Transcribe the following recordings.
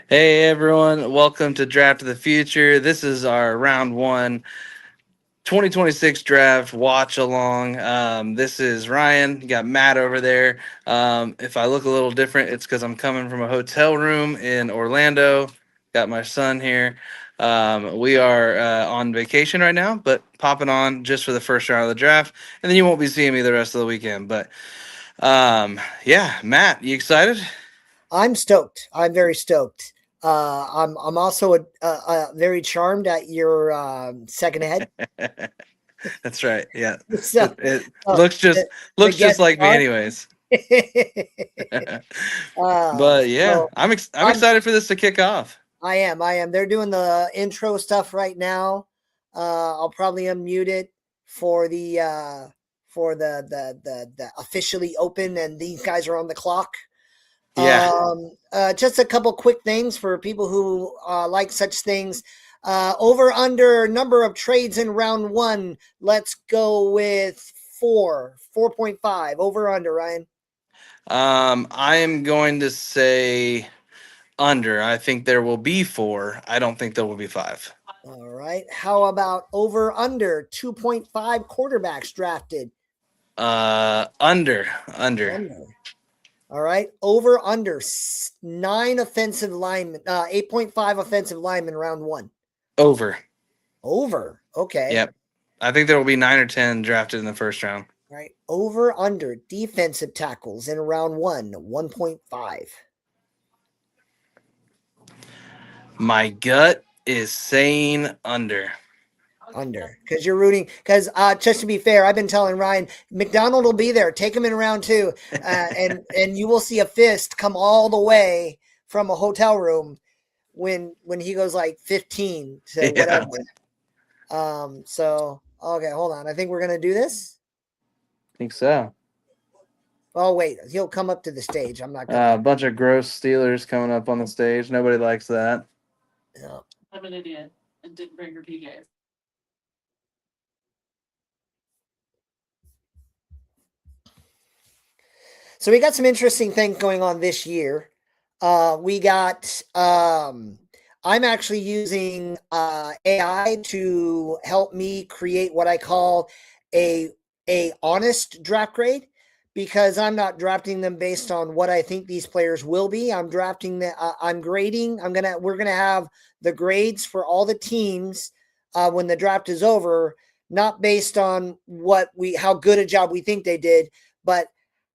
Hey everyone, welcome to Draft of the Future. This is our round one 2026 draft watch along. This is Ryan. You got Matt over there. If I look a little different, it's because I'm coming from a hotel room in Orlando. Got my son here. We are on vacation right now, but popping on just for the first round of the draft, and then you won't be seeing me the rest of the weekend. But yeah, Matt, you excited? I'm stoked. I'm very stoked. I'm also very charmed at your second head. That's right. Yeah, So it uh, looks just the the looks just guest like me, star. anyways. But yeah, So I'm I'm excited for this to kick off. I am. They're doing the intro stuff right now. I'll probably unmute it for the officially open, and these guys are on the clock. Yeah. Just a couple quick things for people who like such things. Over under number of trades in round one. Let's go with 4.5. Over under, Ryan. I am going to say under. I think there will be four. I don't think there will be five. All right. How about over under 2.5 quarterbacks drafted? Under, under, Under. All right. Over under nine offensive linemen, 8.5 offensive linemen round one. over. Over. Okay. Yep. I think there will be 9 or 10 drafted in the first round. Right. Over under defensive tackles in round one, 1.5. My gut is saying under. Under. Because you're rooting. Because just to be fair, I've been telling Ryan, McDonald will be there. Take him in round two. And you will see a fist come all the way from a hotel room when he goes like 15 to Yeah. whatever. So okay, hold on. I think we're gonna do this. I think so. Oh wait, he'll come up to the stage. I'm not gonna. A bunch of gross Steelers coming up on the stage. Nobody likes that. No. I'm an idiot and didn't bring her PJs. So we got some interesting things going on this year. We got. I'm actually using AI to help me create what I call a honest draft grade, because I'm not drafting them based on what I think these players will be. I'm drafting the. I'm grading. We're gonna have the grades for all the teams when the draft is over, not based on how good a job we think they did, but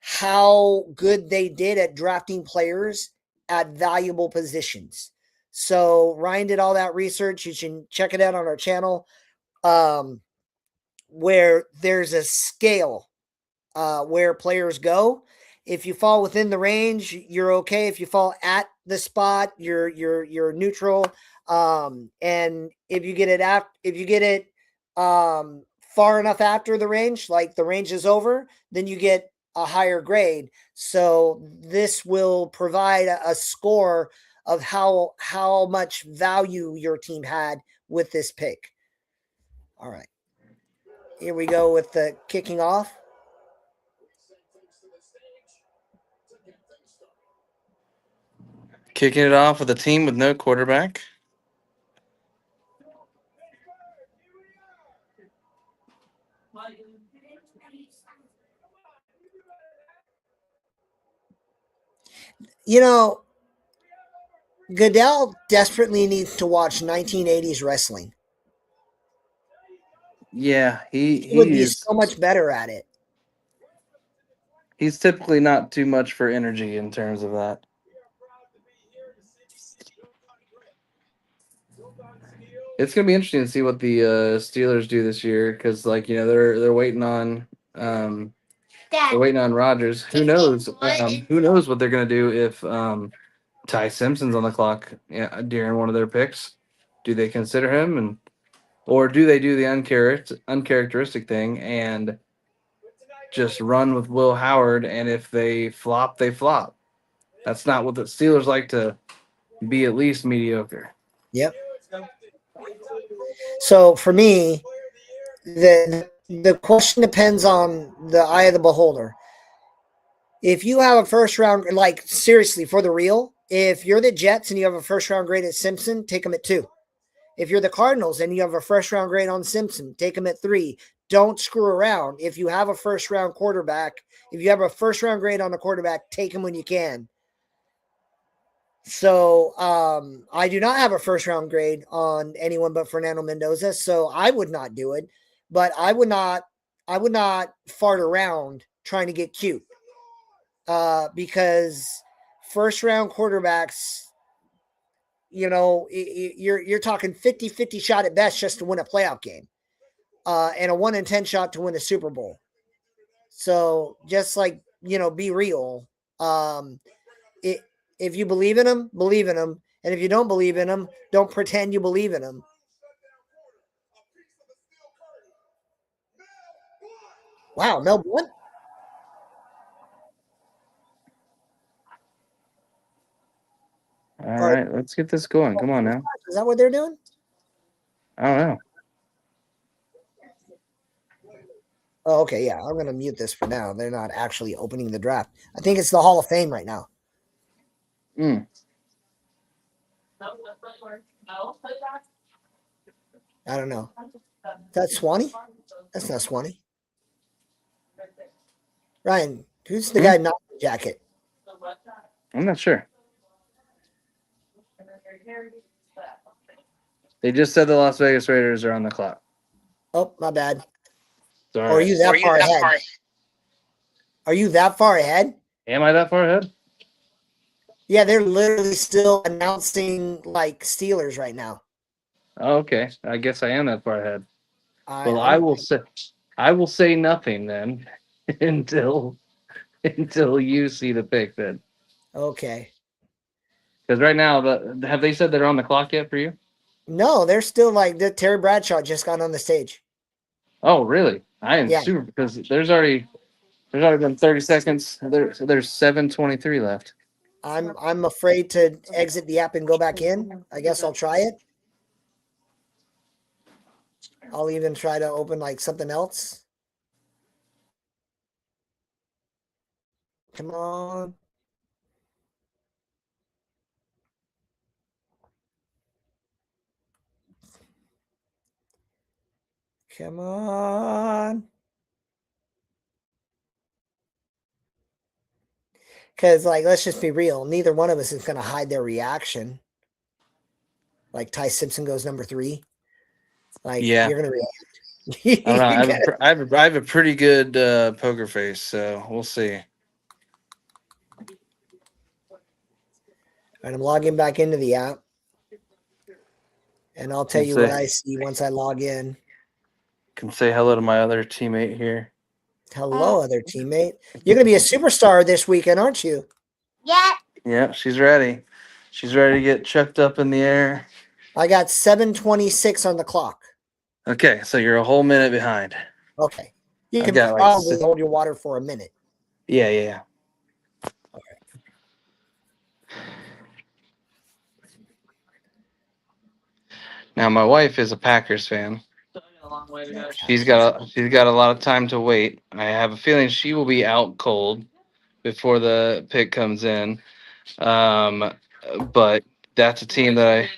how good they did at drafting players at valuable positions. So Ryan did all that research. You can check it out on our channel, where there's a scale where players go. If you fall within the range, you're okay. If you fall at the spot, you're neutral. And if you get it far enough after the range, like the range is over, then you get a higher grade. So this will provide a score of how much value your team had with this pick. All right. Here we go with the kicking off. Kicking it off with a team with no quarterback. You know, Goodell desperately needs to watch 1980s wrestling. Yeah, He would he be is. so much better at it. He's typically not too much for energy in terms of that. It's gonna be interesting to see what the Steelers do this year because, like, they're waiting on they're waiting on Rodgers. Who knows? Who knows what they're gonna do if Ty Simpson's on the clock, yeah, during one of their picks? Do they consider him, or do they do the uncharacteristic thing and just run with Will Howard? And if they flop, they flop. That's not what the Steelers like to be, at least mediocre. Yep. So for me, the question depends on the eye of the beholder. If you have a first round, like seriously, for the real, If you're the Jets and you have a first round grade at Simpson, take them at 2. If you're the Cardinals and you have a first round grade on Simpson, take them at 3. Don't screw around. If you have a first round quarterback, if you have a first round grade on a quarterback, take him when you can. So I do not have a first round grade on anyone but Fernando Mendoza, so I would not do it. But I would not fart around trying to get cute. Because first round quarterbacks, you're talking 50-50 shot at best just to win a playoff game. And a 1 in 10 shot to win a Super Bowl. So just be real. If you believe in them, believe in them. And if you don't believe in them, don't pretend you believe in them. Wow, Mel Blunt? All right, let's get this going. Come on now. Is that what they're doing? I don't know. Oh, okay, yeah. I'm going to mute this for now. They're not actually opening the draft. I think it's the Hall of Fame right now. Mm. I don't know. That's Swanee? That's not Swanee. Ryan, who's the guy not in the jacket? I'm not sure. They just said the Las Vegas Raiders are on the clock. Oh, my bad. Sorry. Or are you that far ahead? Are you that far ahead? Am I that far ahead? Yeah, they're literally still announcing Steelers right now. Oh, okay. I guess I am that far ahead. Well, I I will say nothing then until you see the pick then. Okay. Because right now, have they said they're on the clock yet for you? No, they're still Terry Bradshaw just got on the stage. Oh, really? I am super because there's already been 30 seconds. There's 7:23 left. I'm afraid to exit the app and go back in. I guess I'll try it. I'll even try to open something else. Come on. Come on. Because, let's just be real. Neither one of us is going to hide their reaction. Ty Simpson goes number 3. Yeah. You're going to react. I don't know. I have a pretty good poker face, so we'll see. All right, I'm logging back into the app. And I'll tell you what I see once I log in. Can say hello to my other teammate here. Hello, other teammate. You're going to be a superstar this weekend, aren't you? Yeah. Yeah, she's ready. She's ready to get chucked up in the air. I got 7:26 on the clock. Okay, so you're a whole minute behind. Okay. You can probably hold your water for a minute. Yeah. Okay. Now my wife is a Packers fan. She's got a lot of time to wait. I have a feeling she will be out cold before the pick comes in. But that's a team that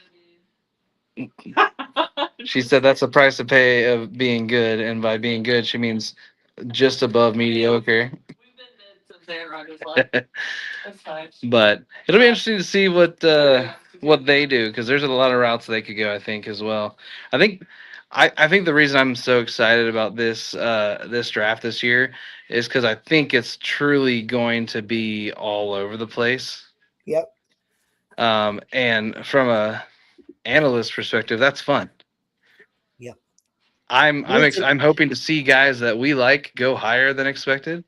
she said that's the price to pay of being good, and by being good she means just above mediocre. But it'll be interesting to see what they do, because there's a lot of routes they could go, I think, as well. I think the reason I'm so excited about this draft this year is because I think it's truly going to be all over the place. Yep. And from a analyst perspective, that's fun. Yep. I'm hoping to see guys that we like go higher than expected,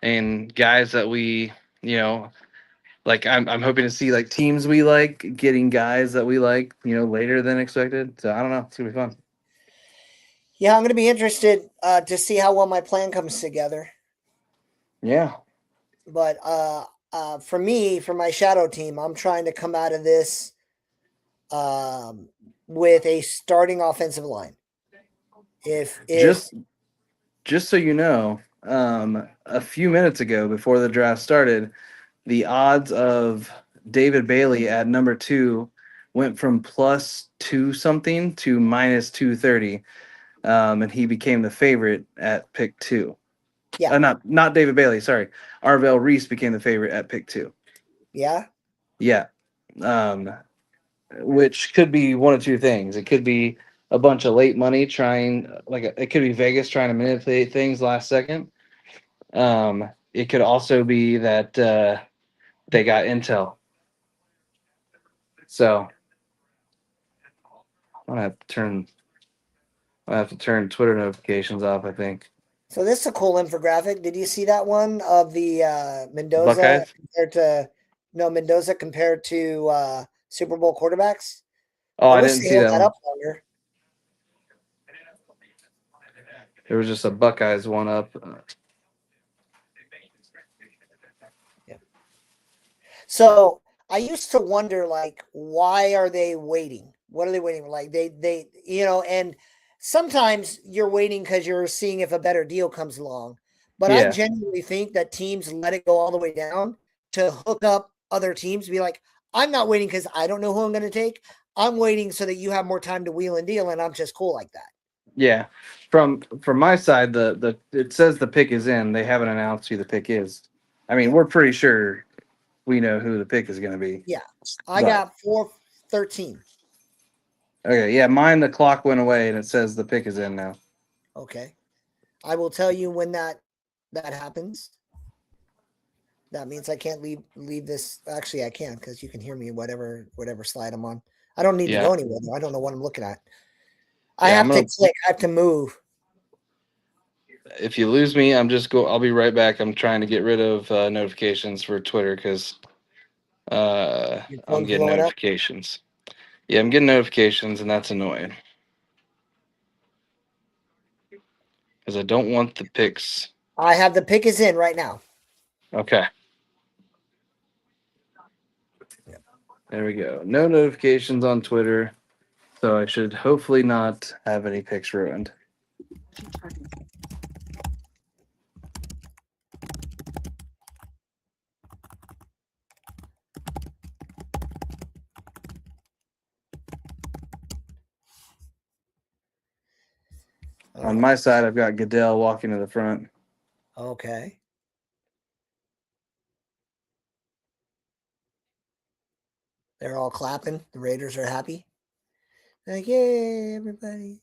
and guys that we, I'm hoping to see teams we like getting guys that we like, later than expected. So I don't know. It's gonna be fun. Yeah, I'm gonna be interested to see how well my plan comes together. Yeah. But for me, for my shadow team, I'm trying to come out of this with a starting offensive line. If just so you know, a few minutes ago before the draft started, the odds of David Bailey at number 2 went from +2 something to -230, and he became the favorite at pick 2. Yeah. Not David Bailey. Sorry, Arvell Reese became the favorite at pick 2. Yeah. Yeah, which could be one of two things. It could be a bunch of late money trying, it could be Vegas trying to manipulate things last second. It could also be that they got intel. So I have to turn Twitter notifications off, I think. So this is a cool infographic. Did you see that one of the Mendoza Buckeyes? Mendoza compared to Super Bowl quarterbacks? Oh, I wish didn't they see held that one. up longer. There was just a Buckeyes one up. So I used to wonder, like, why are they waiting? What are they waiting for? Like they and sometimes you're waiting because you're seeing if a better deal comes along. But I Yeah. genuinely think that teams let it go all the way down to hook up other teams, be like, I'm not waiting because I don't know who I'm going to take. I'm waiting so that you have more time to wheel and deal, and I'm just cool like that. Yeah. From my side, the it says the pick is in. They haven't announced who the pick is. I mean, we're pretty sure we know who the pick is going to be. Yeah. I got 4-13. Okay, yeah, mine, the clock went away and it says the pick is in now. Okay. I will tell you when that happens. That means I can't leave this. Actually, I can because you can hear me whatever slide I'm on. I don't need to go anywhere though. I don't know what I'm looking at. I have to click. I have to move. If you lose me, I'll be right back. I'm trying to get rid of notifications for Twitter because I'm getting notifications. Yeah, I'm getting notifications and that's annoying. Because I don't want the picks. I have the pick is in right now. Okay. There we go. No notifications on Twitter. So I should hopefully not have any picks ruined. On my side, I've got Goodell walking to the front. Okay. They're all clapping. The Raiders are happy. Like, yay, everybody.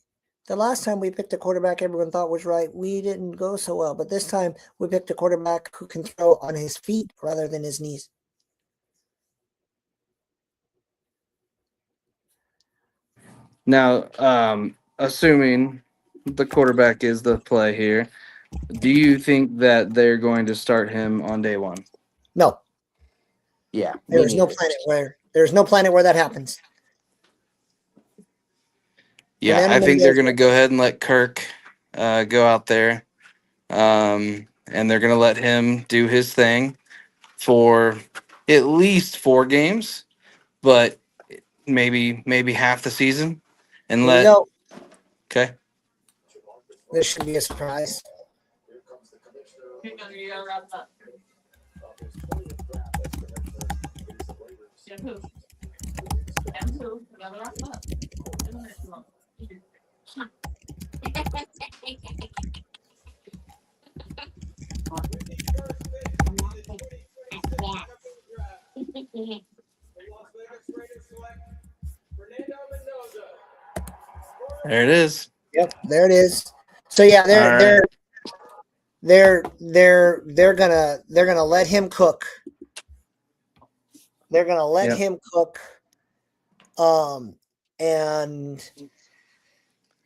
The last time we picked a quarterback everyone thought was right, we didn't go so well. But this time we picked a quarterback who can throw on his feet rather than his knees. Now, assuming the quarterback is the play here, do you think that they're going to start him on day one? No. Yeah. There's no planet where that happens. Yeah, I think they're going to go ahead and let Kirk go out there. And they're going to let him do his thing for at least 4 games, but maybe half the season. And Here we go. Okay. This should be a surprise. You gotta wrap up. Yeah, who? And who? You gotta wrap up. There it is. Yep, there it is. So yeah, they're gonna let him cook. They're gonna let him cook, and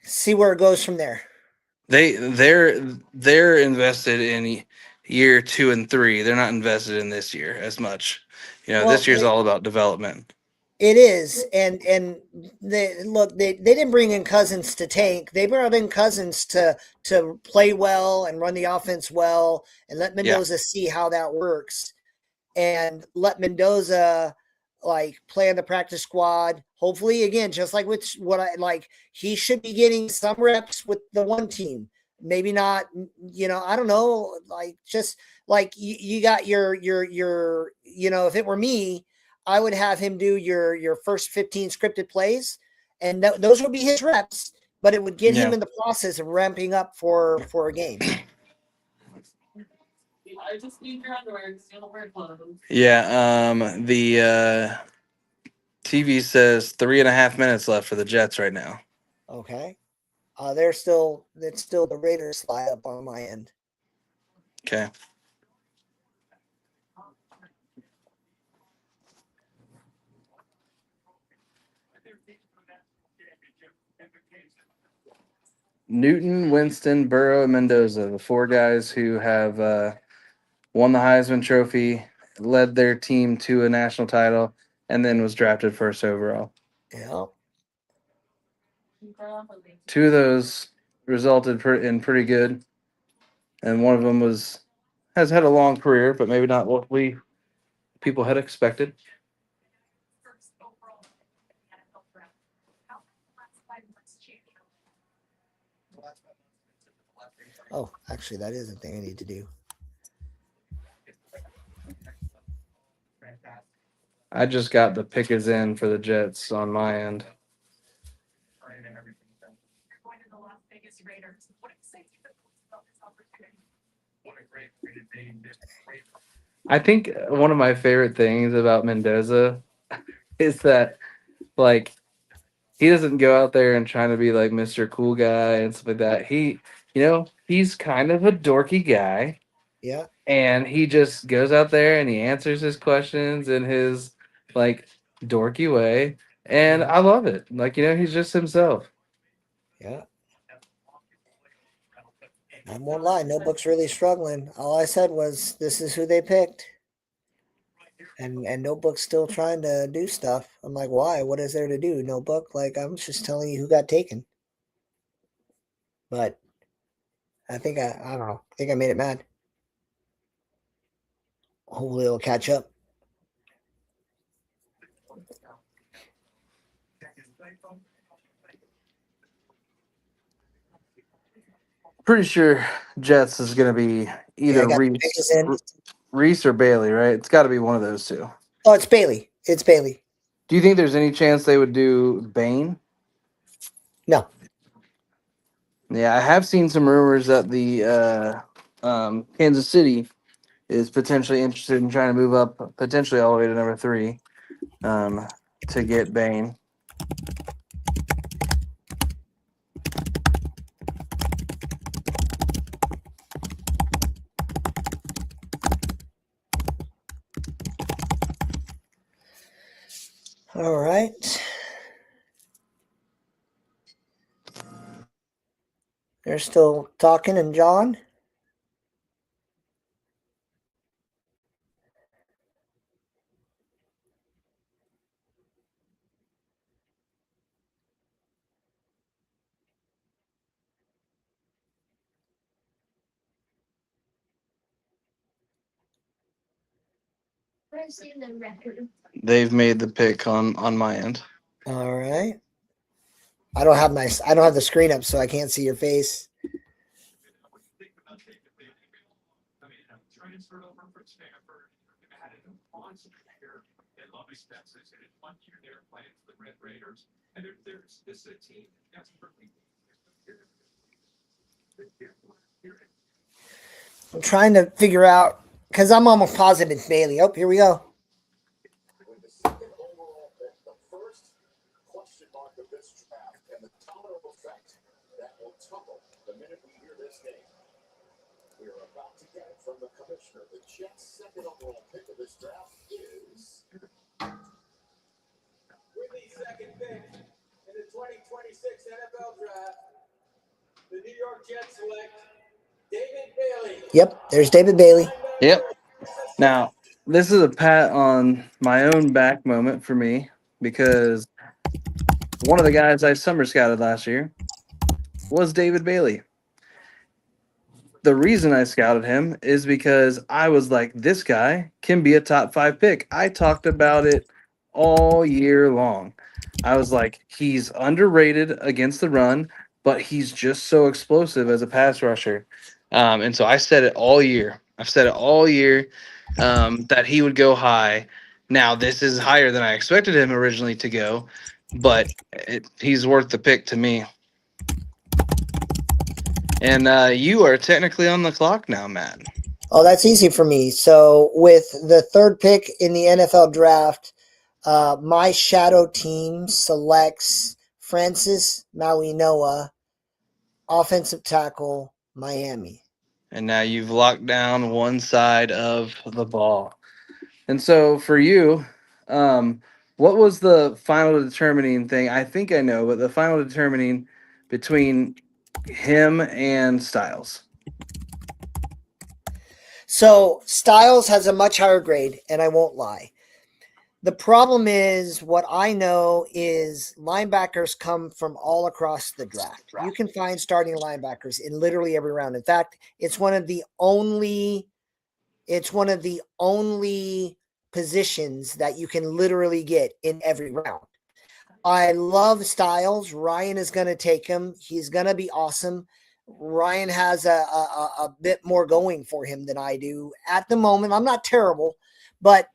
see where it goes from there. They're invested in year 2 and 3. They're not invested in this year as much. This year's all about development. It is, and they didn't bring in Cousins to tank. They brought in Cousins to play well and run the offense well, and let Mendoza see how that works, and let Mendoza play in the practice squad. Hopefully, again, just like with what I like, he should be getting some reps with the one team. Maybe not, I don't know. You got your if it were me, I would have him do your first 15 scripted plays, and those would be his reps. But it would get him in the process of ramping up for a game. I just need your underwear because you don't wear clothes. Yeah. The TV says 3.5 minutes left for the Jets right now. Okay. It's still the Raiders slide up on my end. Okay. Newton, Winston, Burrow, and Mendoza, the four guys who have won the Heisman Trophy, led their team to a national title, and then was drafted first overall. Yeah. Two of those resulted in pretty good, and one of them has had a long career, but maybe not what people had expected. Oh, actually, that is a thing I need to do. I just got the pick is in for the Jets on my end. I think one of my favorite things about Mendoza is that, like, he doesn't go out there and trying to be like Mr. Cool Guy and stuff like that. He's kind of a dorky guy. Yeah. And he just goes out there and he answers his questions in his like dorky way. And I love it. Like, he's just himself. Yeah. I won't lie, Notebook's really struggling. All I said was this is who they picked. And Notebook's still trying to do stuff. I'm like, why? What is there to do, Notebook? Like, I'm just telling you who got taken. But I think I don't know. I think I made it mad. Hopefully it'll catch up. Pretty sure Jets is going to be either Reese or Bailey, right? It's got to be one of those two. Oh, it's Bailey. It's Bailey. Do you think there's any chance they would do Bain? No. Yeah, I have seen some rumors that the Kansas City is potentially interested in trying to move up, potentially all the way to number 3, to get Bain. All right. They're still talking, and John? They've made the pick on my end. All right. I don't have the screen up, so I can't see your face. I'm trying to figure out because I'm almost positive it's Bailey. Oh, here we go. The minute we hear this name, we are about to get it from the commissioner. The Jets' second overall pick of this draft is with the second pick in the 2026 NFL draft. The New York Jets select David Bailey. Yep, there's David Bailey. Yep. Now, this is a pat on my own back moment for me because one of the guys I summer scouted last year was David Bailey. The reason I scouted him is because I was like, this guy can be a top 5 pick. I talked about it all year long. I was like, he's underrated against the run, but he's just so explosive as a pass rusher. And so I said it all year. I've said it all year that he would go high. Now, this is higher than I expected him originally to go, but he's worth the pick to me. And you are technically on the clock now, Matt. Oh, that's easy for me. So with the third pick in the NFL draft, my shadow team selects Francis Mauigoa, offensive tackle, Miami. And now you've locked down one side of the ball. And so for you, what was the final determining thing? I think I know, but the final determining between him and Styles. So Styles has a much higher grade, and I won't lie. The problem is what I know is linebackers come from all across the draft. You can find starting linebackers in literally every round. In fact, it's one of the only positions that you can literally get in every round. I love Styles. Ryan is going to take him. He's going to be awesome. Ryan has a bit more going for him than I do at the moment. I'm not terrible, but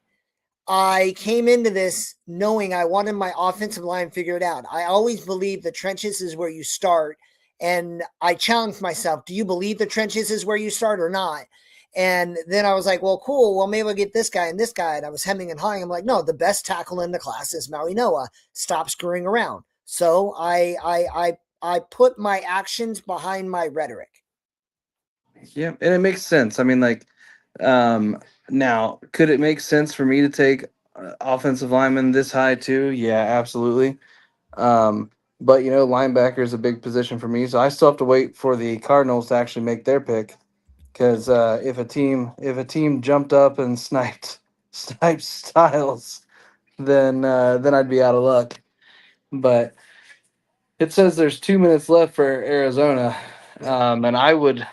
I came into this knowing I wanted my offensive line figured out. I always believe the trenches is where you start. And I challenged myself, do you believe the trenches is where you start or not? And then I was like, well, cool. Well, maybe I'll get this guy and this guy. And I was hemming and hawing. I'm like, no, the best tackle in the class is Mauigoa. Stop screwing around. So I put my actions behind my rhetoric. Yeah, and it makes sense. I mean, like, now, could it make sense for me to take offensive lineman this high too? Yeah, absolutely. But linebacker is a big position for me, so I still have to wait for the Cardinals to actually make their pick. Because if a team jumped up and sniped Styles, then I'd be out of luck. But it says there's 2 minutes left for Arizona, and I would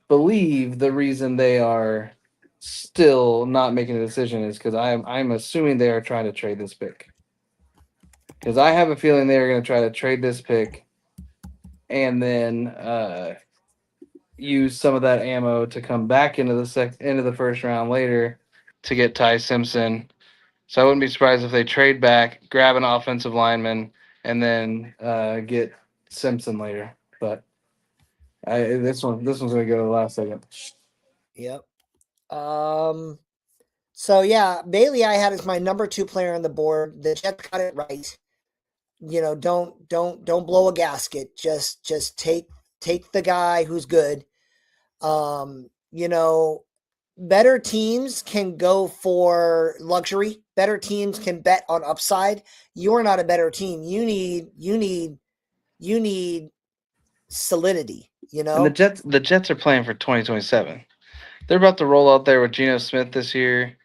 believe the reason they are still not making a decision is because I'm assuming they are trying to trade this pick. Because I have a feeling they are going to try to trade this pick, and then use some of that ammo to come back into the first round later to get Ty Simpson. So I wouldn't be surprised if they trade back, grab an offensive lineman, and then get Simpson later. But this one's gonna go to the last second. Yep. So yeah, Bailey I had as my number 2 player on the board. The Jets got it right. Don't blow a gasket. Just take the guy who's good. Better teams can go for luxury. Better teams can bet on upside. You're not a better team. You need solidity, And the Jets are playing for 2027. They're about to roll out there with Geno Smith this year.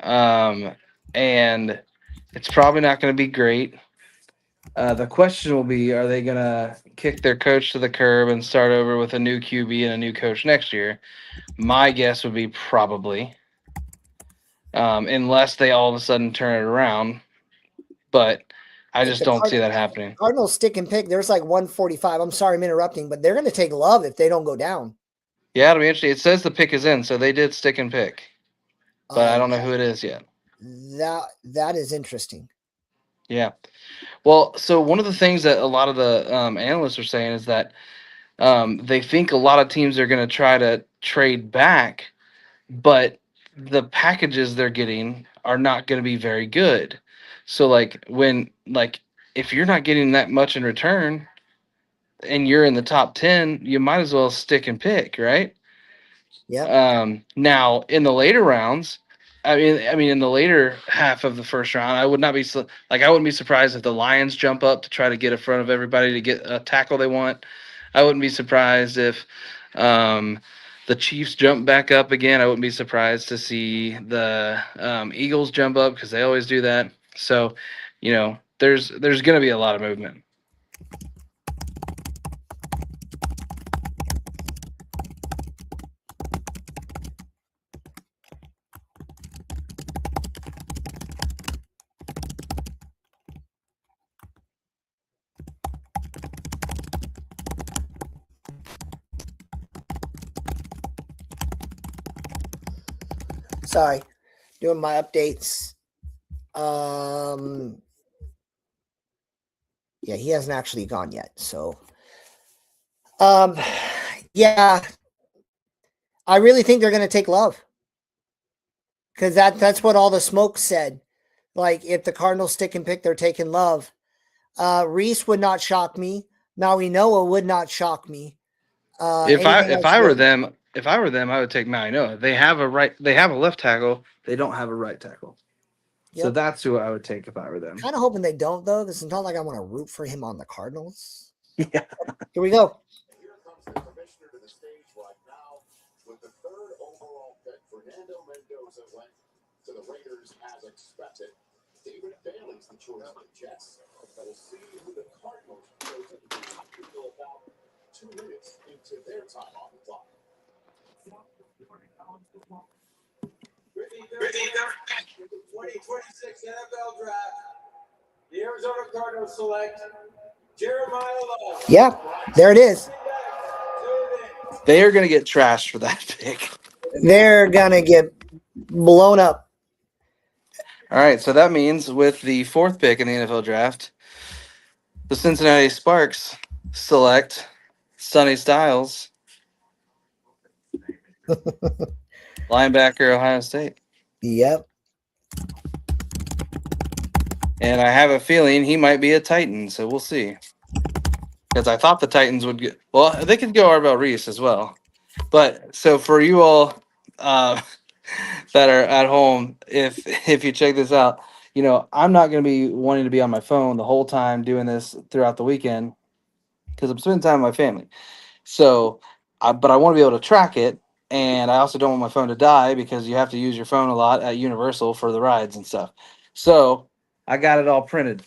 And it's probably not going to be great. The question will be, are they going to kick their coach to the curb and start over with a new QB and a new coach next year? My guess would be probably, unless they all of a sudden turn it around. But I just don't see that happening. Cardinals stick and pick. There's like 145. I'm sorry I'm interrupting, but they're going to take Love if they don't go down. Yeah, it'll be interesting. It says the pick is in, so they did stick and pick. But I don't know who it is yet. That is interesting. Yeah. Well, so one of the things that a lot of the analysts are saying is that they think a lot of teams are going to try to trade back, but the packages they're getting are not going to be very good. So if you're not getting that much in return and you're in the top 10, you might as well stick and pick, right? Yeah. Now in the later rounds, I mean, in the later half of the first round, I wouldn't be surprised if the Lions jump up to try to get in front of everybody to get a tackle they want. I wouldn't be surprised if the Chiefs jump back up again. I wouldn't be surprised to see the Eagles jump up because they always do that. So, there's going to be a lot of movement. Sorry, doing my updates. Yeah, he hasn't actually gone yet. So, um, yeah, I really think they're going to take Love because that's what all the smoke said. Like, if the Cardinals stick and pick, they're taking Love. Reese would not shock me. Maui Noah would not shock me. Anything If else I were would. them, I would take Maui Noah. They have a left tackle. They don't have a right tackle. So Yep. that's who I would take if I were them. Kind of hoping they don't though, because it's not like I want to root for him on the Cardinals. Yeah. Here we go. Here comes the commissioner to the stage right now with the third overall pick. Fernando Mendoza went to the Raiders as expected. David Bailey's the choice for the Jets. We'll see who the Cardinals chose until about 2 minutes into their time on the clock. With the 2026 NFL Draft, the Arizona Cardinals select Jeremiah Love. Yeah, there it is. They are going to get trashed for that pick. They're gonna get blown up. All right, so that means with the 4th pick in the NFL draft, the Cincinnati Sparks select Sonny Styles, linebacker, Ohio State. Yep. And I have a feeling he might be a Titan, so we'll see. Because I thought the Titans would get, well, they could go Arbel Reese as well. But so for you all that are at home, if you check this out, I'm not going to be wanting to be on my phone the whole time doing this throughout the weekend because I'm spending time with my family. So, but I want to be able to track it, and I also don't want my phone to die because you have to use your phone a lot at Universal for the rides and stuff. So I got it all printed.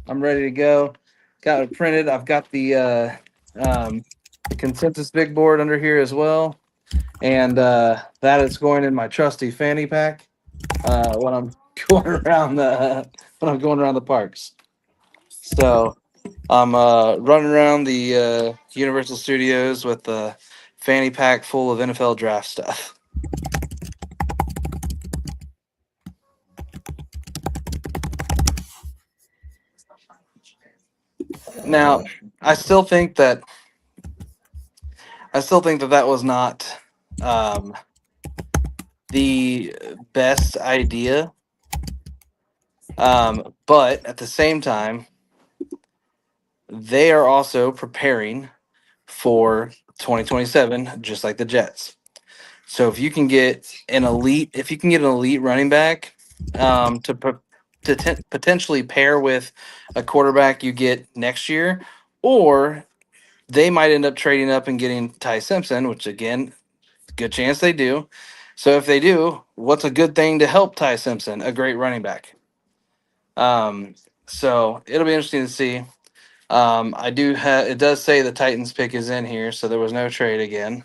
I'm ready to go. Got it printed. I've got the consensus big board under here as well, and that is going in my trusty fanny pack when I'm going around the parks. So I'm running around the Universal Studios with the fanny pack full of NFL draft stuff. Now, I still think that that was not the best idea. But at the same time, they are also preparing for 2027, just like the Jets. So if you can get an elite running back to potentially pair with a quarterback you get next year, or they might end up trading up and getting Ty Simpson, which again, good chance they do. So if they do, what's a good thing to help Ty Simpson? A great running back. So it'll be interesting to see. I do have. It does say the Titans pick is in here, so there was no trade again.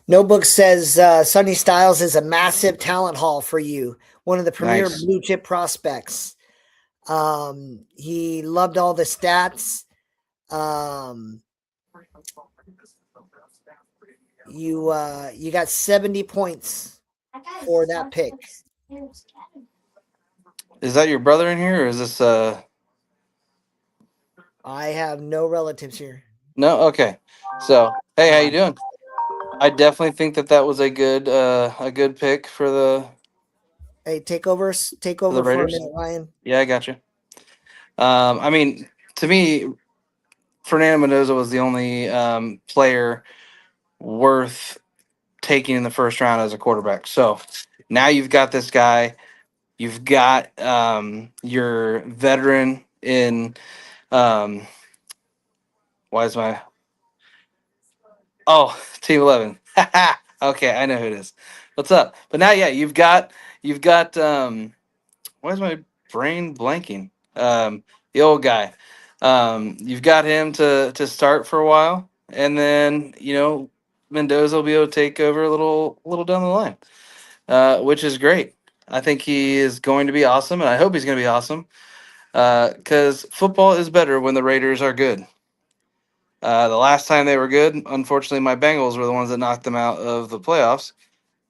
Notebook says Sonny Styles is a massive talent haul for you. One of the premier Nice. blue chip prospects. He loved all the stats. You got 70 points for that pick. Is that your brother in here, or is this I have no relatives here. No? Okay. So hey, how you doing? I definitely think that was a good pick for the Hey, take over for a Raiders. minute, Ryan. Yeah, I got you. I mean, to me, Fernando Mendoza was the only player worth taking in the first round as a quarterback. So now you've got this guy. You've got your veteran in why is my Team 11. Okay, I know who it is. What's up? But now, yeah, you've got why is my brain blanking? The old guy. You've got him to start for a while, and then Mendoza will be able to take over a little down the line, which is great. I think he is going to be awesome, and I hope he's going to be awesome because football is better when the Raiders are good. The last time they were good, unfortunately, my Bengals were the ones that knocked them out of the playoffs.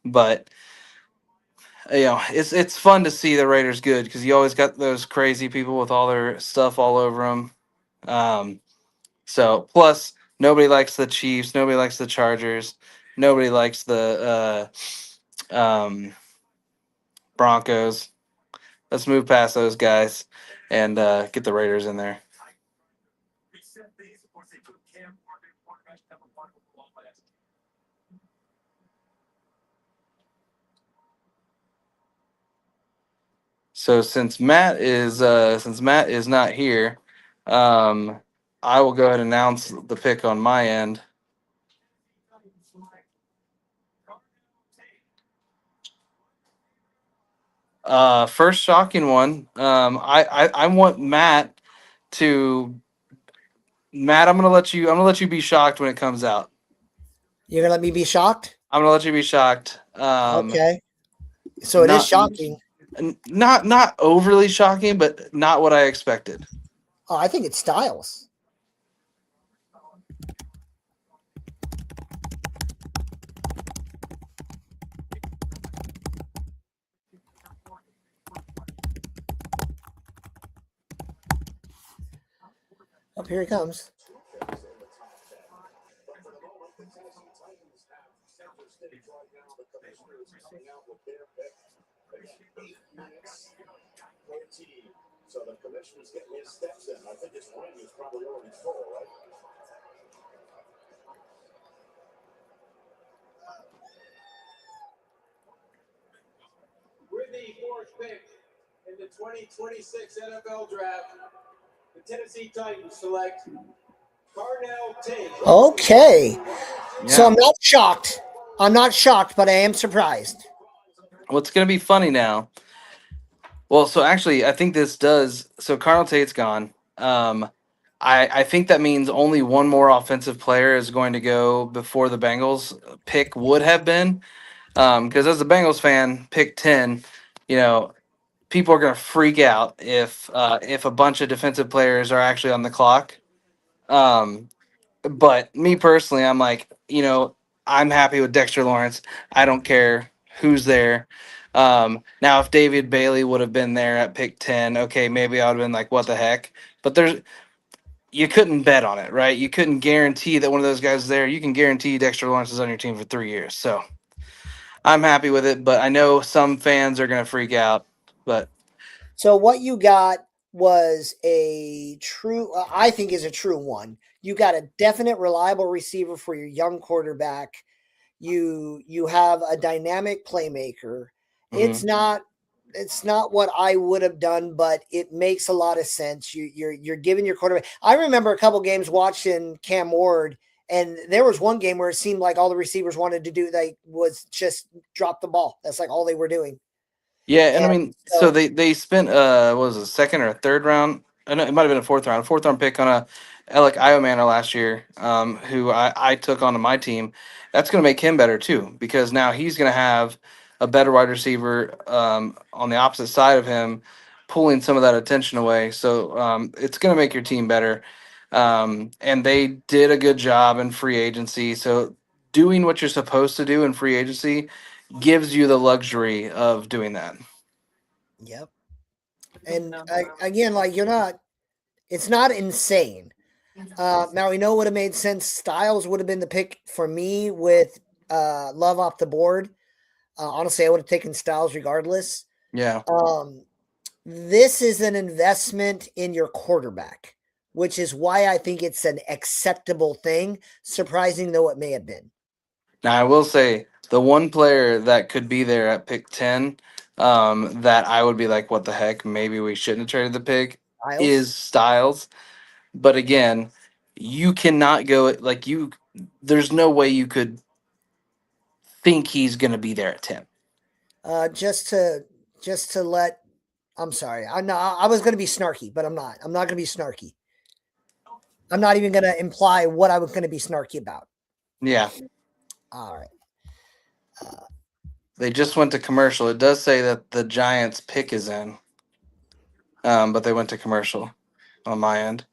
But it's fun to see the Raiders good because you always got those crazy people with all their stuff all over them. So plus nobody likes the Chiefs, nobody likes the Chargers, nobody likes the Broncos. Let's move past those guys and get the Raiders in there. So since Matt is not here, I will go ahead and announce the pick on my end. First shocking one. I want Matt to Matt. I'm gonna let you be shocked when it comes out. You're gonna let me be shocked? I'm gonna let you be shocked. Okay. So it is shocking. Not overly shocking, but not what I expected. Oh, I think it's Styles. Oh, here he comes. So the commissioner's getting his steps in. I think his ring is probably already full, right? With the fourth pick in the 2026 NFL Draft, the Tennessee Titans select Carnell Tate. Okay. Yeah. So I'm not shocked. I'm not shocked, but I am surprised. What's going to be funny now? Well, so actually, I think this does. So Carnell Tate's gone. I think that means only one more offensive player is going to go before the Bengals pick would have been. Because as a Bengals fan, pick 10, people are going to freak out if a bunch of defensive players are actually on the clock. But me personally, I'm like, I'm happy with Dexter Lawrence. I don't care who's there. Now, if David Bailey would have been there at pick 10, okay, maybe I would have been like, what the heck? But you couldn't bet on it, right? You couldn't guarantee that one of those guys is there. You can guarantee Dexter Lawrence is on your team for 3 years. So I'm happy with it, but I know some fans are going to freak out. But So what you got was a true, I think is a true one. You got a definite, reliable receiver for your young quarterback. You have a dynamic playmaker. It's not what I would have done, but it makes a lot of sense. You're giving your quarterback. I remember a couple games watching Cam Ward, and there was one game where it seemed like all the receivers wanted to do was just drop the ball. That's like all they were doing. yeah, and I mean, so they spent what was it, a second or a third round? I know it might have been a fourth round pick on a Alec Iomanner last year, who I took onto my team. That's going to make him better too, because now he's going to have a better wide receiver on the opposite side of him, pulling some of that attention away. So it's going to make your team better. And they did a good job in free agency. So doing what you're supposed to do in free agency gives you the luxury of doing that. Yep. And again, like it's not insane. Now we know it would have made sense. Styles would have been the pick for me with Love off the board. Honestly, I would have taken Styles regardless. Yeah. This is an investment in your quarterback, which is why I think it's an acceptable thing, surprising though it may have been. Now, I will say the one player that could be there at pick 10 that I would be like, what the heck? Maybe we shouldn't have traded the pick is Styles. But again, you cannot go there's no way you could think he's going to be there at 10. Just to let, I'm sorry. I was going to be snarky, but I'm not. I'm not going to be snarky. I'm not even going to imply what I was going to be snarky about. Yeah. All right. They just went to commercial. It does say that the Giants pick is in, but they went to commercial on my end.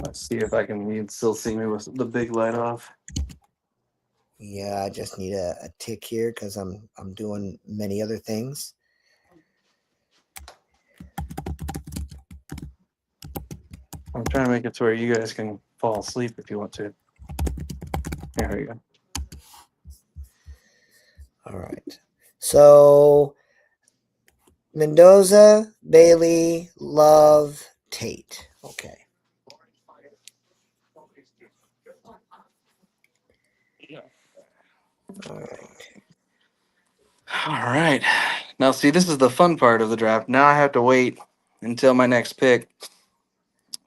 Let's see if I can. You can still see me with the big light off. Yeah, I just need a tick here because I'm doing many other things. I'm trying to make it to where you guys can fall asleep if you want to. There we go. All right. So Mendoza, Bailey, Love, Tate. Okay. All right. All right. Now, see, this is the fun part of the draft. Now I have to wait until my next pick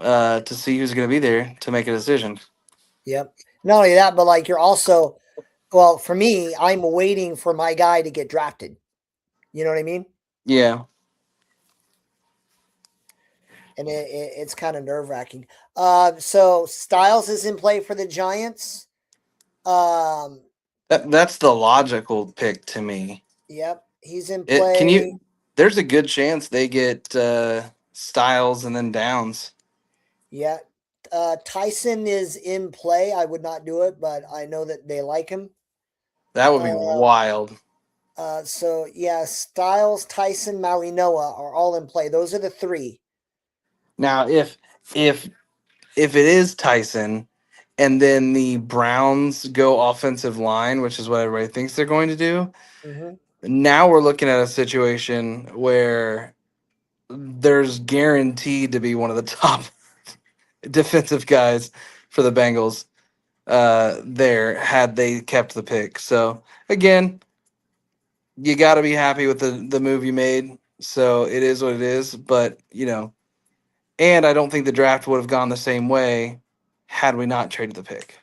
to see who's going to be there to make a decision. Yep. Not only that, but like you're also, well, for me, I'm waiting for my guy to get drafted. You know what I mean? Yeah. And it's kind of nerve wracking. So Styles is in play for the Giants. That's the logical pick to me. Yep, he's in play. Can you? There's a good chance they get Styles and then Downs. Yeah. Tyson is in play. I would not do it, but I know that they like him. That would be wild. So yeah, Styles, Tyson, Maui Noah are all in play. Those are the three. Now, if it is Tyson, and then the Browns go offensive line, which is what everybody thinks they're going to do, now we're looking at a situation where there's guaranteed to be one of the top defensive guys for the Bengals there had they kept the pick. So again, you got to be happy with the move you made. So it is what it is. But and I don't think the draft would have gone the same way had we not traded the pick.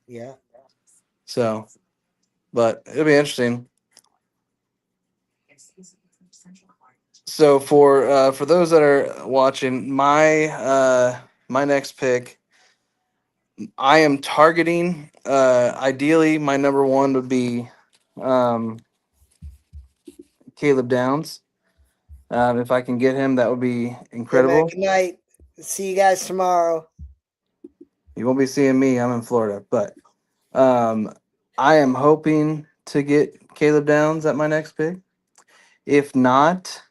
Yeah. So, but it'll be interesting. So for those that are watching, my next pick, I am targeting. Ideally, my number one would be Caleb Downs. If I can get him, that would be incredible. Yeah, man, good night. See you guys tomorrow. You won't be seeing me. I'm in Florida, but I am hoping to get Caleb Downs at my next pick. If not,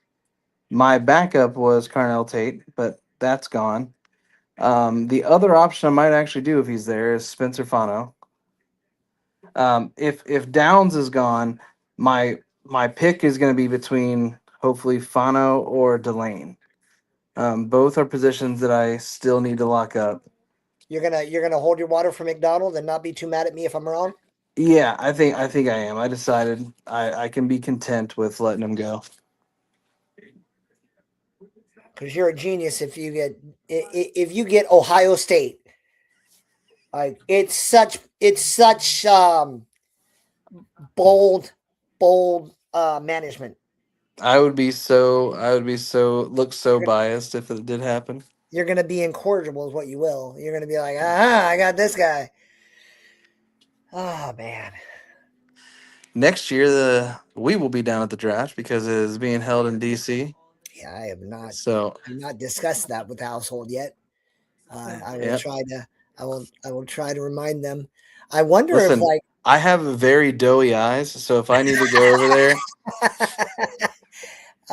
my backup was Carnell Tate, but that's gone. The other option I might actually do if he's there is Spencer Fano. If Downs is gone, my pick is going to be between hopefully Fano or Delane. Both are positions that I still need to lock up. You're gonna hold your water for McDonald and not be too mad at me if I'm wrong? Yeah, I think I am. I decided I can be content with letting him go. Because you're a genius if you get Ohio State. Like it's such bold management. I would be so biased if it did happen. You're gonna be incorrigible is what you will. You're gonna be like, I got this guy. Oh man. Next year we will be down at the draft because it is being held in DC. Yeah, I have not. So I've not discussed that with the household yet. I will try to. I will try to remind them. I wonder if I have very doughy eyes, so if I need to go over there.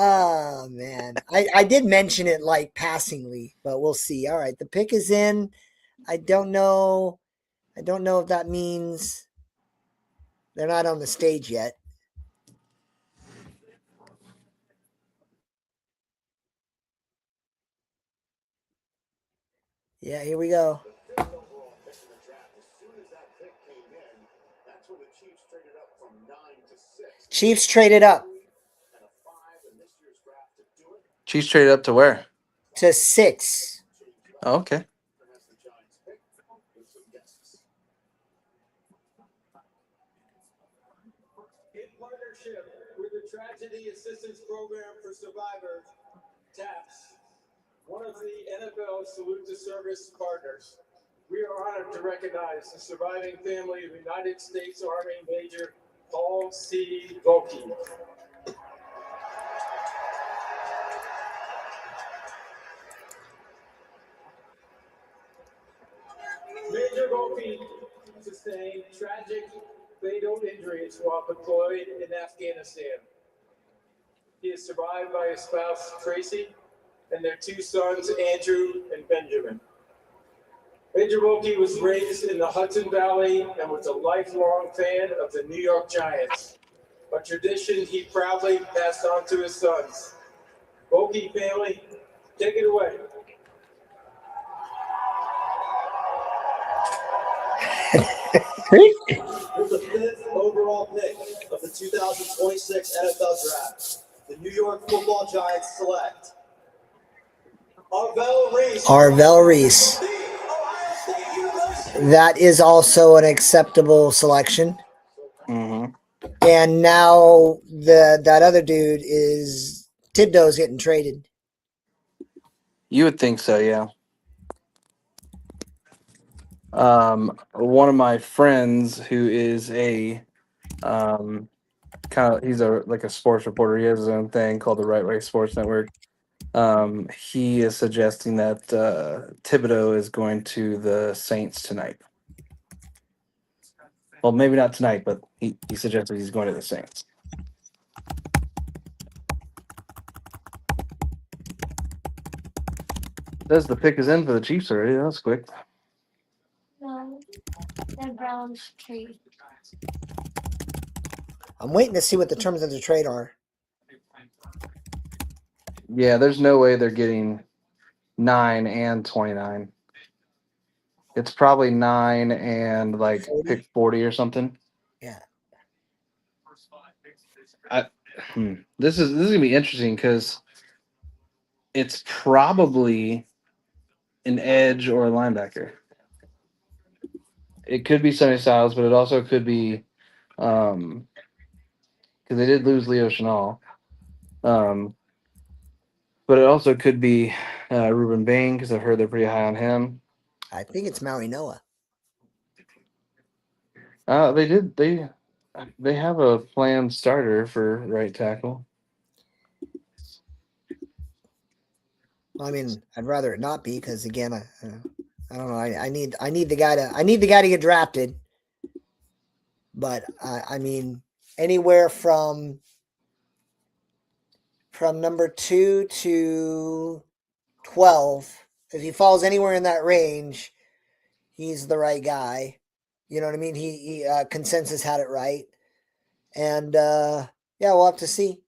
Oh man, I did mention it like passingly, but we'll see. All right, the pick is in. I don't know if that means they're not on the stage yet. Yeah, here we go. Chiefs traded up. Chiefs traded up to where? to 6. Oh, okay. In partnership with the Tragedy Assistance Program for Survivors, TAPS, one of the NFL Salute to Service partners, we are honored to recognize the surviving family of United States Army Major Paul C. Volke. Major Volke sustained tragic fatal injuries while deployed in Afghanistan. He is survived by his spouse, Tracy, and their 2 sons, Andrew and Benjamin. Major Volke was raised in the Hudson Valley and was a lifelong fan of the New York Giants, a tradition he proudly passed on to his sons. Volke family, take it away. With the 5th overall pick of the 2026 NFL Draft, the New York Football Giants select Arvell Reese. Arvell Reese. The Ohio State University. That is also an acceptable selection. Mm-hmm. And now that other dude is Thibodeau's getting traded. You would think so, yeah. One of my friends who is a he's a sports reporter. He has his own thing called the Right Way Sports Network. He is suggesting that Thibodeau is going to the Saints tonight. Well, maybe not tonight, but he suggested he's going to the Saints. Says the pick is in for the Chiefs already. That was quick. No, the Browns trade. I'm waiting to see what the terms of the trade are. Yeah, there's no way they're getting 9 and 29. It's probably 9 and like 40? pick 40 or something. Yeah. This is gonna be interesting because it's probably an edge or a linebacker. It could be Sonny Styles, but it also could be because they did lose Leo Chenal. But it also could be Ruben Bain because I've heard they're pretty high on him. I think it's Maui Noah. They have a planned starter for right tackle. I mean, I'd rather it not be because again, I don't know. I need the guy to get drafted. But I mean, anywhere from number 2 to 12, if he falls anywhere in that range, he's the right guy. You know what I mean? He consensus had it right, and yeah, we'll have to see.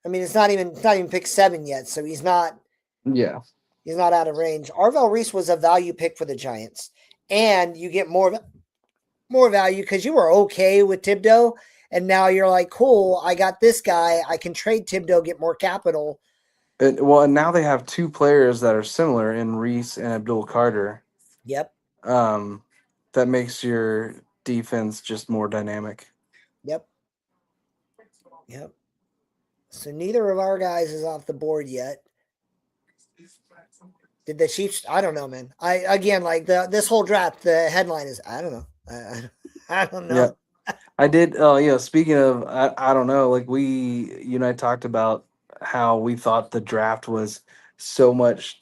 I mean, it's not even pick 7 yet, so he's not. Yeah. He's not out of range. Arvell Reese was a value pick for the Giants, and you get more value because you were okay with Thibodeau, and now you're like, cool, I got this guy. I can trade Thibodeau, get more capital. And now they have 2 players that are similar in Reese and Abdul Carter. Yep. That makes your defense just more dynamic. Yep. So neither of our guys is off the board yet. Did the Chiefs? I don't know, man. This whole draft, the headline is I don't know. I don't know. Yeah. I did. Speaking of, I don't know. Like you and I talked about how we thought the draft was so much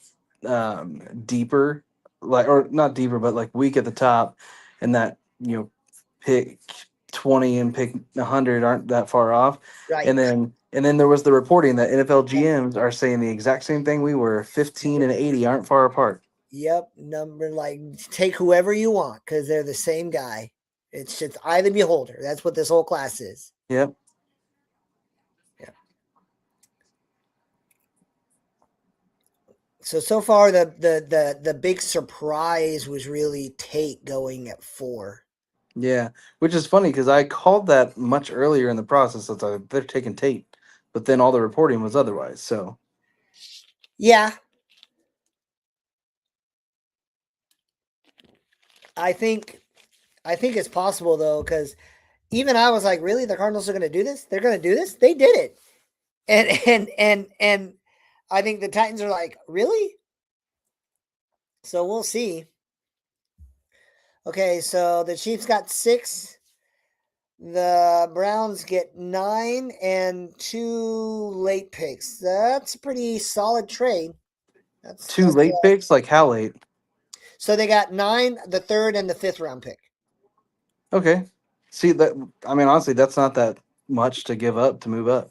deeper, or not deeper, but like weak at the top, and that pick 20 and pick 100 aren't that far off. Right. And then there was the reporting that NFL GMs are saying the exact same thing we were. 15 and 80 aren't far apart. Yep. Take whoever you want because they're the same guy. It's just eye of the beholder. That's what this whole class is. Yep. Yeah. So far, the big surprise was really Tate going at 4. Yeah, which is funny because I called that much earlier in the process. It's like they're taking Tate, but then all the reporting was otherwise. So Yeah. I think it's possible though, because even I was like, really, the Cardinals are going to do this? They're going to do this? They did it, and I think the Titans are like, really? So we'll see. Okay, so the Chiefs got 6. The Browns get 9 and 2 late picks. That's a pretty solid trade. That's 2 late picks? Like how late? So they got 9, the 3rd, and the 5th round pick. Okay. See that? I mean, honestly, that's not that much to give up to move up.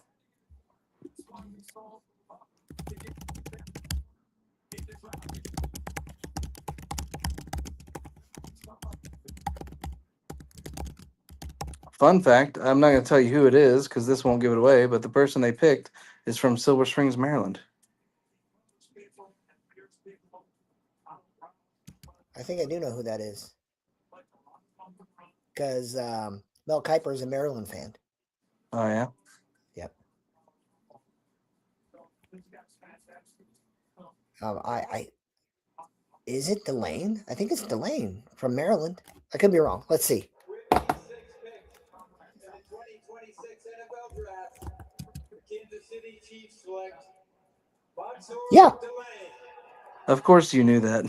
Fun fact, I'm not going to tell you who it is because this won't give it away, but the person they picked is from Silver Springs, Maryland. I think I do know who that is. Because Mel Kiper is a Maryland fan. Oh, yeah? Yep. I is it Delane? I think it's Delane from Maryland. I could be wrong. Let's see. With the 6th pick in the 2026 NFL Draft, the Kansas City Chiefs select Mansour Yeah. Delane. Of course you knew that.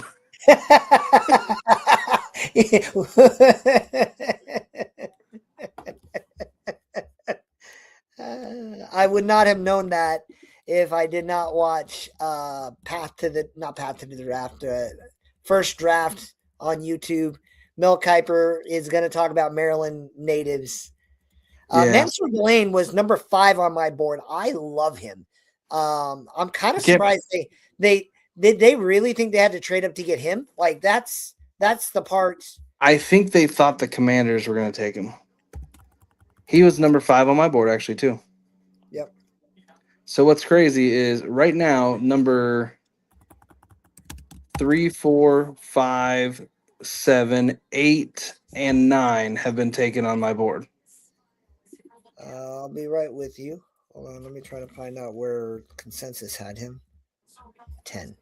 I would not have known that if I did not watch Path to the Draft, First Draft on YouTube. Mel Kiper is going to talk about Maryland natives. Yeah. Mansour Delane was number 5 on my board. I love him. I'm kind of surprised they really think they had to trade up to get him. Like that's the part. I think they thought the Commanders were going to take him. He was number 5 on my board, actually, too. Yep. So what's crazy is right now, number 3, 4, 5, 7, 8, and 9 have been taken on my board. I'll be right with you. Hold on, let me try to find out where consensus had him. 10.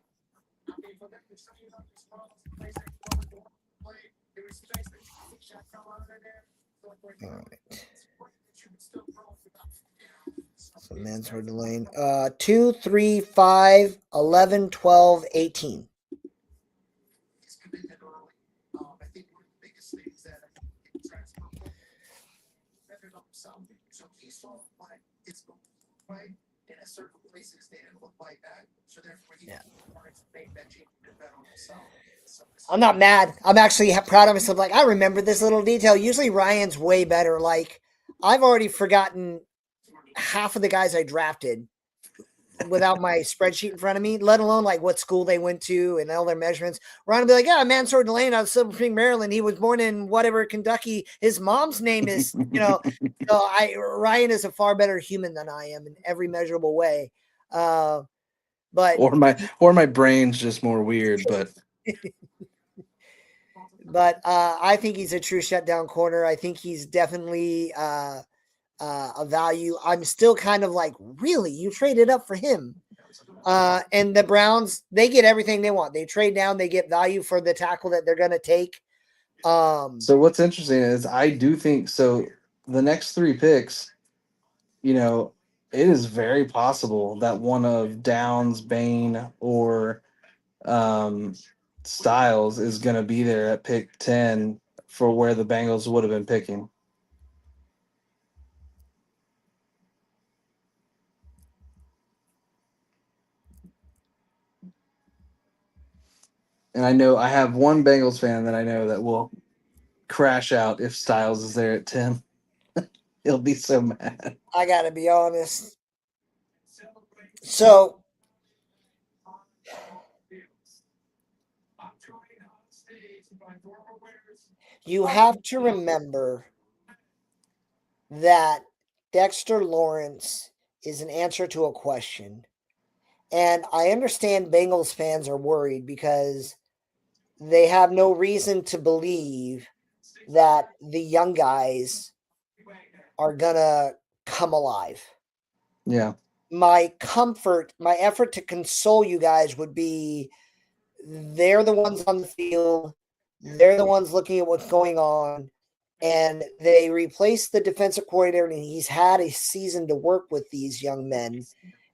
All right. So Mansour Delane. 2, 3, 5, 11, 12, 18. Yeah. I'm not mad. I'm actually proud of myself. Like, I remember this little detail. Usually Ryan's way better. Like, I've already forgotten half of the guys I drafted without my spreadsheet in front of me, let alone like what school they went to and all their measurements. Ryan will be like, yeah, Mansour Delane out of Silver Spring, Maryland. He was born in whatever, Kentucky. His mom's name is, Ryan is a far better human than I am in every measurable way. But my brain's just more weird, but I think he's a true shutdown corner. I think he's definitely a value. I'm still kind of like, really, you traded up for him? And the Browns, they get everything they want. They trade down, they get value for the tackle that they're going to take. So what's interesting is I do think so. The next 3 picks, it is very possible that one of Downs, Bain, or Styles is going to be there at pick 10 for where the Bengals would have been picking. And I know I have one Bengals fan that I know that will crash out if Styles is there at 10. He'll be so mad. I got to be honest. So you have to remember that Dexter Lawrence is an answer to a question. And I understand Bengals fans are worried because they have no reason to believe that the young guys are going to come alive. Yeah. my effort to console you guys would be they're the ones on the field, they're the ones looking at what's going on, and they replaced the defensive coordinator, and he's had a season to work with these young men,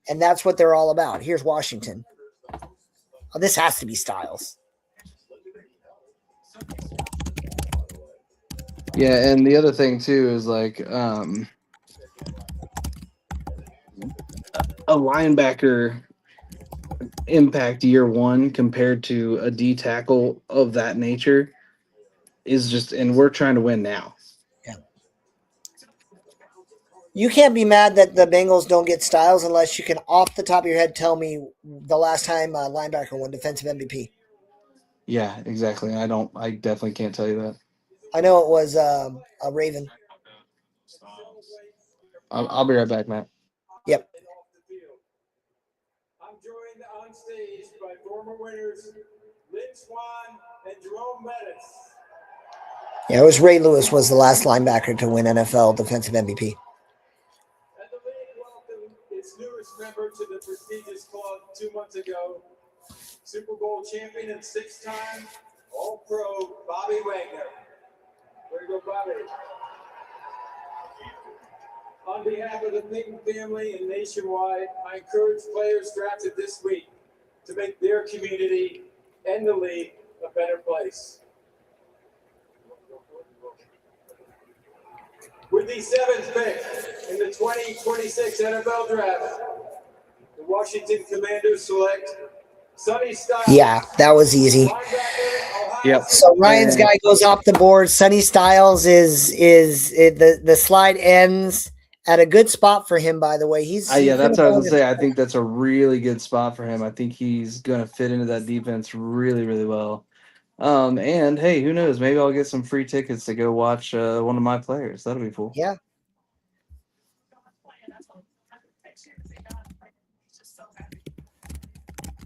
and that's what they're all about. Here's Washington. Oh, this has to be Styles. Yeah, and the other thing too is like a linebacker impact year one compared to a D tackle of that nature is just, and we're trying to win now. Yeah. You can't be mad that the Bengals don't get Styles unless you can, off the top of your head, tell me the last time a linebacker won defensive MVP. Yeah, exactly. I definitely can't tell you that. I know it was a Raven. I'll be right back, Matt. Yep. I'm joined on stage by former winners Lynn Swan and Jerome Bettis. Yeah, it was Ray Lewis was the last linebacker to win NFL defensive MVP. And the league welcomed its newest member to the prestigious club 2 months ago, Super Bowl champion and 6-time All-Pro Bobby Wagner. Way to go, Bobby. On behalf of the Payton family and nationwide, I encourage players drafted this week to make their community and the league a better place. With the 7th pick in the 2026 NFL Draft, the Washington Commanders select Sonny Styles. Yeah, that was easy. Yep. So Ryan's guy goes off the board. Sonny Styles the slide ends at a good spot for him, by the way. Yeah, that's what I was gonna say. I think that's a really good spot for him. I think he's gonna fit into that defense really, really well. And hey, who knows? Maybe I'll get some free tickets to go watch one of my players. That'll be cool. Yeah.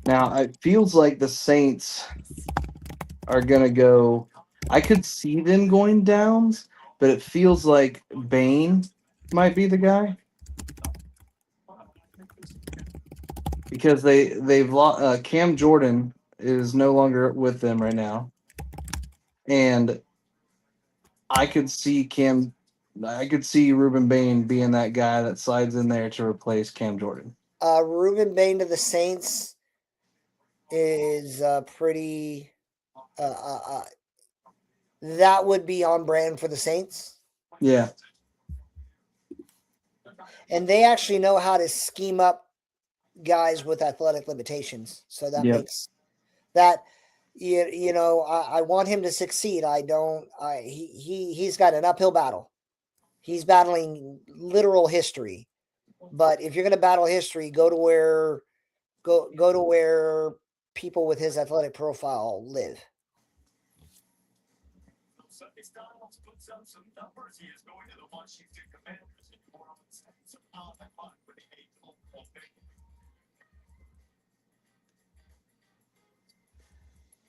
Now it feels like the Saints are gonna go. I could see them going downs, but it feels like Bain might be the guy because they've lost. Cam Jordan is no longer with them right now, and I could see Ruben Bain being that guy that slides in there to replace Cam Jordan. Ruben Bain to the Saints is pretty. That would be on brand for the Saints. Yeah. And they actually know how to scheme up guys with athletic limitations. So that makes that, I want him to succeed. He's got an uphill battle. He's battling literal history. But if you're going to battle history, go to where people with his athletic profile live.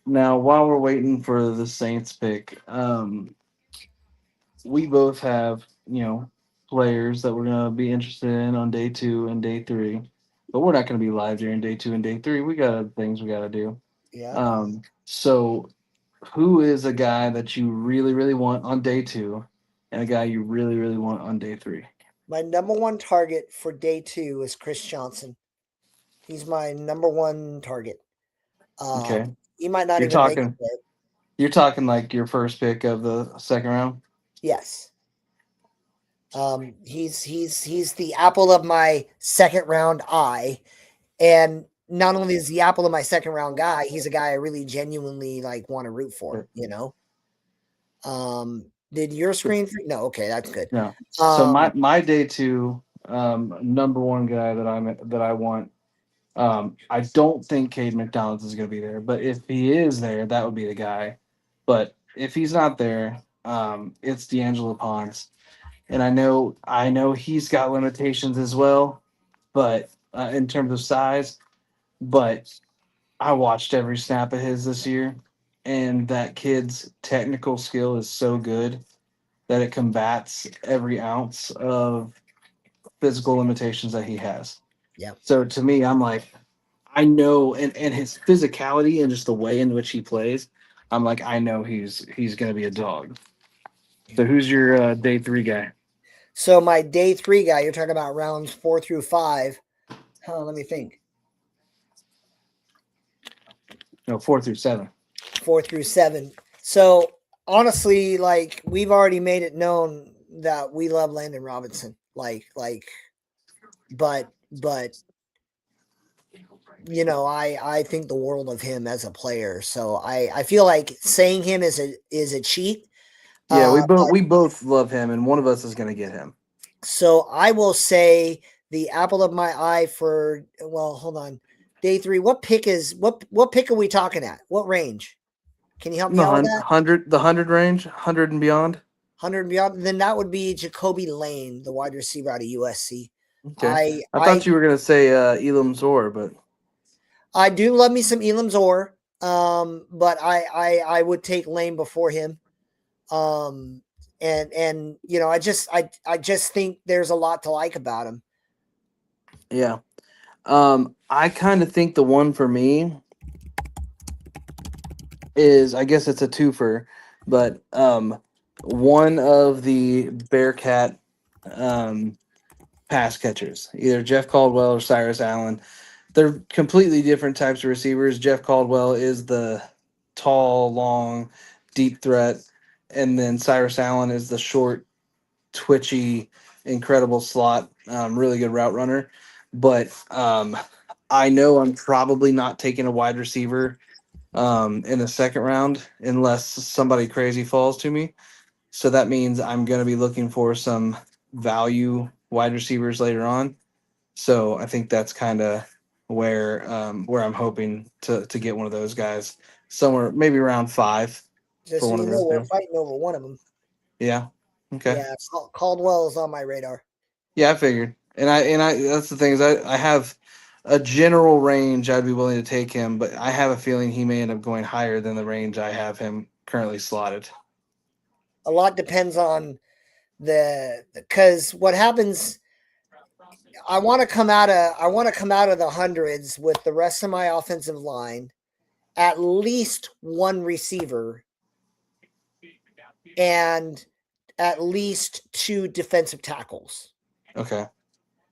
Now, while we're waiting for the Saints pick, we both have, players that we're going to be interested in on day 2 and day 3, but we're not going to be live during day 2 and day 3. We got other things we got to do. Yeah. So who is a guy that you really, really want on day 2 and a guy you really, really want on day 3? My number one target for day 2 is Chris Johnson. He's my number one target. Okay. He might not You're even talking, make it. You're talking like your first pick of the second round? Yes. He's the apple of my second round eye. And not only is the apple of my second round guy, he's a guy I really genuinely want to root for, Did your screen? No. Okay. That's good. No. So my day 2, number one guy that I want, I don't think Cade McDonald's is going to be there, but if he is there, that would be the guy. But if he's not there, it's D'Angelo Ponce. And I know he's got limitations as well, but in terms of size, but I watched every snap of his this year, and that kid's technical skill is so good that it combats every ounce of physical limitations that he has. Yep. So to me, I'm like, I know, and his physicality and just the way in which he plays, I'm like, I know he's going to be a dog. So who's your day 3 guy? So my day 3 guy, you're talking about rounds 4 through 5. Let me think. No, 4 through 7. 4 through 7. So honestly, like we've already made it known that we love Landon Robinson. But you know, I think the world of him as a player. So I feel like saying him is a cheat. Yeah, But we both love him, and one of us is going to get him. so I will say the apple of my eye for, well, hold on. Day 3. What pick are we talking at? What range? Can you help me The out with that? 100 range, 100 and beyond. 100 and beyond. Then that would be Jacoby Lane, the wide receiver out of USC. Okay. I thought you were going to say Elam Zor, but I do love me some Elam Zor. But I would take Lane before him. And you know, I just think there's a lot to like about him. yeah. I kind of think the one for me is, I guess it's a twofer, but one of the Bearcat pass catchers, either Jeff Caldwell or Cyrus Allen. They're completely different types of receivers. Jeff Caldwell is the tall, long, deep threat, and then Cyrus Allen is the short, twitchy, incredible slot, really good route runner. But I know I'm probably not taking a wide receiver in the second round unless somebody crazy falls to me. So that means I'm going to be looking for some value wide receivers later on. So I think that's kind of where I'm hoping to get one of those guys somewhere, maybe around 5 Just for so one you of know, those we're guys. fighting over one of them. Yeah. Okay. Yeah, Caldwell is on my radar. Yeah, I figured. And I that's the thing is I have a general range I'd be willing to take him, but I have a feeling he may end up going higher than the range I have him currently slotted. A lot depends on because what happens. I want to come out of the hundreds with the rest of my offensive line, at least one receiver, and at least 2 defensive tackles. Okay.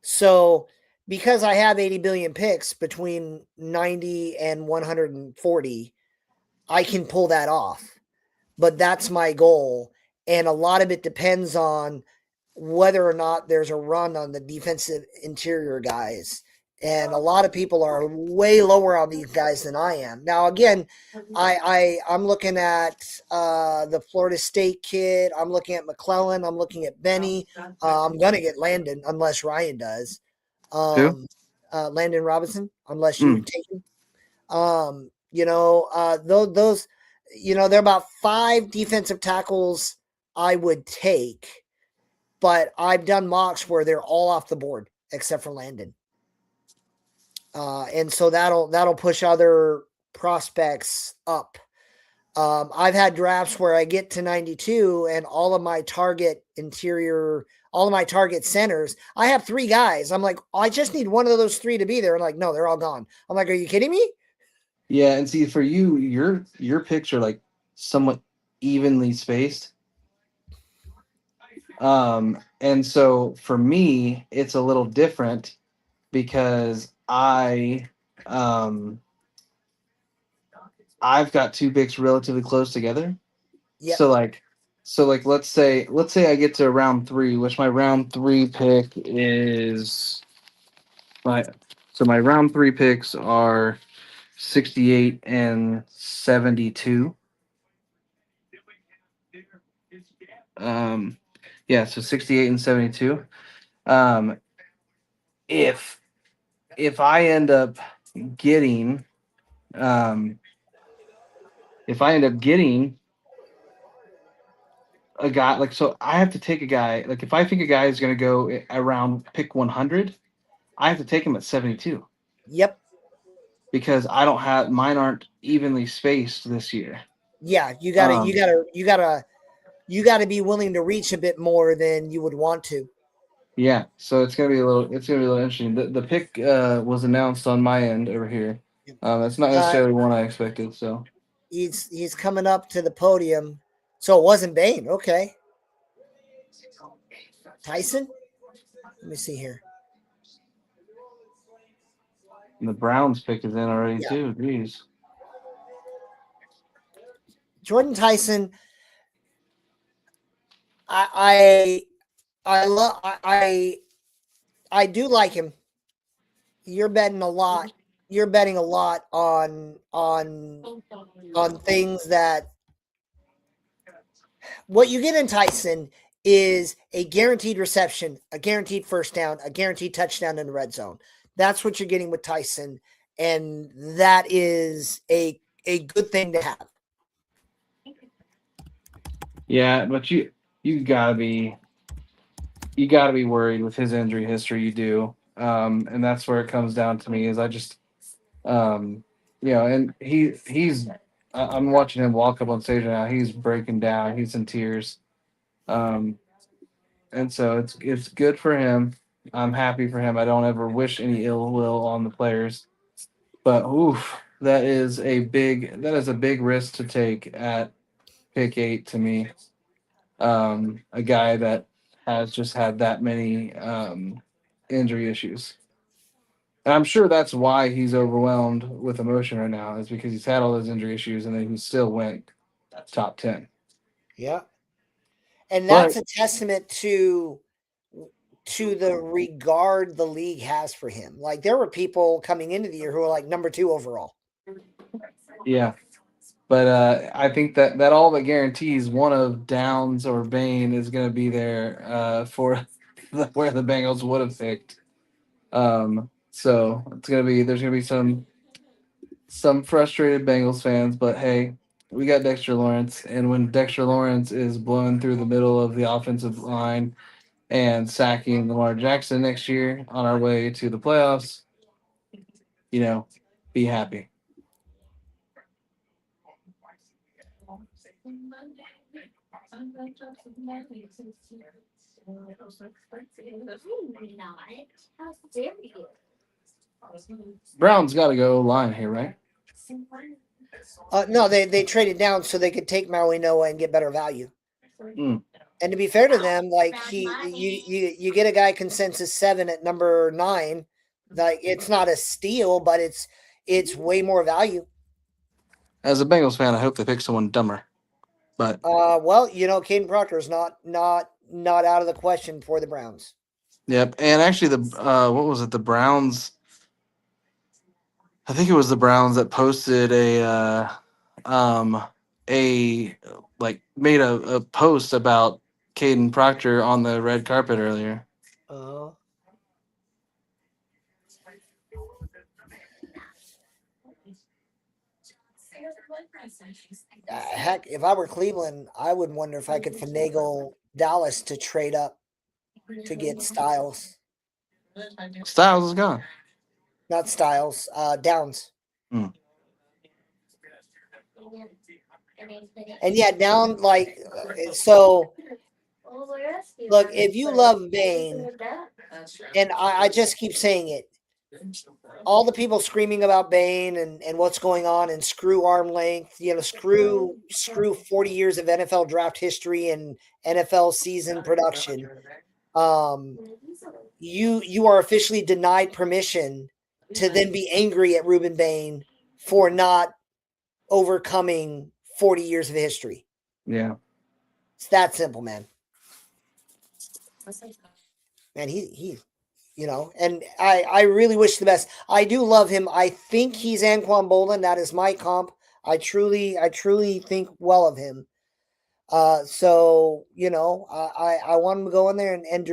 So because I have 80 billion picks between 90 and 140, I can pull that off. But that's my goal. And a lot of it depends on whether or not there's a run on the defensive interior guys. And a lot of people are way lower on these guys than I am. Now, again, I'm looking at the Florida State kid. I'm looking at McClellan. I'm looking at Benny. I'm going to get Landon unless Ryan does. Landon Robinson, unless you take him. You know, those, you know, there are about 5 defensive tackles I would take, but I've done mocks where they're all off the board except for Landon. And so that'll push other prospects up. I've had drafts where I get to 92 and all of my target centers, I have 3 guys. I'm like, I just need one of those 3 to be there. And like, no, they're all gone. I'm like, are you kidding me? Yeah, and see, for you, your picks are like somewhat evenly spaced. And so for me, it's a little different because I've got 2 picks relatively close together. Yep. So like let's say I get to round 3, which my round 3 pick is my round 3 picks are 68 and 72. Yeah, so 68 and 72. If I end up getting a guy, like, so I have to take a guy, like if I think a guy is going to go around pick 100, I have to take him at 72. Yep. Because mine aren't evenly spaced this year. Yeah, you gotta be willing to reach a bit more than you would want to. Yeah, so it's gonna be a little interesting. The pick was announced on my end over here. That's not necessarily one I expected. So He's coming up to the podium. So it wasn't Bane. Okay. Tyson? Let me see here. the Browns pick is in already Yeah. too. Jeez. Jordan Tyson. I love I do like him. You're betting a lot. You're betting a lot on things that what you get in Tyson is a guaranteed reception, a guaranteed first down, a guaranteed touchdown in the red zone. That's what you're getting with Tyson, and that is a good thing to have. Yeah, but you gotta be worried with his injury history. You do, and that's where it comes down to me. Is I just, and he's. I'm watching him walk up on stage now. He's breaking down. He's in tears. And so it's good for him. I'm happy for him. I don't ever wish any ill will on the players. But oof, that is a big risk to take at pick 8 to me. A guy that has just had that many injury issues. And I'm sure that's why he's overwhelmed with emotion right now, is because he's had all those injury issues and then he still went top 10. Yeah. And that's a testament to the regard the league has for him. Like there were people coming into the year who were like number 2 overall. Yeah. But I think that all but guarantees one of Downs or Bain is going to be there for where the Bengals would have picked. So there's going to be some frustrated Bengals fans, but hey, we got Dexter Lawrence, and when Dexter Lawrence is blowing through the middle of the offensive line and sacking Lamar Jackson next year on our way to the playoffs, be happy. Brown's got to go line here, right? No, they traded down so they could take Maui Noah and get better value. Mm. And to be fair to them, like you get a guy consensus 7 at number 9, like it's not a steal, but it's way more value. As a Bengals fan, I hope they pick someone dumber. But well, Caden Proctor is not out of the question for the Browns. Yep, and actually, what was it? The Browns. I think it was the Browns that posted made a post about Caden Proctor on the red carpet earlier. Heck, if I were Cleveland, I would wonder if I could finagle Dallas to trade up to get Styles. Styles is gone. Not Styles, Downs. Mm. And yeah, down like so. Look, if you love Bane, and I just keep saying it, all the people screaming about Bane and what's going on and screw arm length, screw 40 years of NFL draft history and NFL season production. You are officially denied permission to then be angry at Ruben Bane for not overcoming 40 years of history. Yeah. It's that simple, man. Man, he and I really wish the best. I do love him. I think he's Anquan Boldin. That is my comp. I truly think well of him. So I want him to go in there and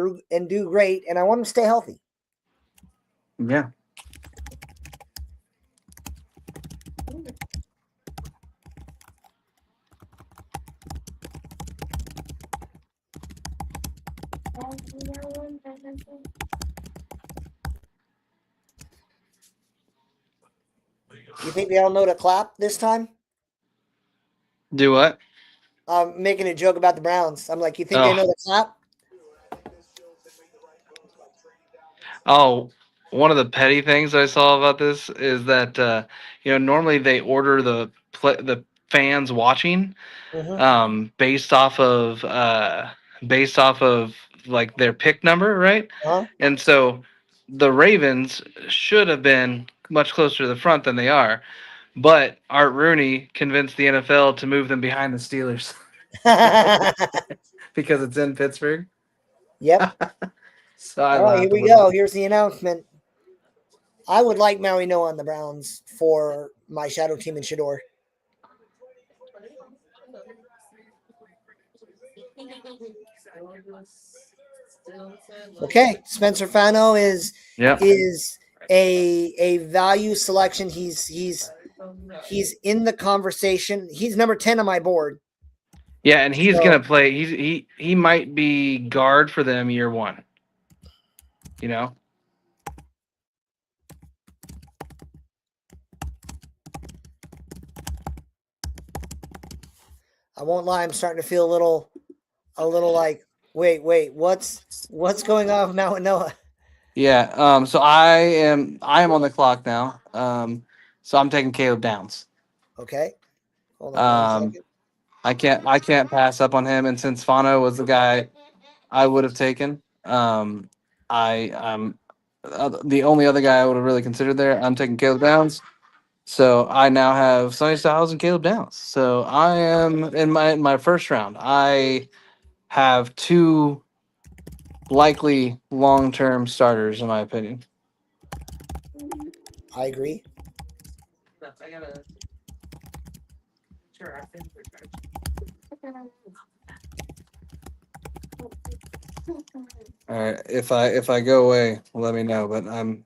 do great, and I want him to stay healthy. Yeah. You think they all know to clap this time? Do what? I'm making a joke about the Browns. I'm like, you think they know to clap? Oh, one of the petty things I saw about this is that normally they order the fans watching based off of like their pick number, right? Huh? And so the Ravens should have been much closer to the front than they are, but Art Rooney convinced the NFL to move them behind the Steelers because it's in Pittsburgh. Yep. So I All right, here laughed a we little go. bit. Here's the announcement. I would like Maui Noah on the Browns for my shadow team in Shador. Okay, Spencer Fano is Yep. a value selection. He's in the conversation. He's number 10 on my board. Yeah, and he's So- gonna play. He might be guard for them year one. You know. I won't lie, I'm starting to feel a little like, wait, what's going on with Maui Noah? Yeah. So I am on the clock now. So I'm taking Caleb Downs. Okay. Hold on 1 second. I can't pass up on him, and since Fano was the guy I would have taken, I'm the only other guy I would have really considered there. I'm taking Caleb Downs. So I now have Sonny Styles and Caleb Downs. So I am in my first round. I have two likely long-term starters, in my opinion. I agree. I gotta. Sure, I think we're good. All right. If I go away, let me know. But I'm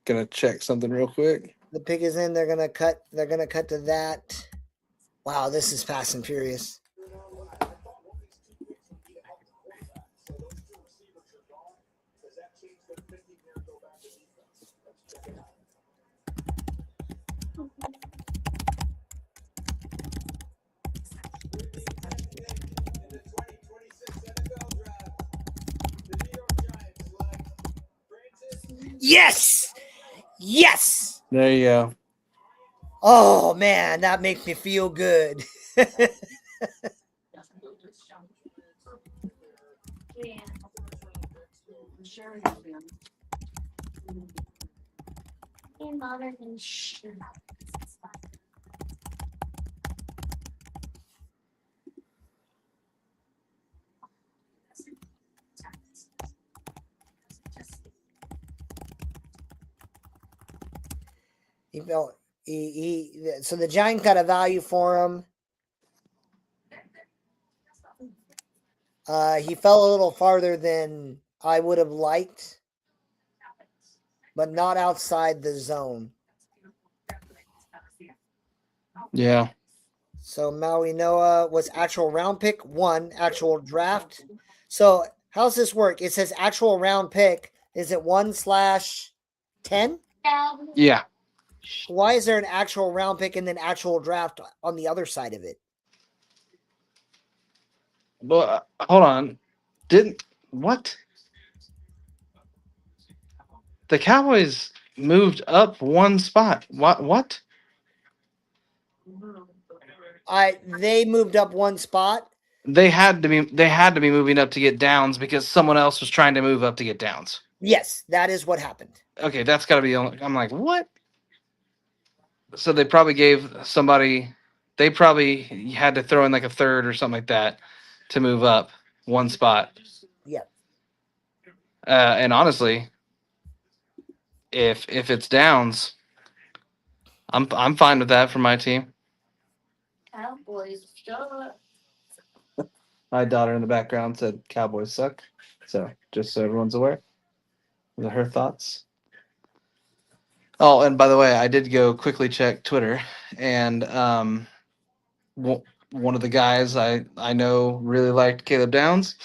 gonna check something real quick. The pick is in. They're gonna cut to that. Wow, this is fast and furious. Yes! Yes! There you go. Oh man, that makes me feel good. Yeah. Sure, man. Be modern and shit. He felt so the Giants got a value for him. He fell a little farther than I would have liked, but not outside the zone. Yeah. So Maui Noah was actual round pick 1, actual draft. So how's this work? It says actual round pick. Is it 1/10? Yeah. Why is there an actual round pick and then actual draft on the other side of it? But hold on. Didn't what? The Cowboys moved up one spot. What? They moved up one spot. They had to be moving up to get Downs because someone else was trying to move up to get Downs. Yes, that is what happened. Okay, that's got to be. I'm like, what? So they probably gave somebody. They probably had to throw in like a third or something like that to move up one spot. Yeah. And honestly, if it's Downs, I'm fine with that for my team. Cowboys, sure. My daughter in the background said Cowboys suck. So just so everyone's aware. Those are her thoughts. Oh, and by the way, I did go quickly check Twitter, and one of the guys I know really liked Caleb Downs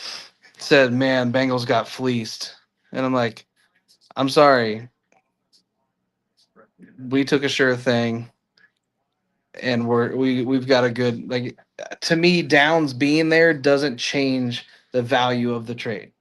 said, "Man, Bengals got fleeced," and I'm like, "I'm sorry, we took a sure thing, and we've got a good like." To me, Downs being there doesn't change the value of the trade.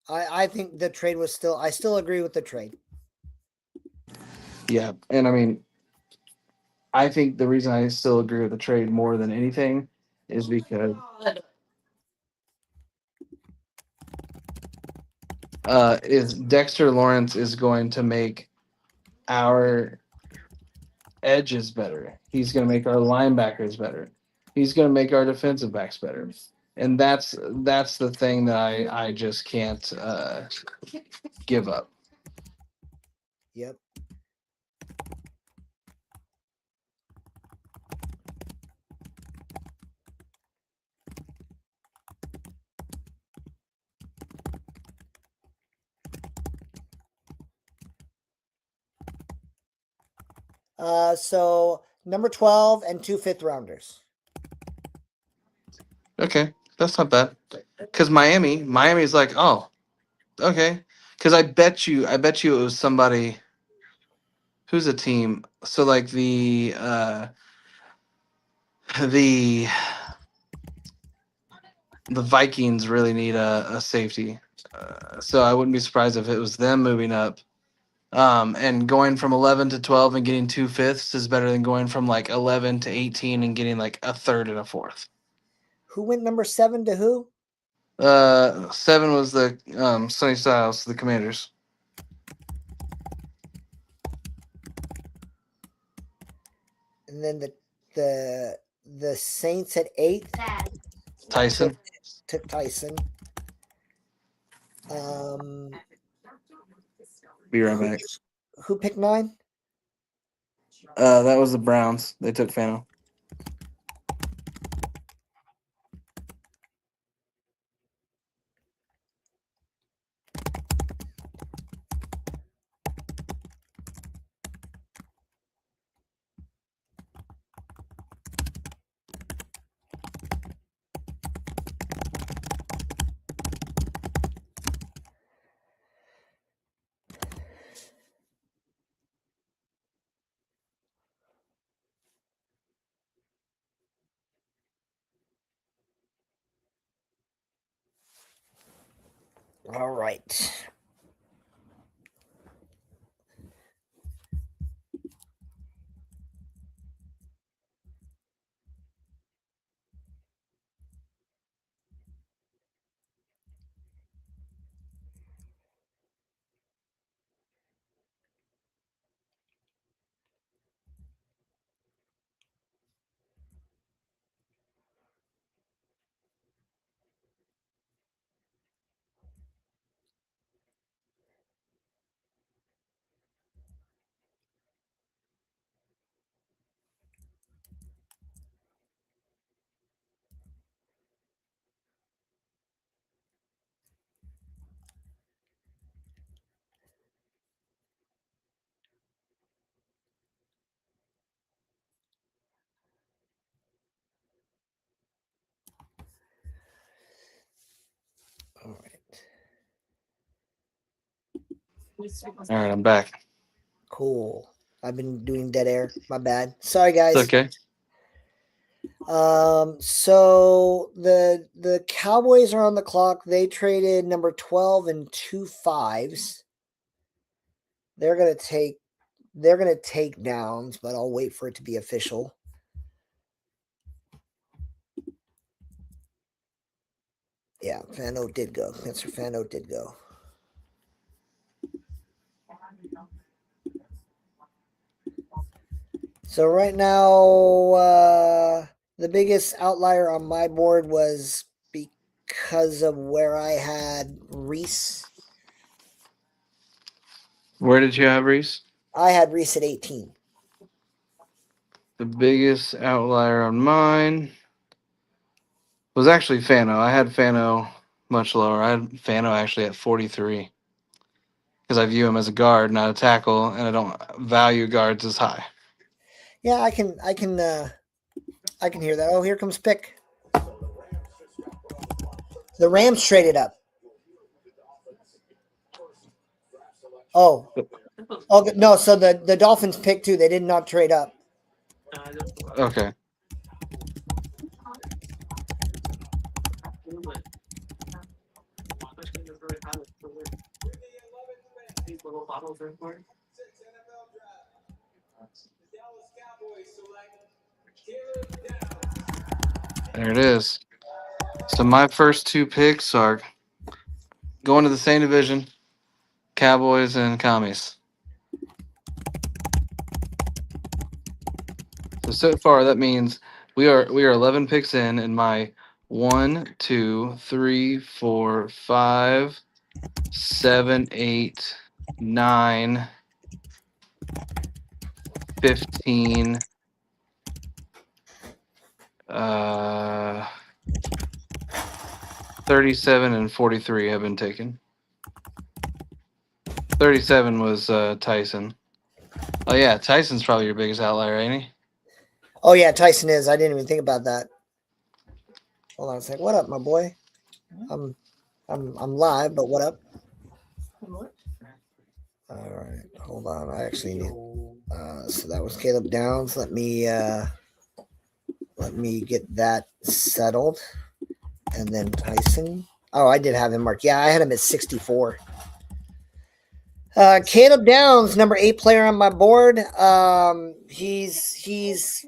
I think the trade was still. I still agree with the trade. Yeah, and I mean, I think the reason I still agree with the trade more than anything is because is Dexter Lawrence is going to make our edges better. He's going to make our linebackers better. He's going to make our defensive backs better. And that's the thing that I just can't give up. Yep. So number 12 and 2 fifth rounders. Okay, that's not bad. Because Miami's like, oh, okay. Because I bet you it was somebody. Who's a team? So like the Vikings really need a safety. So I wouldn't be surprised if it was them moving up. And going from 11 to 12 and getting 2 fifths is better than going from like 11 to 18 and getting like a third and a fourth. Who went number 7 to who? 7 was the Sunny Styles, the Commanders. And then the Saints at 8 Sad. Tyson. took Tyson. Be right back. Who picked 9? That was the Browns. They took Fano. All right. All right. All right, I'm back. Cool. I've been doing dead air. My bad. Sorry, guys. It's okay. So the Cowboys are on the clock. They traded number 12 and 2 5s. They're gonna take downs, but I'll wait for it to be official. Yeah, Fano did go. Mr. Fano did go. So right now, the biggest outlier on my board was because of where I had Reese. Where did you have Reese? I had Reese at 18. The biggest outlier on mine was actually Fano. I had Fano much lower. I had Fano actually at 43 because I view him as a guard, not a tackle, and I don't value guards as high. Yeah, I can hear that. Oh, here comes Pick. The Rams traded up. Oh, no. So the Dolphins picked too. They did not trade up. Okay. These little bottles are for. 6 NFL draft. The Dallas Cowboys select Caleb Downs. There it is. So my first two picks are going to the same division, Cowboys and Commies. So far that means we are 11 picks in, and my 1, 2, 3, 4, 5, 7, 8, 9, 15, 37 and 43 have been taken. 37 was Tyson. Oh yeah, Tyson's probably your biggest outlier, ain't he? Oh yeah, Tyson is. I didn't even think about that. Hold on a sec. What up, my boy? I'm live, but what up? All right, hold on. I actually need. So that was Caleb Downs. Let me get that settled, and then Tyson. Oh, I did have him marked. Yeah, I had him at 64. Caleb Downs, number 8 player on my board. He's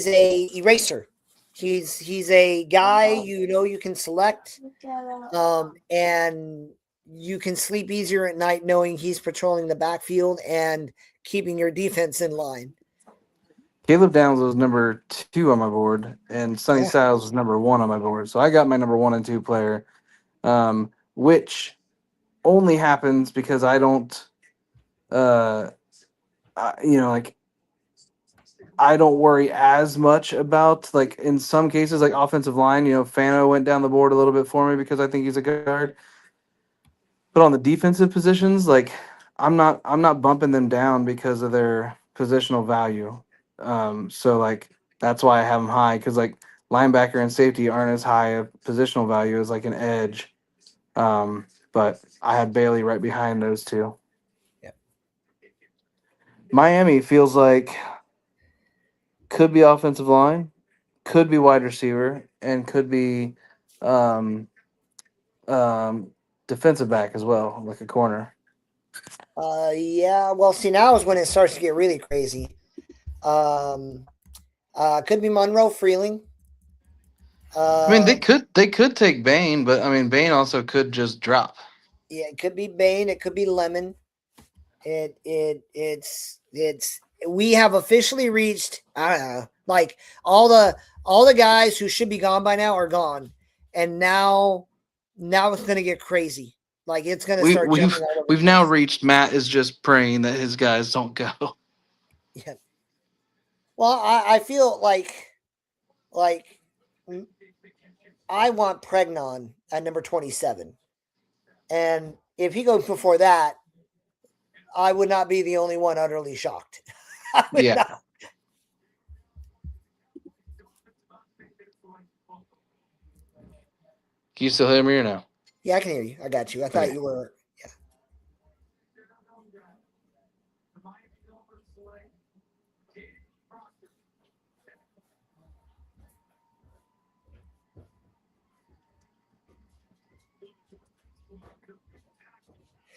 a eraser. He's a guy you can select, and you can sleep easier at night knowing he's patrolling the backfield and keeping your defense in line. Caleb Downs was number 2 on my board, and Sonny Yeah. Styles was number 1 on my board. So I got my number 1 and 2 player, which only happens because I don't, I don't worry as much about, like, in some cases, like offensive line. Fano went down the board a little bit for me because I think he's a guard. But on the defensive positions, like, I'm not bumping them down because of their positional value. So like that's why I have them high, because like linebacker and safety aren't as high a positional value as like an edge. But I had Bailey right behind those two. Yep. Miami feels like could be offensive line, could be wide receiver, and could be defensive back as well, like a corner. Yeah. Well, see, now is when it starts to get really crazy. Could be Monroe Freeling. I mean, they could take Bain, but I mean, Bain also could just drop. Yeah, it could be Bain. It could be Lemon. It's we have officially reached, I don't know, like all the guys who should be gone by now are gone, and now it's gonna get crazy. Like it's gonna start. We've now reached. Matt is just praying that his guys don't go. Yeah. Well, I feel like I want Pregnon at number 27, and if he goes before that, I would not be the only one utterly shocked. Yeah. Not. Can you still hear me or no? Yeah, I can hear you. I got you. I thought you were. Yeah.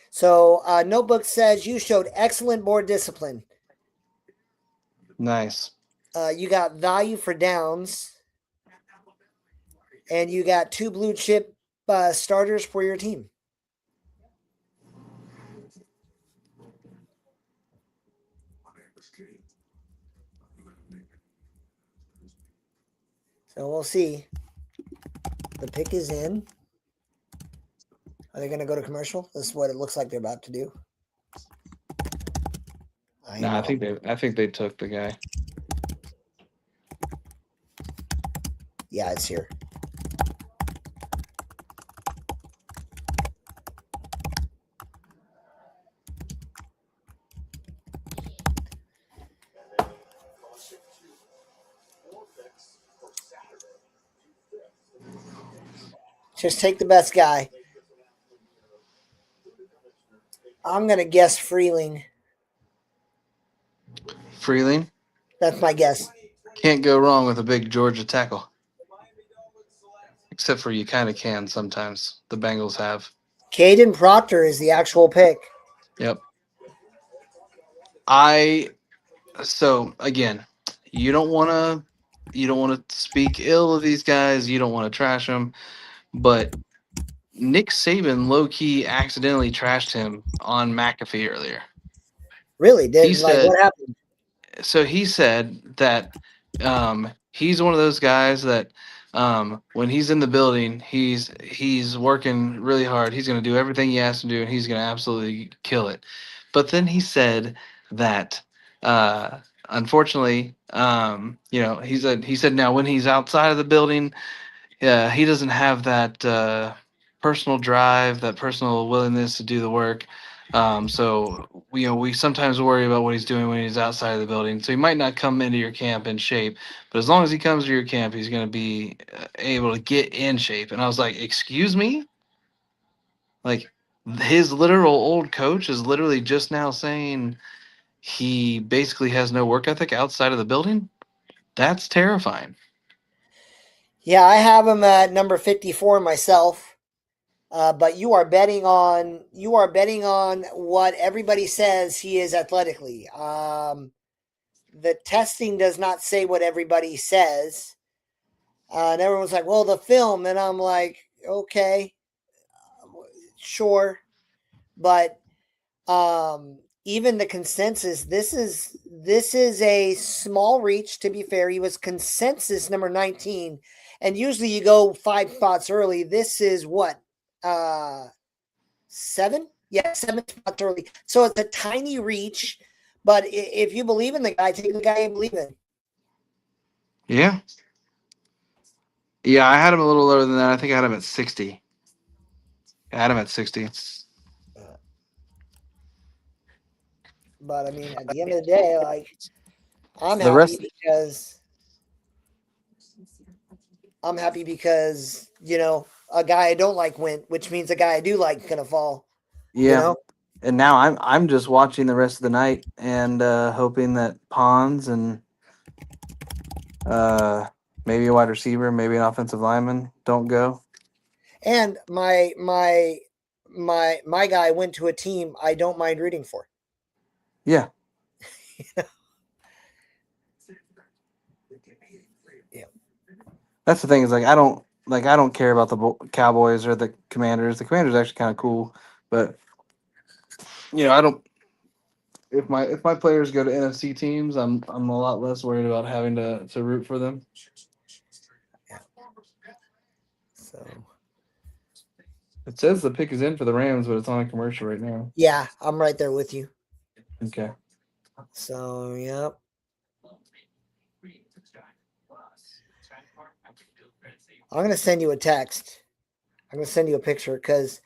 So, Notebook says you showed excellent board discipline. Nice. You got value for Downs, and you got 2 blue chip starters for your team. So we'll see. The pick is in. Are they going to go to commercial? This is what it looks like they're about to do. I think they took the guy. Yeah, it's here. Just take the best guy. I'm going to guess Freeling. Freeling? That's my guess. Can't go wrong with a big Georgia tackle. except for you kind of can sometimes. The Bengals have. Caden Proctor is the actual pick. Yep. So again, you don't want to speak ill of these guys. You don't want to trash them, but Nick Saban low key accidentally trashed him on McAfee earlier. Really? He Did like said what happened? so. He said that he's one of those guys that when he's in the building, he's working really hard. He's going to do everything he has to do, and he's going to absolutely kill it. But then he said that unfortunately, he said now when he's outside of the building, he doesn't have that personal drive, that personal willingness to do the work. So we sometimes worry about what he's doing when he's outside of the building. So he might not come into your camp in shape, but as long as he comes to your camp, he's going to be able to get in shape. And I was like, excuse me? Like his literal old coach is literally just now saying he basically has no work ethic outside of the building. That's terrifying. Yeah, I have him at number 54 myself. But you are betting on what everybody says he is athletically. The testing does not say what everybody says. And everyone's like, well, the film. And I'm like, okay, sure. But even the consensus, this is a small reach, to be fair. He was consensus number 19. And usually you go 5 spots early. This is what? 7? Yeah, 7 spots early. So it's a tiny reach. But if you believe in the guy, take the guy you believe in. Yeah. Yeah, I had him a little lower than that. I think I had him at 60. I had him at 60. But I mean, at the end of the day, like I'm happy because a guy I don't like went, which means a guy I do like is gonna fall. Yeah. And now I'm just watching the rest of the night and hoping that Pons and maybe a wide receiver, maybe an offensive lineman don't go. And my guy went to a team I don't mind rooting for. Yeah. Yeah. That's the thing is I don't care about the Cowboys or the Commanders. The Commanders are actually kind of cool, but I don't. If my players go to NFC teams, I'm a lot less worried about having to root for them. So it says the pick is in for the Rams, but it's on a commercial right now. Yeah, I'm right there with you. Okay. So yep. I'm gonna send you a text. I'm gonna send you a picture because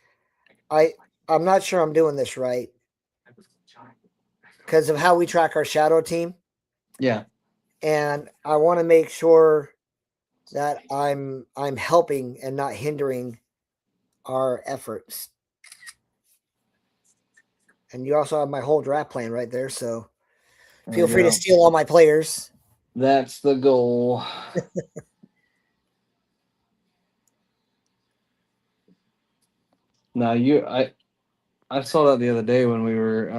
I'm not sure I'm doing this right because of how we track our shadow team. Yeah. And I want to make sure that I'm helping and not hindering our efforts. And you also have my whole draft plan right there, so feel free to steal all my players. That's the goal. No, I saw that the other day when we were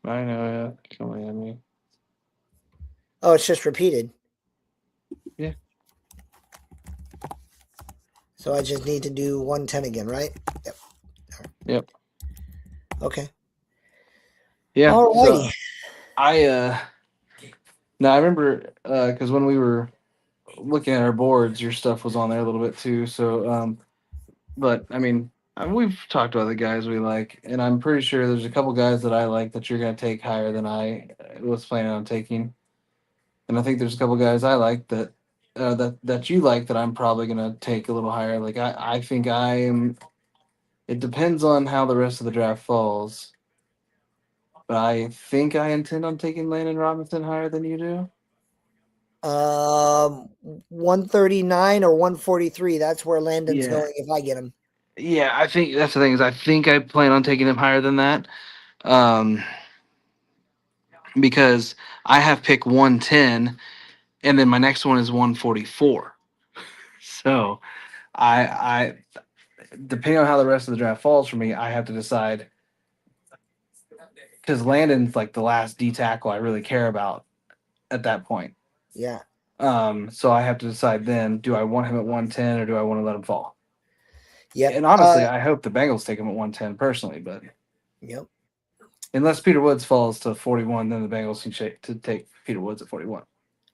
I know, yeah. Coming at me. Oh, it's just repeated. Yeah. So I just need to do 110 again, right? Yep. Yep. Okay. Yeah. Alrighty. So I remember because when we were looking at our boards, your stuff was on there a little bit too. So but I mean, we've talked about the guys we like, and I'm pretty sure there's a couple guys that I like that you're going to take higher than I was planning on taking, and I think there's a couple guys I like that that you like that I'm probably going to take a little higher. Like I think I am. It depends on how the rest of the draft falls, but I think I intend on taking Landon Robinson higher than you do. 139 or 143. That's where Landon's going if I get him. Yeah, I think that's the thing is I think I plan on taking him higher than that, because I have pick 110, and then my next one is 144. So I depending on how the rest of the draft falls for me, I have to decide, because Landon's like the last D tackle I really care about at that point. Yeah. So I have to decide then, do I want him at 110 or do I want to let him fall? Yep. And honestly, I hope the Bengals take him at 110 personally, but Yep. unless Peter Woods falls to 41, then the Bengals can to take Peter Woods at 41.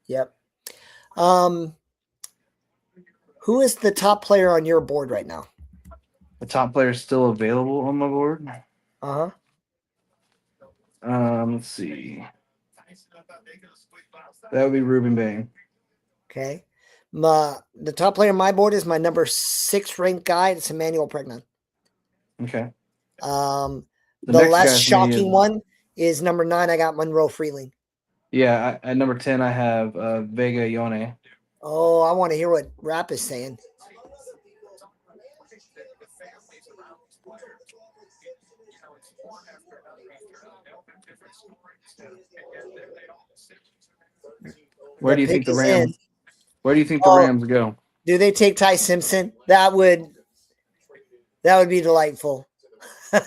Yep. Who is the top player on your board right now? The top player is still available on my board. Uh-huh. Let's see. That would be Ruben Bain. Okay. The top player on my board is my number 6 ranked guy. It's Emmanuel Pregnon. Okay. The next less guy for me shocking is- one is number 9. I got Monroe Freeling. Yeah, at number 10, I have Vega Yone. Oh, I want to hear what Rap is saying. Where do you think pick the is in. Rams? Where do you think the Oh. Rams go? Do they take Ty Simpson? That would be delightful.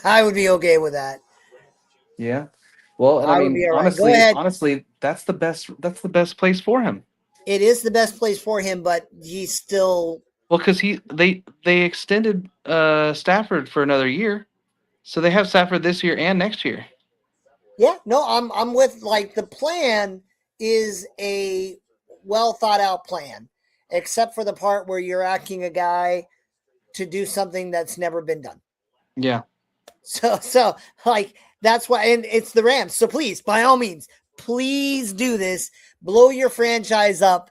I would be okay with that. Yeah. Well, and I I would mean, be all right. Go ahead. honestly, that's the best. That's the best place for him. It is the best place for him, but he's still. Well, because they extended Stafford for another year, so they have Stafford this year and next year. Yeah, no, I'm with, like, the plan is a well thought out plan, except for the part where you're asking a guy to do something that's never been done. Yeah. So like that's why, and it's the Rams. So please, by all means, please do this. Blow your franchise up,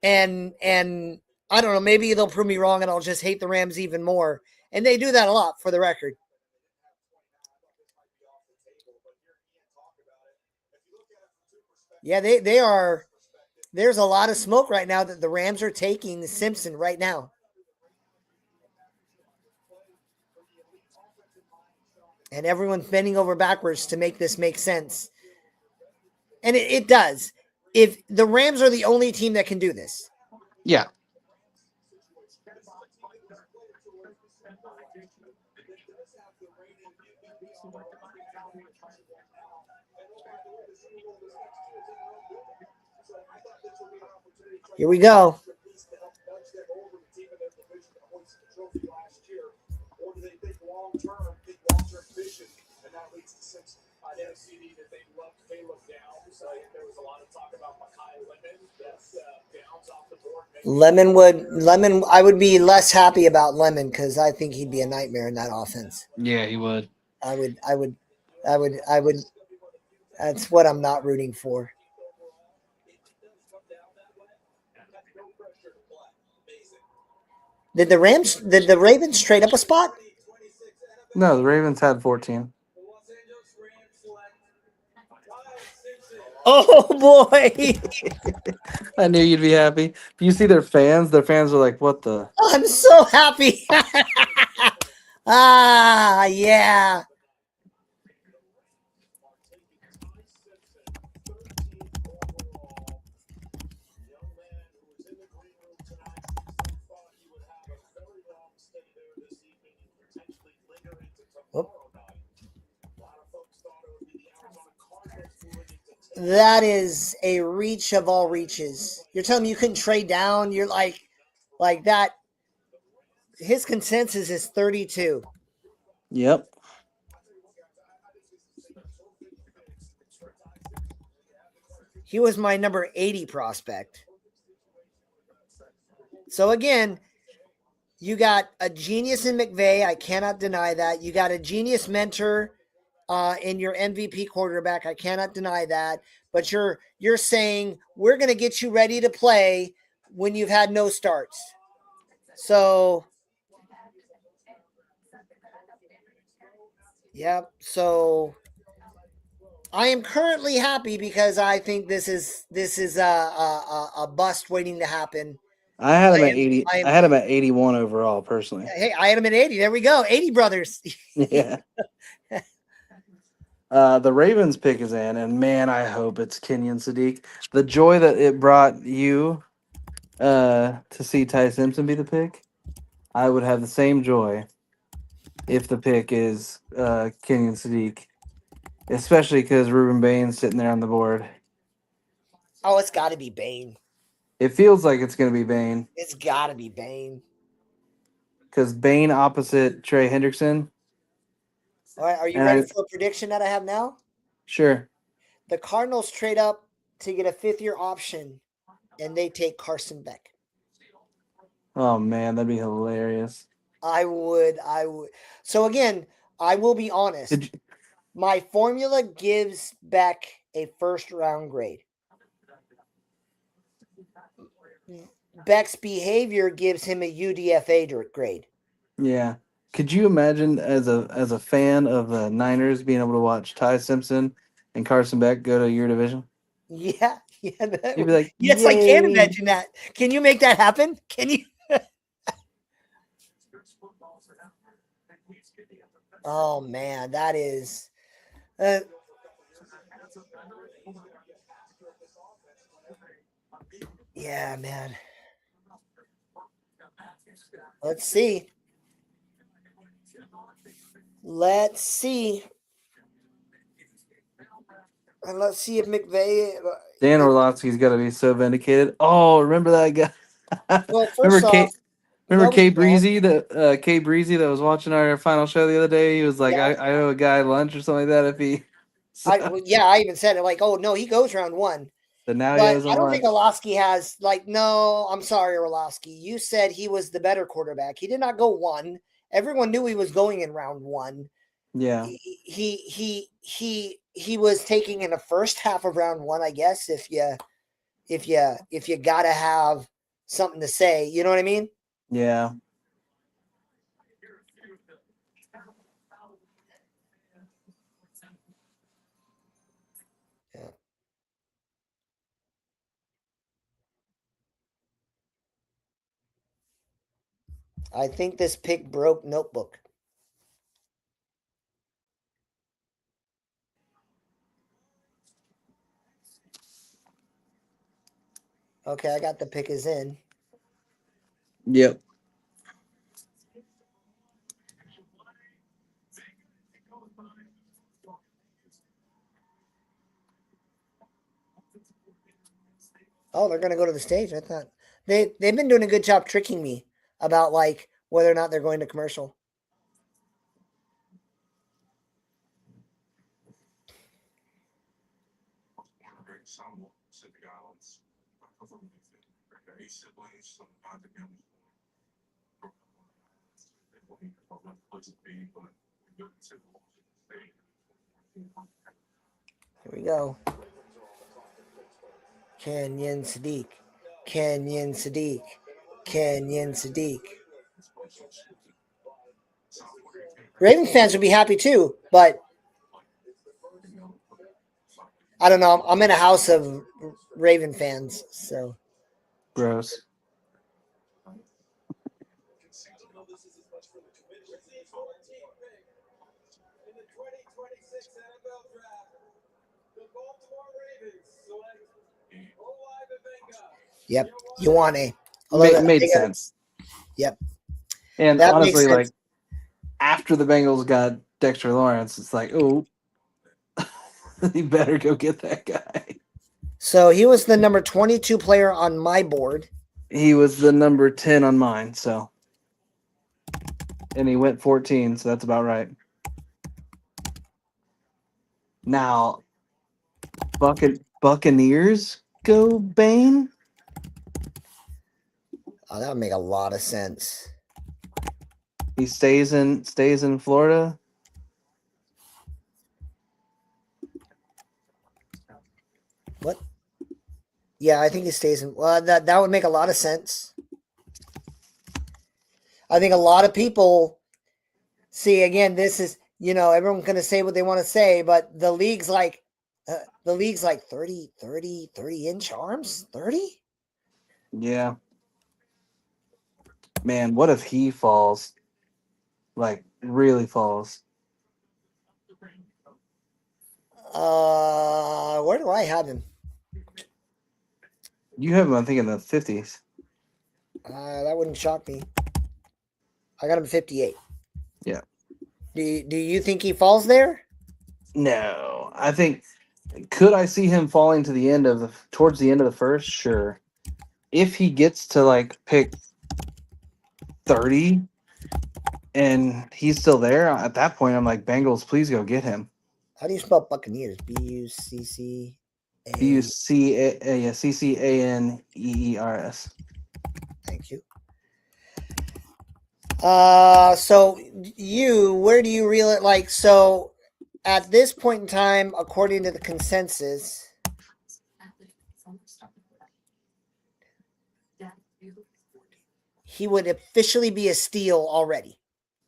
and I don't know, maybe they'll prove me wrong, and I'll just hate the Rams even more. And they do that a lot, for the record. Yeah, they are. There's a lot of smoke right now that the Rams are taking Simpson right now. And everyone's bending over backwards to make this make sense. And it does. If the Rams are the only team that can do this. Yeah. Here we go. Lemon, I would be less happy about Lemon because I think he'd be a nightmare in that offense. Yeah, he would. I would. That's what I'm not rooting for. Did the Ravens trade up a spot? No, the Ravens had 14. Oh boy. I knew you'd be happy. If you see their fans are like, what the? I'm so happy. Yeah. That is a reach of all reaches. You're telling me you couldn't trade down? You're like that. His consensus is 32. Yep. He was my number 80 prospect. So again, you got a genius in McVay. I cannot deny that. You got a genius mentor in your MVP quarterback. I cannot deny that. But you're saying we're going to get you ready to play when you've had no starts. So, yeah. So I am currently happy because I think this is a bust waiting to happen. I had him at 80. I had him at 81 overall, personally. Hey, I had him at 80. There we go. 80 brothers. Yeah. The Ravens pick is in, and man, I hope it's Kenyon Sadiq. The joy that it brought you to see Ty Simpson be the pick, I would have the same joy if the pick is Kenyon Sadiq, especially because Ruben Bain's sitting there on the board. Oh, it's got to be Bane. It feels like it's going to be Bain It's got to be Bane. because Bain opposite Trey Hendrickson. All right, are you And ready I- for a prediction that I have now? Sure. The Cardinals trade up to get a 5th-year option, and they take Carson Beck. Oh man, that'd be hilarious. I would. So again, I will be honest. Did you, My formula gives Beck a 1st-round grade. Beck's behavior gives him a UDFA grade. yeah. Could you imagine as a fan of the Niners being able to watch Ty Simpson and Carson Beck go to your division? Yeah. You'd be like, Yes, I can "Yay." imagine that. Can you make that happen? Can you? Oh man, that is. Yeah, man. Let's see. Let's see. And let's see if McVay. Dan Orlovsky's got to be so vindicated. Oh, remember that guy? Well, remember first off, Kate? Remember nobody Kate knows. Breezy? Kate Breezy that was watching our final show the other day. He was like, Yeah. I owe a guy lunch or something like that if he. I even said it like, oh no, he goes round 1. So now he But owes a I don't lunch. think Orlovsky has no. I'm sorry, Orlovsky. You said he was the better quarterback. He did not go 1. Everyone knew he was going in round 1. Yeah. He was taking in the first half of round 1, I guess. If you gotta have something to say, you know what I mean? Yeah. Yeah. I think this pick broke Notebook. Okay, I got the pick is in. Yep. Oh, they're gonna go to the stage. I thought they've been doing a good job tricking me about like whether or not they're going to commercial. Here we go. Kenyon Sadiq. Kenyon Sadiq. Kenyon Sadiq. Ravens fans would be happy too, but I don't know. I'm in a house of Raven fans, so Gross. In the 2026 NFL Draft, the Baltimore Ravens select Olave Benga. yep. You want a Made sense. Yep. And That makes honestly, sense. like after the Bengals got Dexter Lawrence, it's like, oh, you better go get that guy. So he was the number 22 player on my board. He was the number 10 on mine, so. And he went 14, so that's about right. Now, Buccaneers go Bane? Oh, that would make a lot of sense. He stays in Florida. What? Yeah, I think he stays in. Well, that would make a lot of sense. I think a lot of people see again. This is everyone's going to say what they want to say, but the league's like 30 inch arms. 30. Yeah. Man, what if he falls? Like really falls. Where do I have him? You have him, I think, in the 50s. That wouldn't shock me. I got him 58. Yeah. Do you think he falls there? No, I think. Could I see him falling to the end of towards the end of the first? Sure. If he gets to like pick 30 and he's still there at that point, I'm like, Bengals, please go get him. How do you spell Buccaneers? B-U-C-C. Ccaneers. Thank you. So where do you reel it? Like, so at this point in time, according to the consensus, he would officially be a steal already.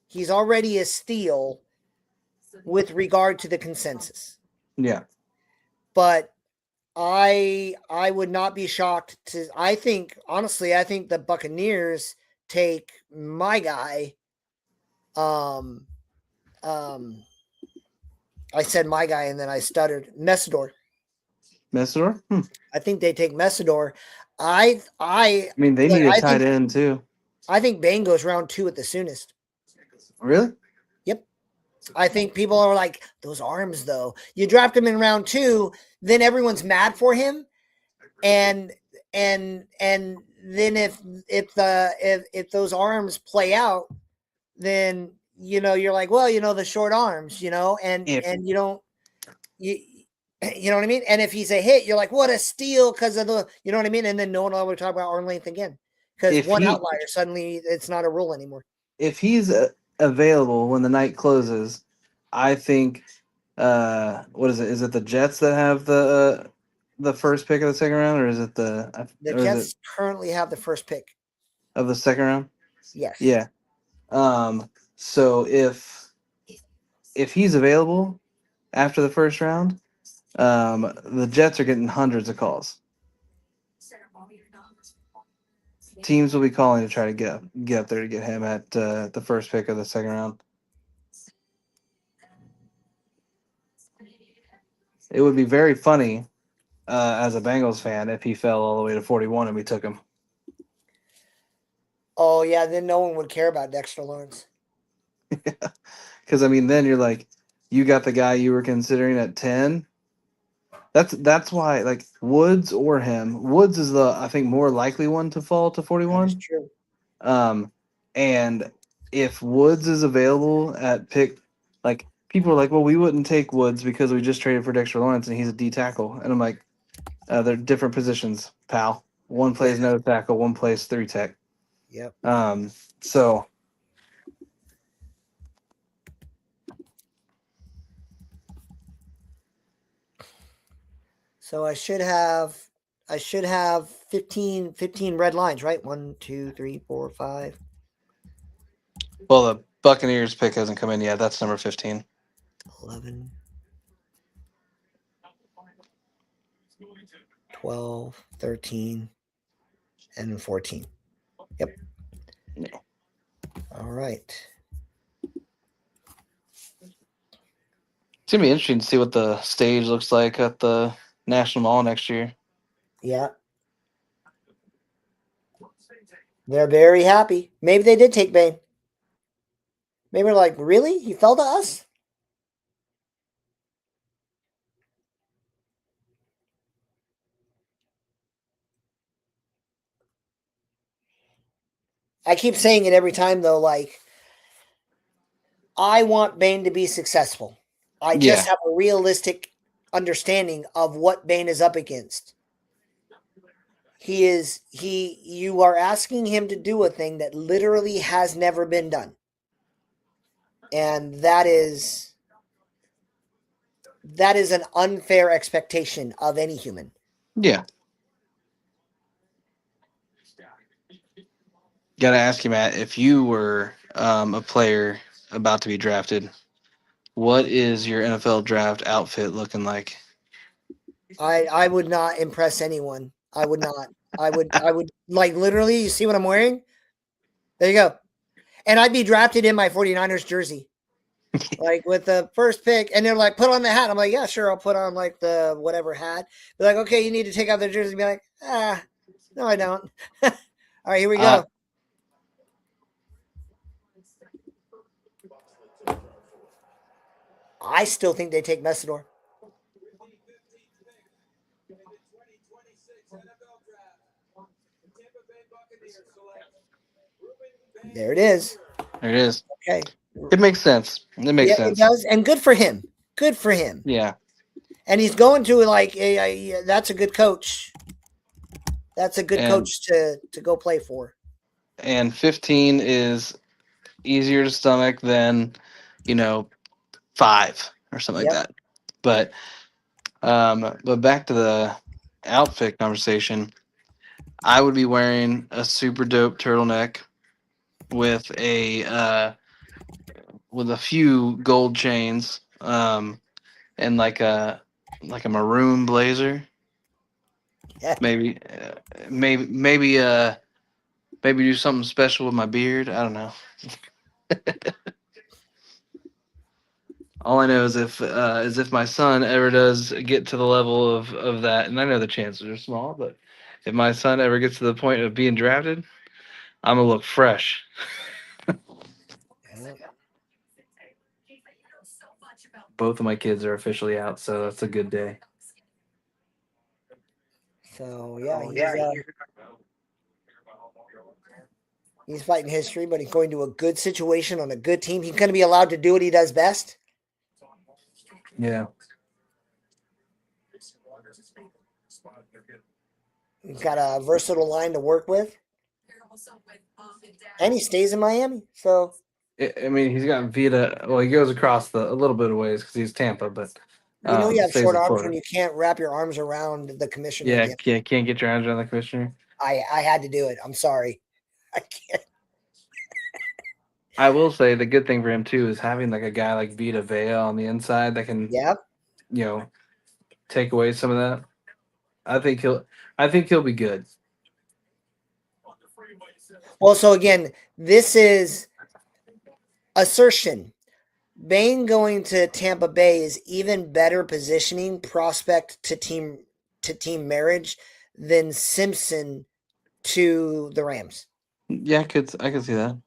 He's already a steal with regard to the consensus. Yeah. But I would not be shocked to. I think the Buccaneers take my guy. I said my guy and then I stuttered. Messidor. Messidor? I think they take Messidor. I mean, they need a tight end too. I think Bain goes round 2 at the soonest. Really? Yep. I think people are like, those arms though. You draft him in round 2, then everyone's mad for him. And then if those arms play out, then you're like, well, the short arms, and you don't you know what I mean? And if he's a hit, you're like, what a steal because of the, you know what I mean? And then no one will ever talk about arm length again because one outlier, suddenly it's not a rule anymore. If he's available when the night closes, I think, what is it? Is it the Jets that have the first pick of the second round, or is it the Jets currently have the first pick of the second round? Yes. Yeah. So if he's available after the first round, the Jets are getting hundreds of calls. Teams will be calling to try to get up there to get him at the first pick of the second round. It would be very funny as a Bengals fan if he fell all the way to 41 and we took him. Oh, yeah, then no one would care about Dexter Lawrence. Because, I mean, then you're like, you got the guy you were considering at 10. That's why, like, Woods or him. Woods is the, I think, more likely one to fall to 41. That's true. And if Woods is available at pick, like, people are like, well, we wouldn't take Woods because we just traded for Dexter Lawrence and he's a D tackle. And I'm like, they're different positions, pal. One plays nose tackle, one plays 3 tech. Yep. So I should have 15 red lines, right? 1, 2, 3, 4, 5. Well, the Buccaneers pick hasn't come in yet. That's number 15. 11, 12, 13, and 14. Yep. Yeah. All right. It's going to be interesting to see what the stage looks like at the National Mall next year. Yeah. They're very happy. Maybe they did take Bain. Maybe they're like, really? He fell to us? I keep saying it every time, though, like, I want Bain to be successful. I just have a realistic understanding of what Bain is up against. You are asking him to do a thing that literally has never been done. And that is an unfair expectation of any human. Yeah. Got to ask you, Matt, if you were a player about to be drafted, what is your NFL draft outfit looking like? I would not impress anyone. I would not. I would like literally, you see what I'm wearing? There you go. And I'd be drafted in my 49ers jersey. Like with the first pick, and they're like, put on the hat. I'm like, yeah, sure, I'll put on like the whatever hat. They're like, okay, you need to take out the jersey. Be like, no, I don't. All right, here we go. I still think they take Messidor. There it is. There it is. Okay. It makes sense. It makes Yeah, sense. it does, and good for him. Good for him. Yeah. And he's going to like that's a good coach. That's a good coach to go play for. And 15 is easier to stomach than, 5 or something like that. But back to the outfit conversation. I would be wearing a super dope turtleneck with a few gold chains, and like a maroon blazer. Yeah. Maybe do something special with my beard. I don't know. All I know is if my son ever does get to the level of that, and I know the chances are small, but if my son ever gets to the point of being drafted, I'm gonna look fresh. Both of my kids are officially out, so that's a good day. So he's fighting history, but he's going to a good situation on a good team. He's going to be allowed to do what he does best. Yeah. He's got a versatile line to work with. And he stays in Miami. So I mean, he's got Vita. Well, he goes across a little bit of ways because he's Tampa, but you know you have stays short in arms Florida. when you can't wrap your arms around the commissioner. Yeah, can't get your arms around the commissioner. I had to do it. I'm sorry. I can't. I will say the good thing for him too is having like a guy like Vita Vea on the inside that can, take away some of that. I think he'll be good. Well, so again, this is assertion. Bain going to Tampa Bay is even better positioning prospect to team marriage than Simpson to the Rams. Yeah, I could see that.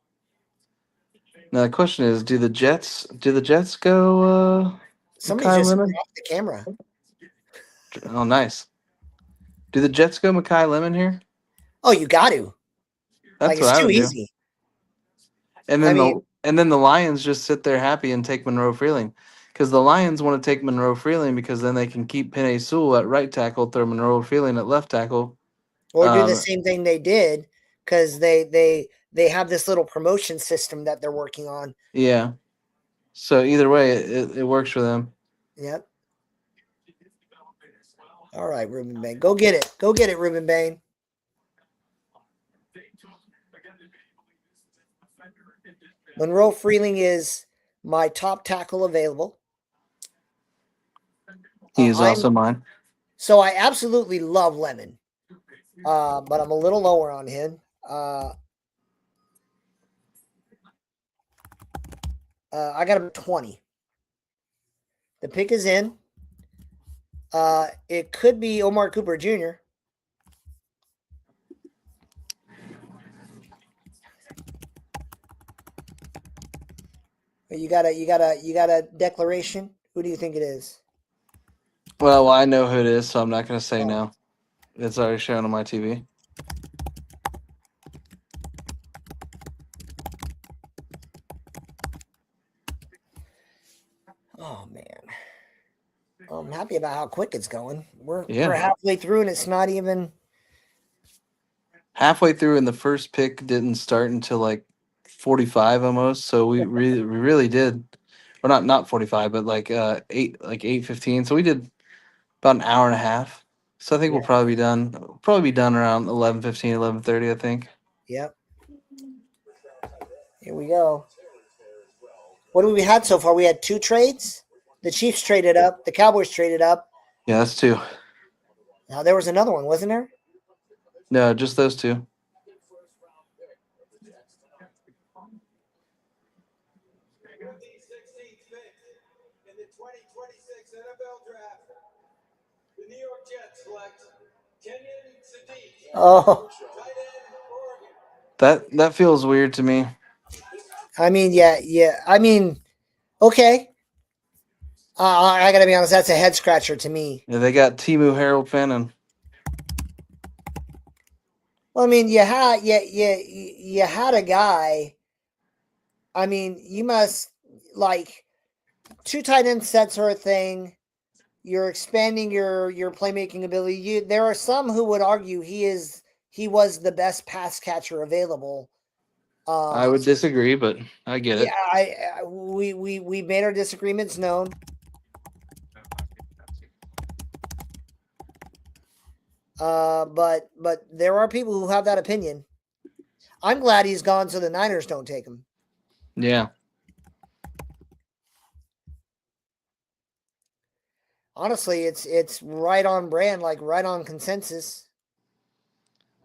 Now the question is, do the Jets go? Somebody Makai just Lemon? off the camera. Oh, nice. Do the Jets go Makai Lemon here? Oh, you got to. That's it's what I would too easy. Do. And then the Lions just sit there happy and take Monroe Freeling, because the Lions want to take Monroe Freeling because then they can keep Penei Sewell at right tackle, throw Monroe Freeling at left tackle, or do the same thing they did, because they have this little promotion system that they're working on. Yeah. So either way, it works for them. Yep. All right, Ruben Bain. Go get it. Go get it, Ruben Bain. Monroe Freeling is my top tackle available. He is also mine. So I absolutely love Lemon, but I'm a little lower on him. I got him 20. The pick is in. It could be Omar Cooper Jr. You got a declaration. Who do you think it is? Well, I know who it is, so I'm not going to say no. It's already shown on my TV. Oh man, I'm happy about how quick it's going. We're halfway through, and it's not even halfway through, and the first pick didn't start until like 45 almost. So we really did, or not 45, but like 8:15. So we did about an hour and a half. So I think we'll probably be done. Around 11:15, 11:30. I think. Yep. Here we go. What have we had so far? We had 2 trades. The Chiefs traded up. The Cowboys traded up. Yeah, that's 2. Now there was another one, wasn't there? No, just those 2. select Kenyon Sadiq, Oh, tight end, Oregon. That feels weird to me. I mean, yeah. I mean, okay. I gotta be honest. That's a head scratcher to me. Yeah, they got Timu Harold Fannin. Well, I mean, you had a guy. I mean, you must like two tight end sets are a thing. You're expanding your playmaking ability. There are some who would argue he was the best pass catcher available. I would disagree, but I get Yeah, it. we made our disagreements known. But there are people who have that opinion. I'm glad he's gone, so the Niners don't take him. Yeah. Honestly, it's right on brand, like right on consensus.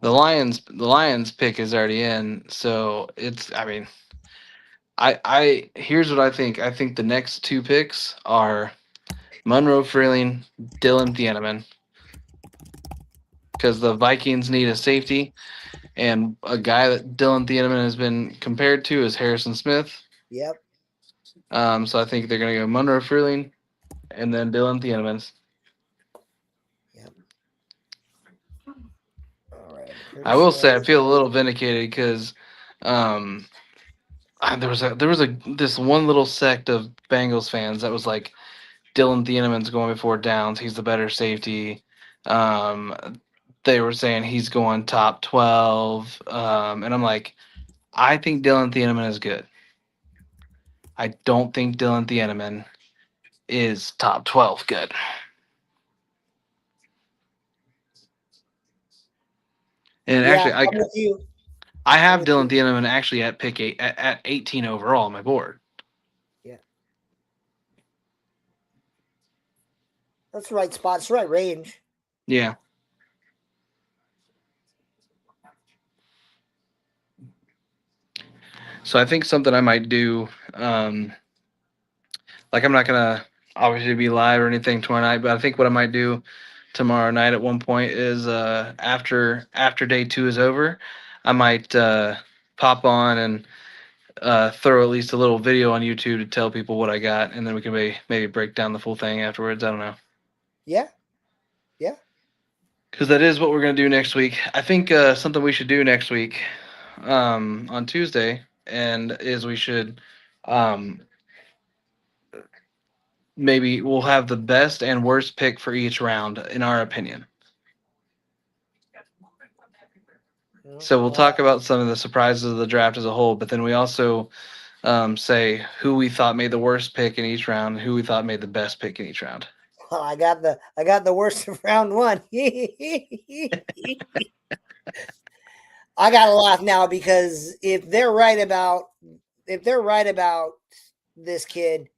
The Lions pick is already in, so it's I mean I here's what I think. I think the next two picks are Monroe Freeling, Dylan Thieneman. Because the Vikings need a safety, and a guy that Dylan Thieneman has been compared to is Harrison Smith. Yep. So I think they're gonna go Monroe Freeling and then Dylan Thieneman. Yep. All right. I will say I feel a little vindicated because there was this one little sect of Bengals fans that was like Dylan Thieneman's going before Downs. He's the better safety. They were saying he's going top 12. And I'm like, I think Dylan Thieneman is good. I don't think Dylan Thieneman is top 12 good. And actually, I'm with you. I have Dylan Thieneman actually at pick 8 at 18 overall on my board. Yeah. That's the right spot. It's the right range. Yeah. So I think something I might do, like I'm not gonna obviously be live or anything tomorrow night, but I think what I might do tomorrow night at one point is after day 2 is over, I might pop on and throw at least a little video on YouTube to tell people what I got, and then we can maybe break down the full thing afterwards. I don't know. Yeah. Yeah. Because that is what we're gonna do next week. I think something we should do next week on Tuesday, and is we should maybe we'll have the best and worst pick for each round in our opinion. So we'll talk about some of the surprises of the draft as a whole, but then we also say who we thought made the worst pick in each round, and who we thought made the best pick in each round. Well, I got the worst of round one. I gotta laugh now because if they're right about this kid,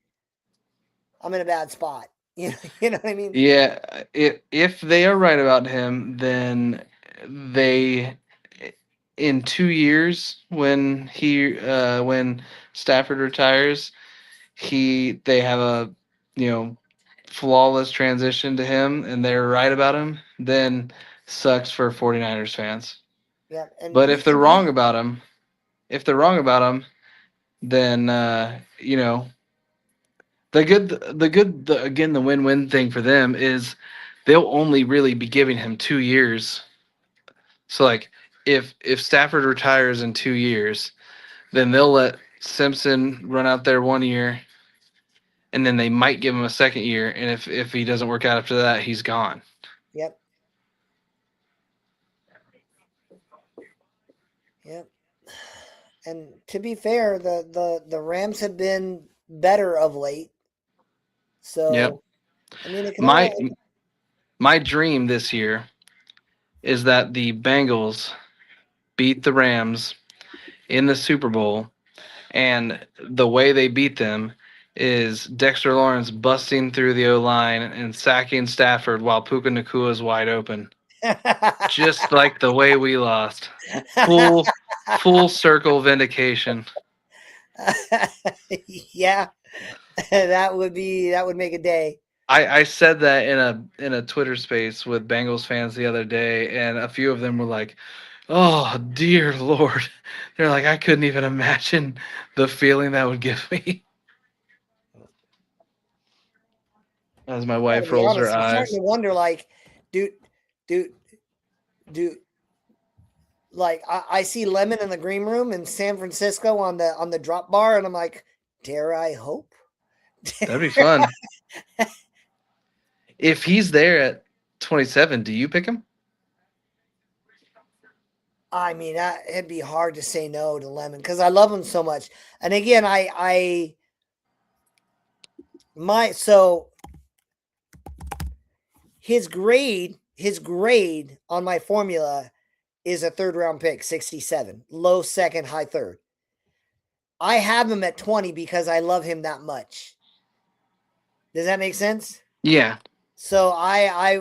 I'm in a bad spot. You know what I mean? Yeah, if they are right about him, then they in 2 years when when Stafford retires, they have a flawless transition to him, and they're right about him, then sucks for 49ers fans. Yeah. But if they're wrong about him, then the win-win thing for them is they'll only really be giving him 2 years. So like if Stafford retires in 2 years, then they'll let Simpson run out there 1 year, and then they might give him a second year, and if he doesn't work out after that, he's gone. Yep. And to be fair, the Rams have been better of late. So yep. I mean, it can my dream this year is that the Bengals beat the Rams in the Super Bowl, and the way they beat them is Dexter Lawrence busting through the O-line and sacking Stafford while Puka Nacua is wide open. Just like the way we lost. Full circle vindication. Yeah. That would make a day. I said that in a Twitter space with Bengals fans the other day, and a few of them were like, "Oh dear Lord," they're like, "I couldn't even imagine the feeling that would give me." As my Gotta wife be rolls her honest, I'm starting eyes. to wonder, like, do, do, do, like, I see Lemon in the green room in San Francisco on the drop bar, and I'm like, dare I hope? That'd be fun. If he's there at 27, do you pick him? I mean, it'd be hard to say no to Lemon because I love him so much. And again, so his grade on my formula is a 3rd round pick, 67, low second, high third. I have him at 20 because I love him that much. Does that make sense? Yeah. So I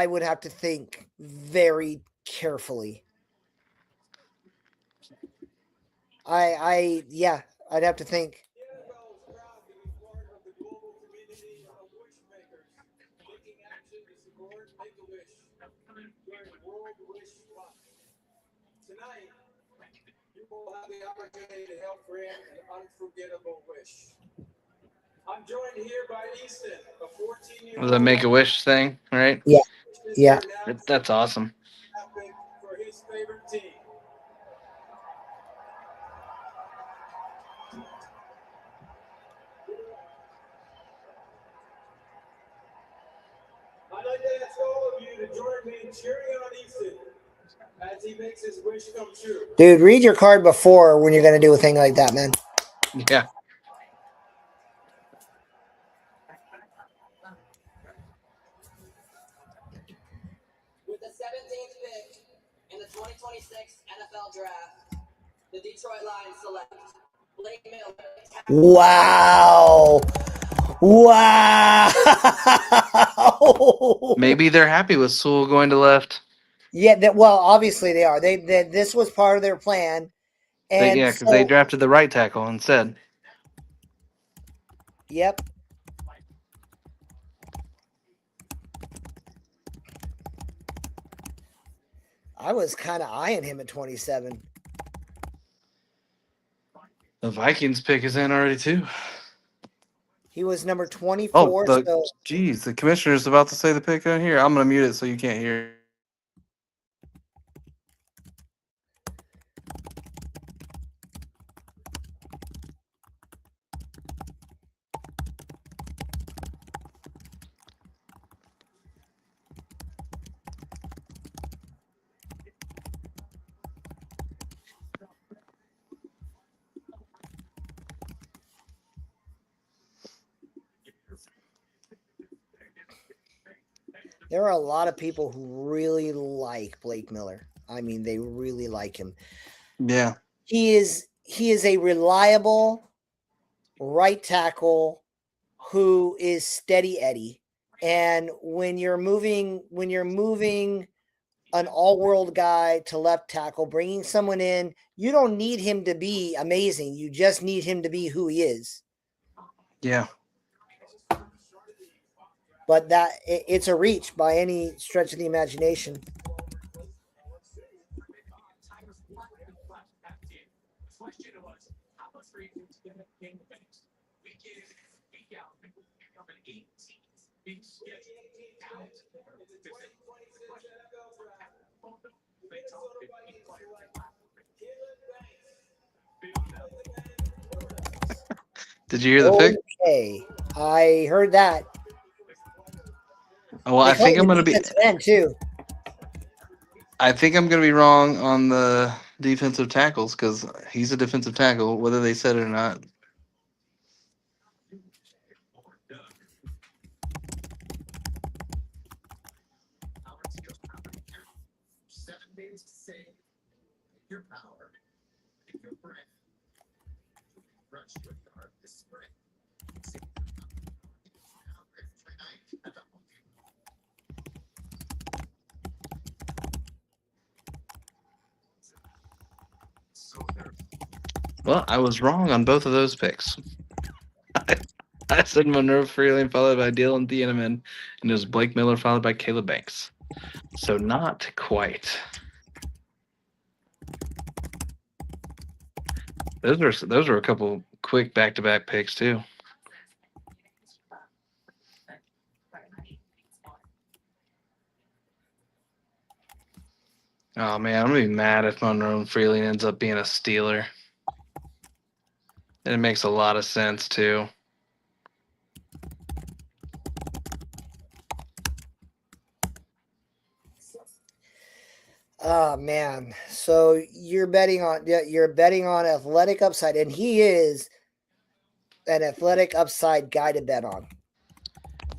would have to think very carefully. Yeah, I'd have to think. The NFL is proud to be part of the global community of wish makers, taking action to support Make-A-Wish during World Wish Month. Tonight, you will have the opportunity to help grant an unforgettable wish. I'm joined here by Easton, a 14-year-old. The Make-A-Wish thing, right? Yeah. That's awesome. For his favorite team. I'd like to ask all of you to join me in cheering on Easton as he makes his wish come true. Dude, read your card before when you're going to do a thing like that, man. Yeah. With the 17th pick in the 2026 NFL Draft, the Detroit Lions select Blake Miller. Wow. Maybe they're happy with Sewell going to left. Yeah, well, obviously they are. They this was part of their plan. And Because they drafted the right tackle instead. Yep. I was kind of eyeing him at 27. The Vikings pick is in already too. He was number 24. The commissioner's about to say the pick on here. I'm gonna mute it so you can't hear. There are a lot of people who really like Blake Miller. I mean, they really like him. Yeah. He is a reliable right tackle who is steady Eddie. And when you're moving an all-world guy to left tackle, bringing someone in, you don't need him to be amazing. You just need him to be who he is. Yeah. But it's a reach by any stretch of the imagination. Did you hear the pick? Okay, I heard that. Oh, well, I think I'm gonna be. Too. I think I'm gonna be wrong on the defensive tackles because he's a defensive tackle, whether they said it or not. Well, I was wrong on both of those picks. I said Monroe Freeling followed by Dylan Thieneman, and it was Blake Miller followed by Caleb Banks. So not quite. Those were a couple quick back-to-back picks too. Oh man, I'm gonna be mad if Monroe Freeling ends up being a Steeler. And it makes a lot of sense too. Oh man. So you're betting on athletic upside, and he is an athletic upside guy to bet on.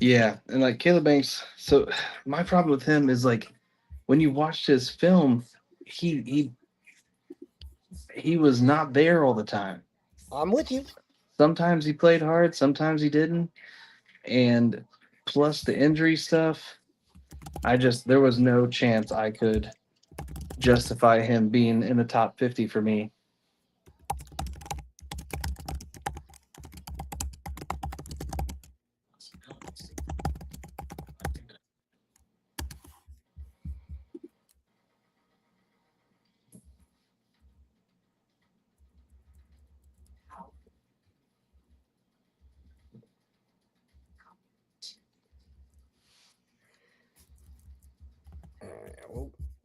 Yeah, and like Caleb Banks. So my problem with him is like when you watched his film, he was not there all the time. I'm with you. Sometimes he played hard, sometimes he didn't. And plus the injury stuff, there was no chance I could justify him being in the top 50 for me.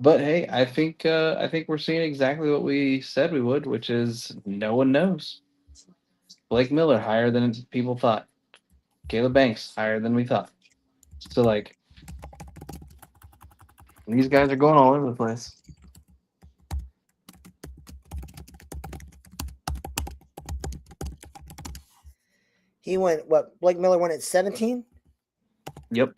But hey, I think we're seeing exactly what we said we would, which is no one knows. Blake Miller higher than people thought. Caleb Banks higher than we thought. So like these guys are going all over the place. He went what? Blake Miller went at 17? Yep.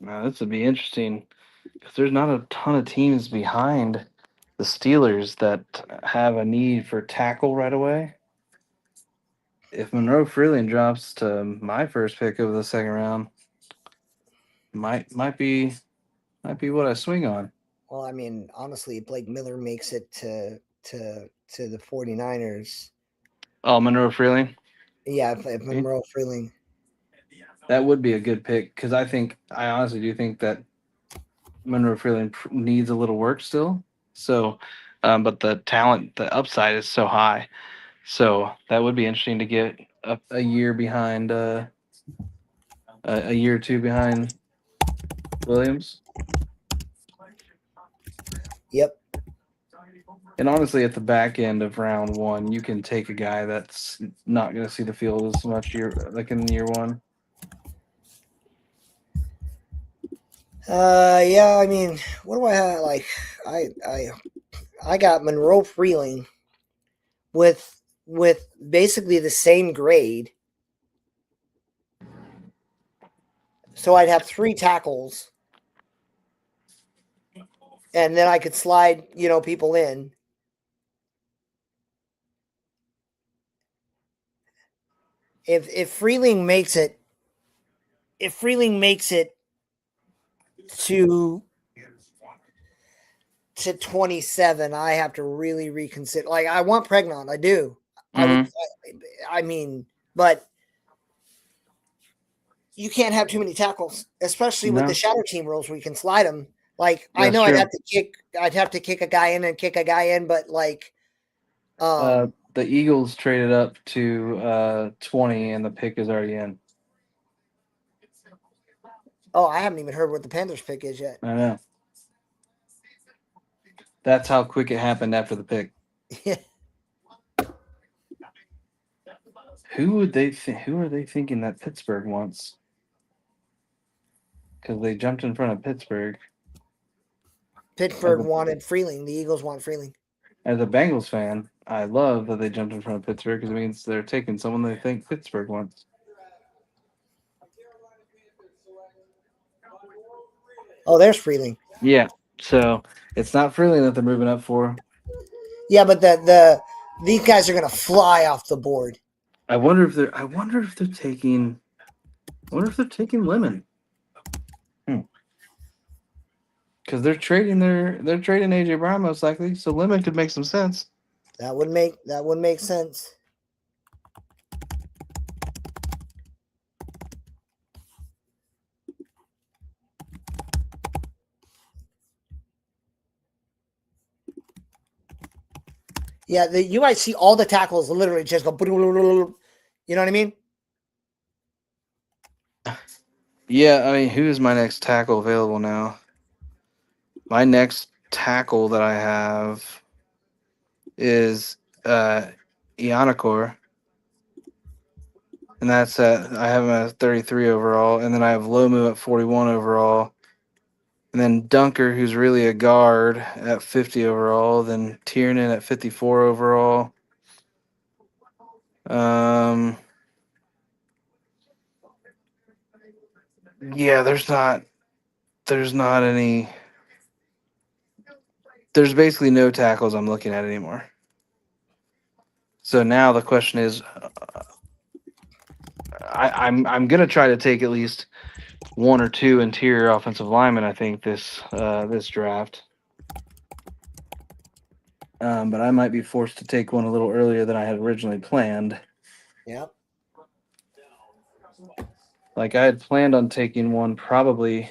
Now this would be interesting because there's not a ton of teams behind the Steelers that have a need for tackle right away. If Monroe Freeling drops to my first pick of the second round, might be what I swing on. Well, I mean, honestly, Blake Miller makes it to the 49ers. Oh, Monroe Freeling? Yeah, if Monroe Freeling. That would be a good pick because I honestly do think that Monroe Freeling needs a little work still. So, but the talent, the upside is so high. So that would be interesting to get a year behind, a year or two behind Williams. Yep. And honestly, at the back end of round one, you can take a guy that's not going to see the field as much in year one. Yeah, I mean, what do I have? Like, I got Monroe Freeling with basically the same grade. So I'd have 3 tackles. And then I could slide, people in. If Freeling makes it to 27, I have to really reconsider. Like, I want Pregnon, I do. I mean, but you can't have too many tackles, especially with the shadow team rules where you can slide them. Like, I know I'd have to kick a guy in and kick a guy in, but like, the Eagles traded up to 20, and the pick is already in. Oh, I haven't even heard what the Panthers pick is yet. I know. That's how quick it happened after the pick. Who are they thinking that Pittsburgh wants? Because they jumped in front of Pittsburgh. Pittsburgh wanted Freeling. The Eagles want Freeling. As a Bengals fan, I love that they jumped in front of Pittsburgh because it means they're taking someone they think Pittsburgh wants. Oh, there's Freeling. Yeah, so it's not Freeling that they're moving up for. Yeah, but these guys are gonna fly off the board. I wonder if they're taking Lemon. Because they're trading AJ Brown most likely, so Lemon could make some sense. That would make sense. Yeah, you might see all the tackles literally just go. You know what I mean? Yeah, I mean, who's my next tackle available now? My next tackle that I have is Ianakor, and that's I have him at 33 overall, and then I have Lomu at 41 overall, and then Dunker, who's really a guard, at 50 overall, then Tiernan at 54 overall. Yeah, there's not any. There's basically no tackles I'm looking at anymore. So now the question is, I'm gonna try to take at least one or two interior offensive linemen. I think this draft, but I might be forced to take one a little earlier than I had originally planned. Yep. Like I had planned on taking one probably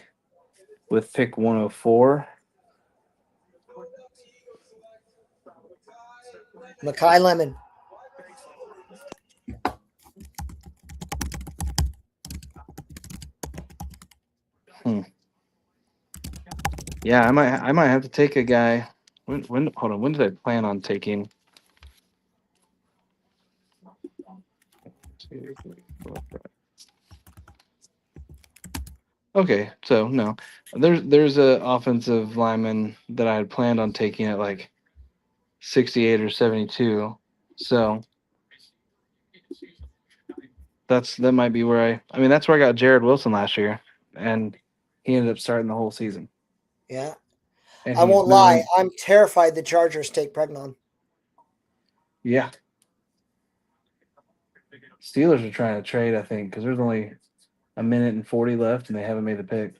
with pick 104. Makai Lemon. Yeah, I might have to take a guy. When hold on, when did I plan on taking? 2, 3, 4, 5. Okay, so no, there's a offensive lineman that I had planned on taking at like 68 or 72. So that might be where I mean that's where I got Jared Wilson last year, and he ended up starting the whole season. Yeah. And I he's won't lie. moving- I'm terrified the Chargers take Pregnon. Yeah. Steelers are trying to trade, I think, because there's only a minute and 40 left, and they haven't made the pick.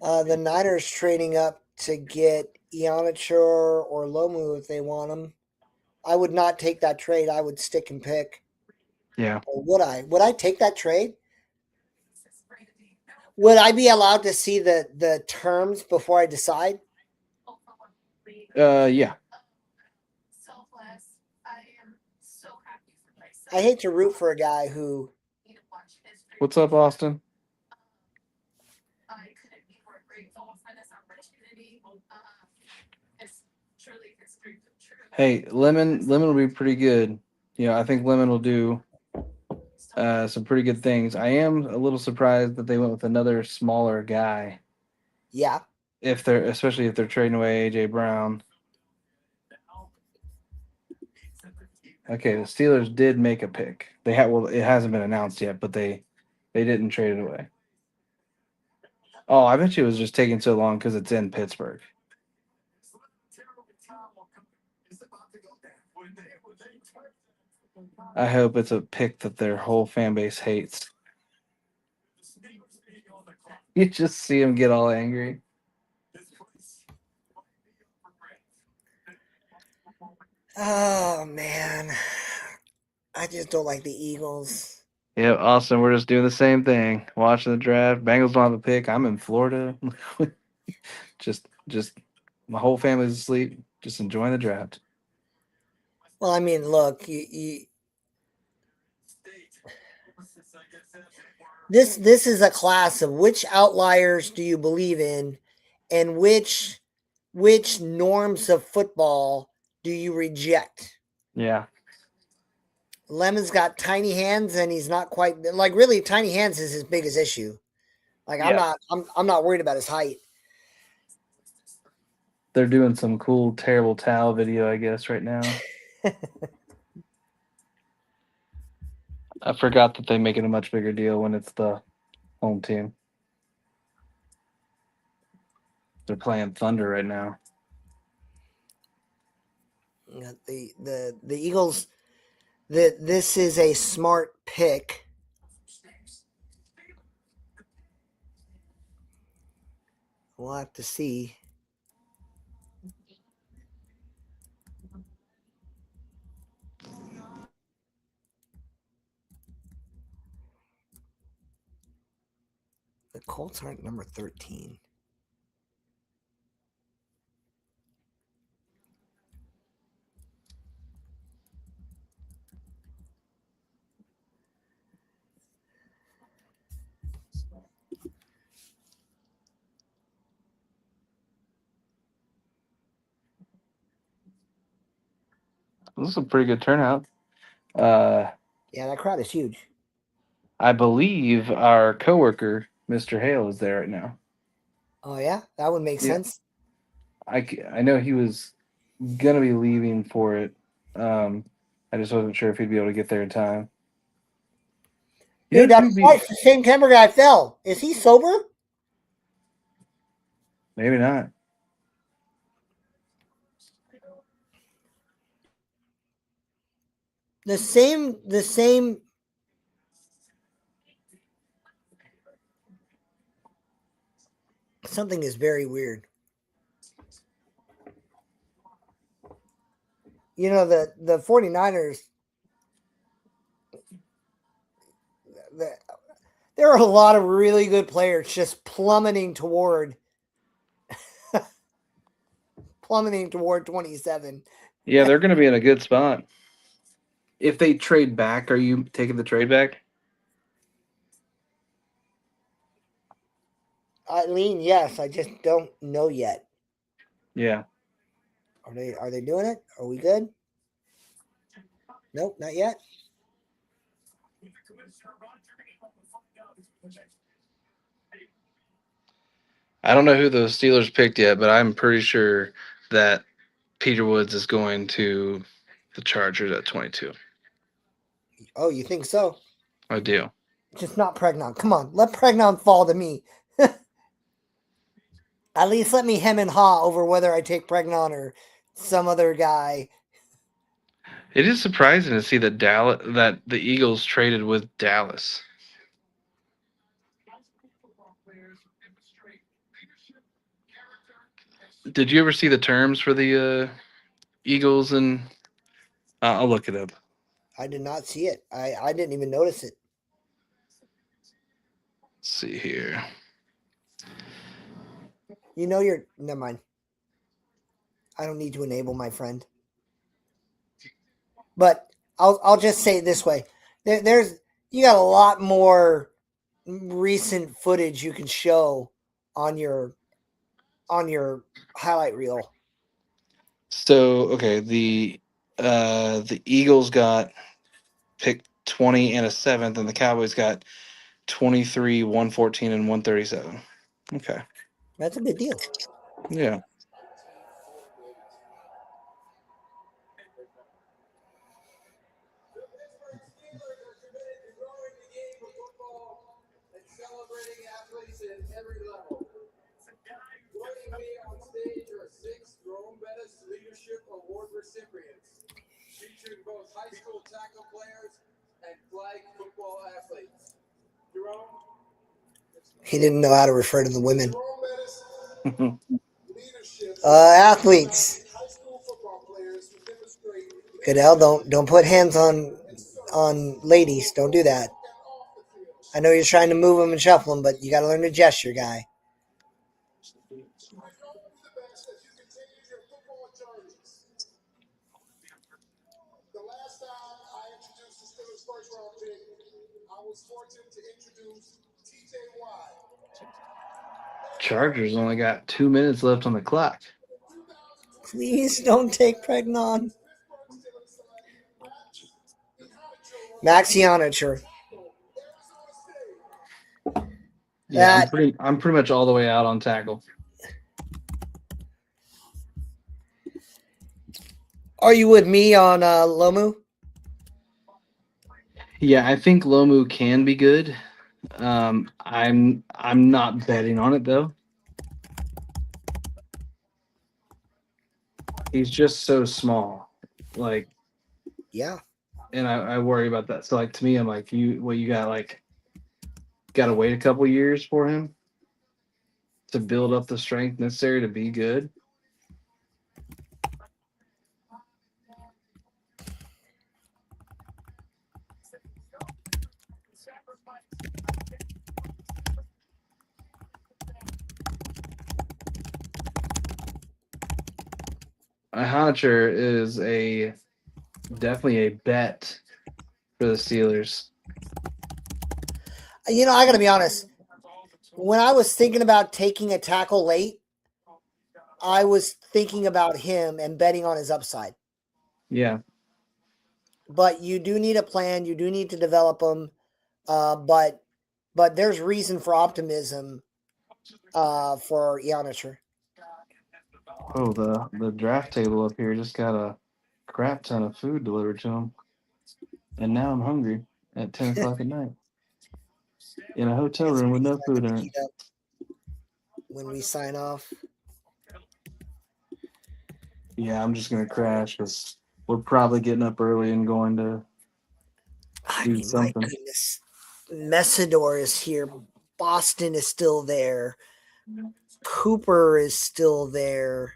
The Niners trading up to get Ianachur or Lomu if they want him. I would not take that trade. I would stick and pick. Yeah. Or would I? Would I take that trade? Would I be allowed to see the terms before I decide? Yeah. I hate to root for a guy who. What's up, Austin? Hey, Lemon will be pretty good. I think Lemon will do some pretty good things. I am a little surprised that they went with another smaller guy. Yeah. Especially if they're trading away AJ Brown. Okay, the Steelers did make a pick. It hasn't been announced yet, but they didn't trade it away. Oh, I bet you it was just taking so long because it's in Pittsburgh. I hope it's a pick that their whole fan base hates. You just see them get all angry. Oh man, I just don't like the Eagles. Yeah, Austin, we're just doing the same thing. Watching the draft. Bengals don't have a pick. I'm in Florida. just my whole family's asleep. Just enjoying the draft. Well, I mean, look, this is a class of which outliers do you believe in, and which norms of football do you reject? Yeah. Lemon's got tiny hands, and he's not quite like really tiny hands is his biggest issue. Like Yeah. I'm not worried about his height. They're doing some cool terrible towel video, I guess, right now. I forgot that they make it a much bigger deal when it's the home team. They're playing Thunder right now. The Eagles. This is a smart pick. We'll have to see. The Colts aren't number 13. This is a pretty good turnout. Yeah, that crowd is huge. I believe our coworker, Mr. Hale, is there right now. Oh yeah, that would make Yeah. sense. I know he was gonna be leaving for it. I just wasn't sure if he'd be able to get there in time. Dude, Yeah, that's right. The same camera guy fell. Is he sober? maybe not. The same. Something is very weird. You know, the 49ers, there are a lot of really good players just plummeting toward 27. Yeah, they're gonna be in a good spot. If they trade back, are you taking the trade back? I mean, yes, I just don't know yet. Yeah. Are they doing it? Are we good? Nope, not yet. I don't know who the Steelers picked yet, but I'm pretty sure that Peter Woods is going to the Chargers at 22. Oh, you think so? I do. Just not Pregnon. Come on, let Pregnon fall to me. At least let me hem and haw over whether I take Pregnon or some other guy. It is surprising to see that the Eagles traded with Dallas. Did you ever see the terms for the Eagles? And I'll look it up. I did not see it. I didn't even notice it. Let's see here. You know never mind. I don't need to enable my friend. But I'll just say it this way. You got a lot more recent footage you can show on your highlight reel. So okay, the Eagles got picked 20 and a 7th, and the Cowboys got 23, 114, and 137. Okay. That's a good deal. Yeah. Celebrating athletes at every level. Joining me on stage are 6 Jerome Bettis Leadership Award recipients, featuring both high school tackle players and flag football athletes. Jerome? He didn't know how to refer to the women. Jerome Bettis Leadership Athletes. high school football players who demonstrate Goodell, don't put hands on ladies. Don't do that. I know you're trying to move them and shuffle them, but you got to learn to gesture, guy. The last time I introduced the Steelers' first round pick, I was fortunate to introduce TJ Watt. Chargers only got 2 minutes left on the clock. Please don't take Pregnon. Max Yonicher. Yeah, I'm pretty much all the way out on tackle. Are you with me on Lomu? Yeah, I think Lomu can be good. I'm not betting on it though. He's just so small. Like, yeah. And I worry about that. So like to me, I'm like, you got to wait a couple years for him. to build up the strength necessary to be good. Honicher is definitely a bet for the Steelers. You know, I got to be honest. When I was thinking about taking a tackle late, I was thinking about him and betting on his upside. Yeah. But you do need a plan. You do need to develop him. But there's reason for optimism for Ionicher. Oh, the draft table up here just got a crap ton of food delivered to him. And now I'm hungry at 10 o'clock at night. In a hotel room with no food in it. When we sign off. Yeah, I'm just going to crash because we're probably getting up early and going to do something. My goodness. Messidor is here. Boston is still there. Cooper is still there.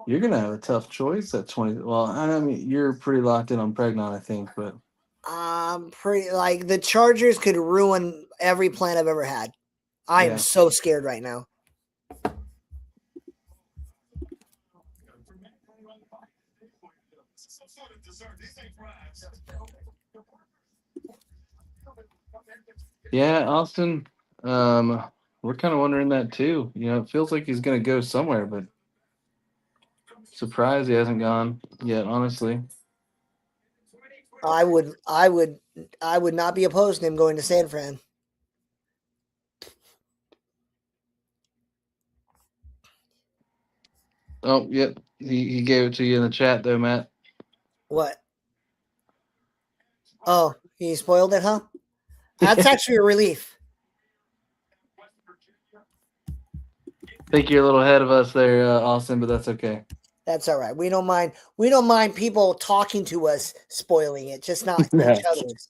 You're going to have a tough choice at 20. Well, I mean, you're pretty locked in on Pregnon, I think, but. Pretty like the Chargers could ruin every plan I've ever had. I am so scared right now. Yeah, Austin. We're kind of wondering that too. You know, it feels like he's going to go somewhere, but surprised he hasn't gone yet. Honestly, I would not be opposed to him going to San Fran. Oh, yep. He gave it to you in the chat though, Matt. What? Oh, he spoiled it, huh? That's actually a relief. I think you're a little ahead of us there, Austin, but that's okay. That's all right. We don't mind. We don't mind people talking to us spoiling it, just not each other's.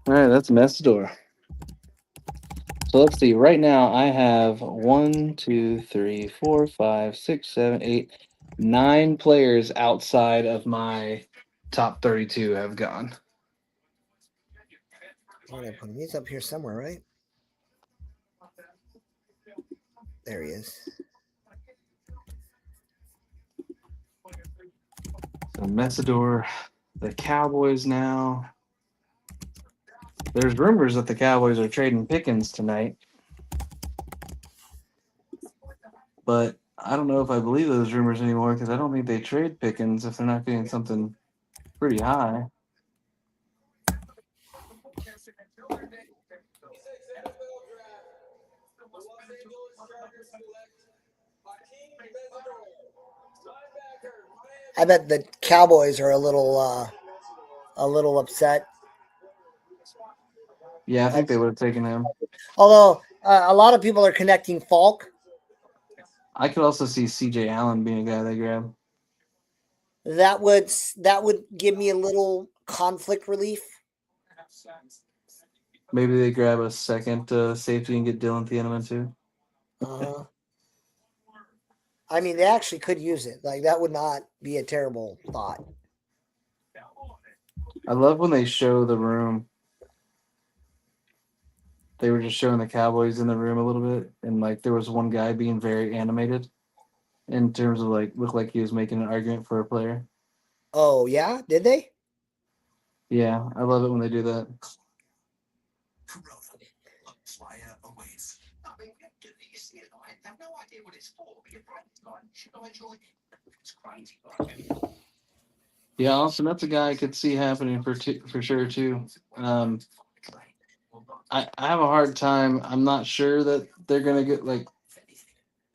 All right, that's Messidor. So let's see. Right now, I have 1, 2, 3, 4, 5, 6, 7, 8, 9 players outside of my top 32 have gone. He's up here somewhere, right? There he is. So Messidor, the Cowboys now. There's rumors that the Cowboys are trading Pickens tonight. But I don't know if I believe those rumors anymore because I don't think they trade Pickens if they're not getting something pretty high. I bet the Cowboys are a little upset. Yeah, I think they would have taken him. Although a lot of people are connecting Falk. I could also see CJ Allen being a guy they grab. That would give me a little conflict relief. Maybe they grab a second safety and get Dylan Thieneman too. I mean, they actually could use it. Like, that would not be a terrible thought. I love when they show the room. They were just showing the Cowboys in the room a little bit, and like there was one guy being very animated in terms of like looked like he was making an argument for a player. Oh yeah, did they? Yeah, I love it when they do that. Yeah, Austin, that's a guy I could see happening for sure too. I have a hard time. I'm not sure that they're gonna get like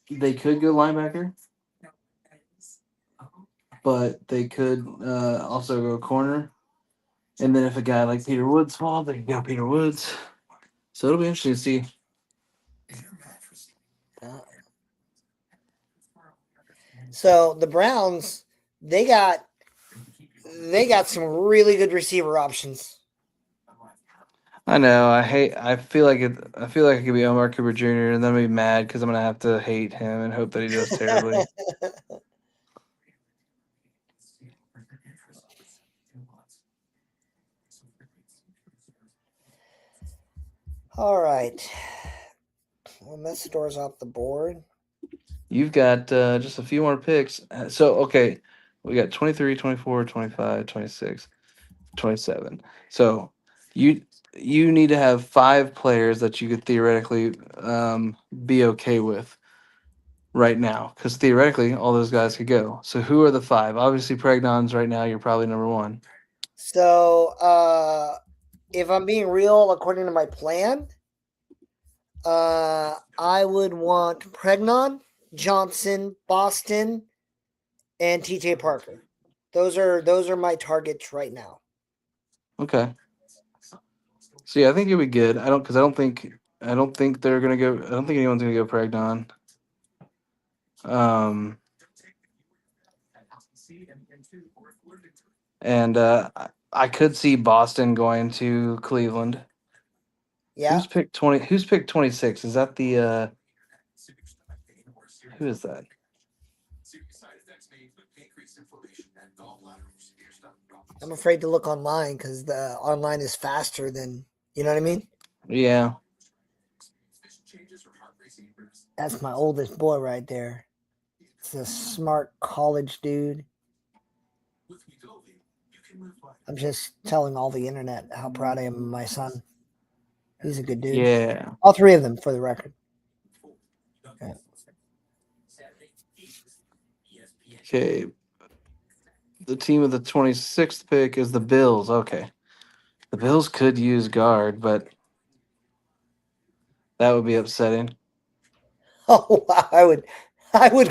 they could go linebacker, but they could also go corner. And then if a guy like Peter Woods falls, they can go Peter Woods. So it'll be interesting to see. So the Browns, they got some really good receiver options. I know. I feel like it. I feel like it could be Omar Cooper Jr. and then I'll be mad because I'm gonna have to hate him and hope that he does terribly. All right. Well, Messidor's off the board. You've got just a few more picks. So, okay, we got 23, 24, 25, 26, 27. So, you need to have 5 players that you could theoretically be okay with right now, because theoretically all those guys could go. So, who are the 5? Obviously, Pregnon's right now. You're probably number 1. So, if I'm being real, according to my plan, I would want Pregnon, Johnson, Boston, and TJ Parker. Those are my targets right now. Okay. So yeah, I think you'll be good. I don't think they're gonna go. I don't think anyone's gonna go Pregnon. And I could see Boston going to Cleveland. Yeah. Who's picked 20? Who's picked 26? Is that the who is that? I'm afraid to look online because the online is faster than, you know what I mean? Yeah. That's my oldest boy right there. It's a smart college dude. I'm just telling all the internet how proud I am of my son. He's a good dude. Yeah. All 3 of them, for the record. Okay. The team with the 26th pick is the Bills. Okay. The Bills could use guard, but that would be upsetting. Oh, I would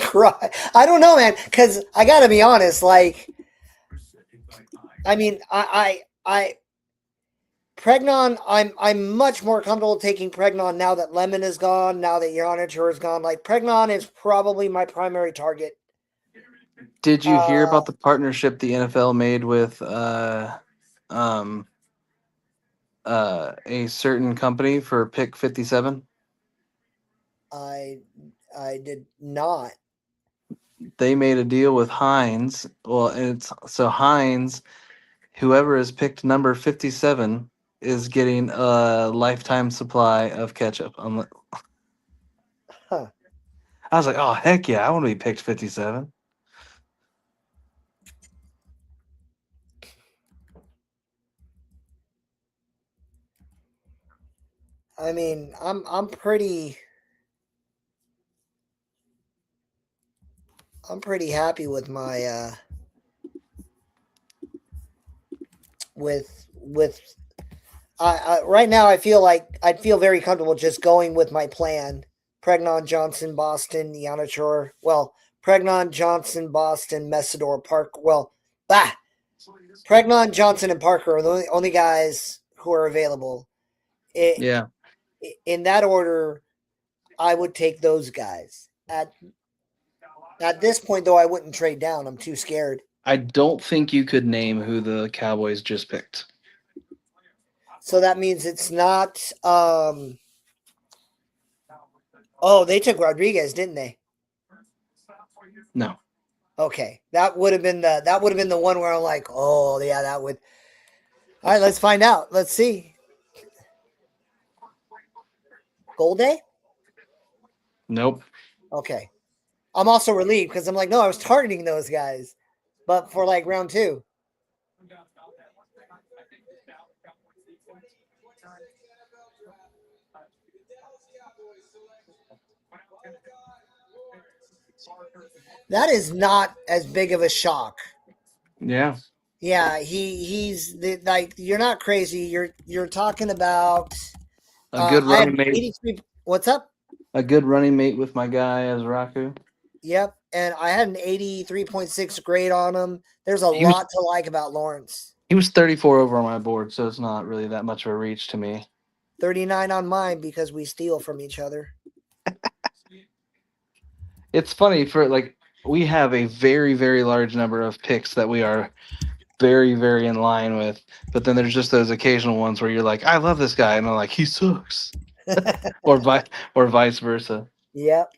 cry. I don't know, man, because I gotta be honest. Like, I mean, Pregnon. I'm much more comfortable taking Pregnon now that Lemon is gone. Now that Yonichur is gone, like Pregnon is probably my primary target. Did you hear about the partnership the NFL made with a certain company for pick 57? I did not. They made a deal with Heinz. Well, it's so Heinz, whoever is picked number 57 is getting a lifetime supply of ketchup. Huh. I was like, oh heck yeah, I want to be picked 57. I mean, I'm pretty happy with my with right now. I feel like I'd feel very comfortable just going with my plan. Pregnon, Johnson, Boston, Yonichur. Well, Pregnon, Johnson, Boston, Messidor, Park. Well, Pregnon, Johnson, and Parker are the only guys who are available. Yeah. In that order, I would take those guys. At this point, though, I wouldn't trade down. I'm too scared. I don't think you could name who the Cowboys just picked. So that means it's not. Oh, they took Rodriguez, didn't they? No. Okay, that would have been the one where I'm like, oh yeah, that would. All right, let's find out. Let's see. Golday? Nope. Okay. I'm also relieved because I'm like, no, I was targeting those guys, but for like round 2. That is not as big of a shock. Yeah. Yeah, he's like, you're not crazy. You're talking about a good running mate. 83. What's up? A good running mate with my guy as Raku. Yep, and I had an 83.6 grade on him. There's a lot to like about Lawrence. He was 34 over on my board, so it's not really that much of a reach to me. 39 on mine because we steal from each other. It's funny for like we have a very, very large number of picks that we are very, very in line with. But then there's just those occasional ones where you're like, I love this guy, and I'm like, he sucks, or vice versa. Yep.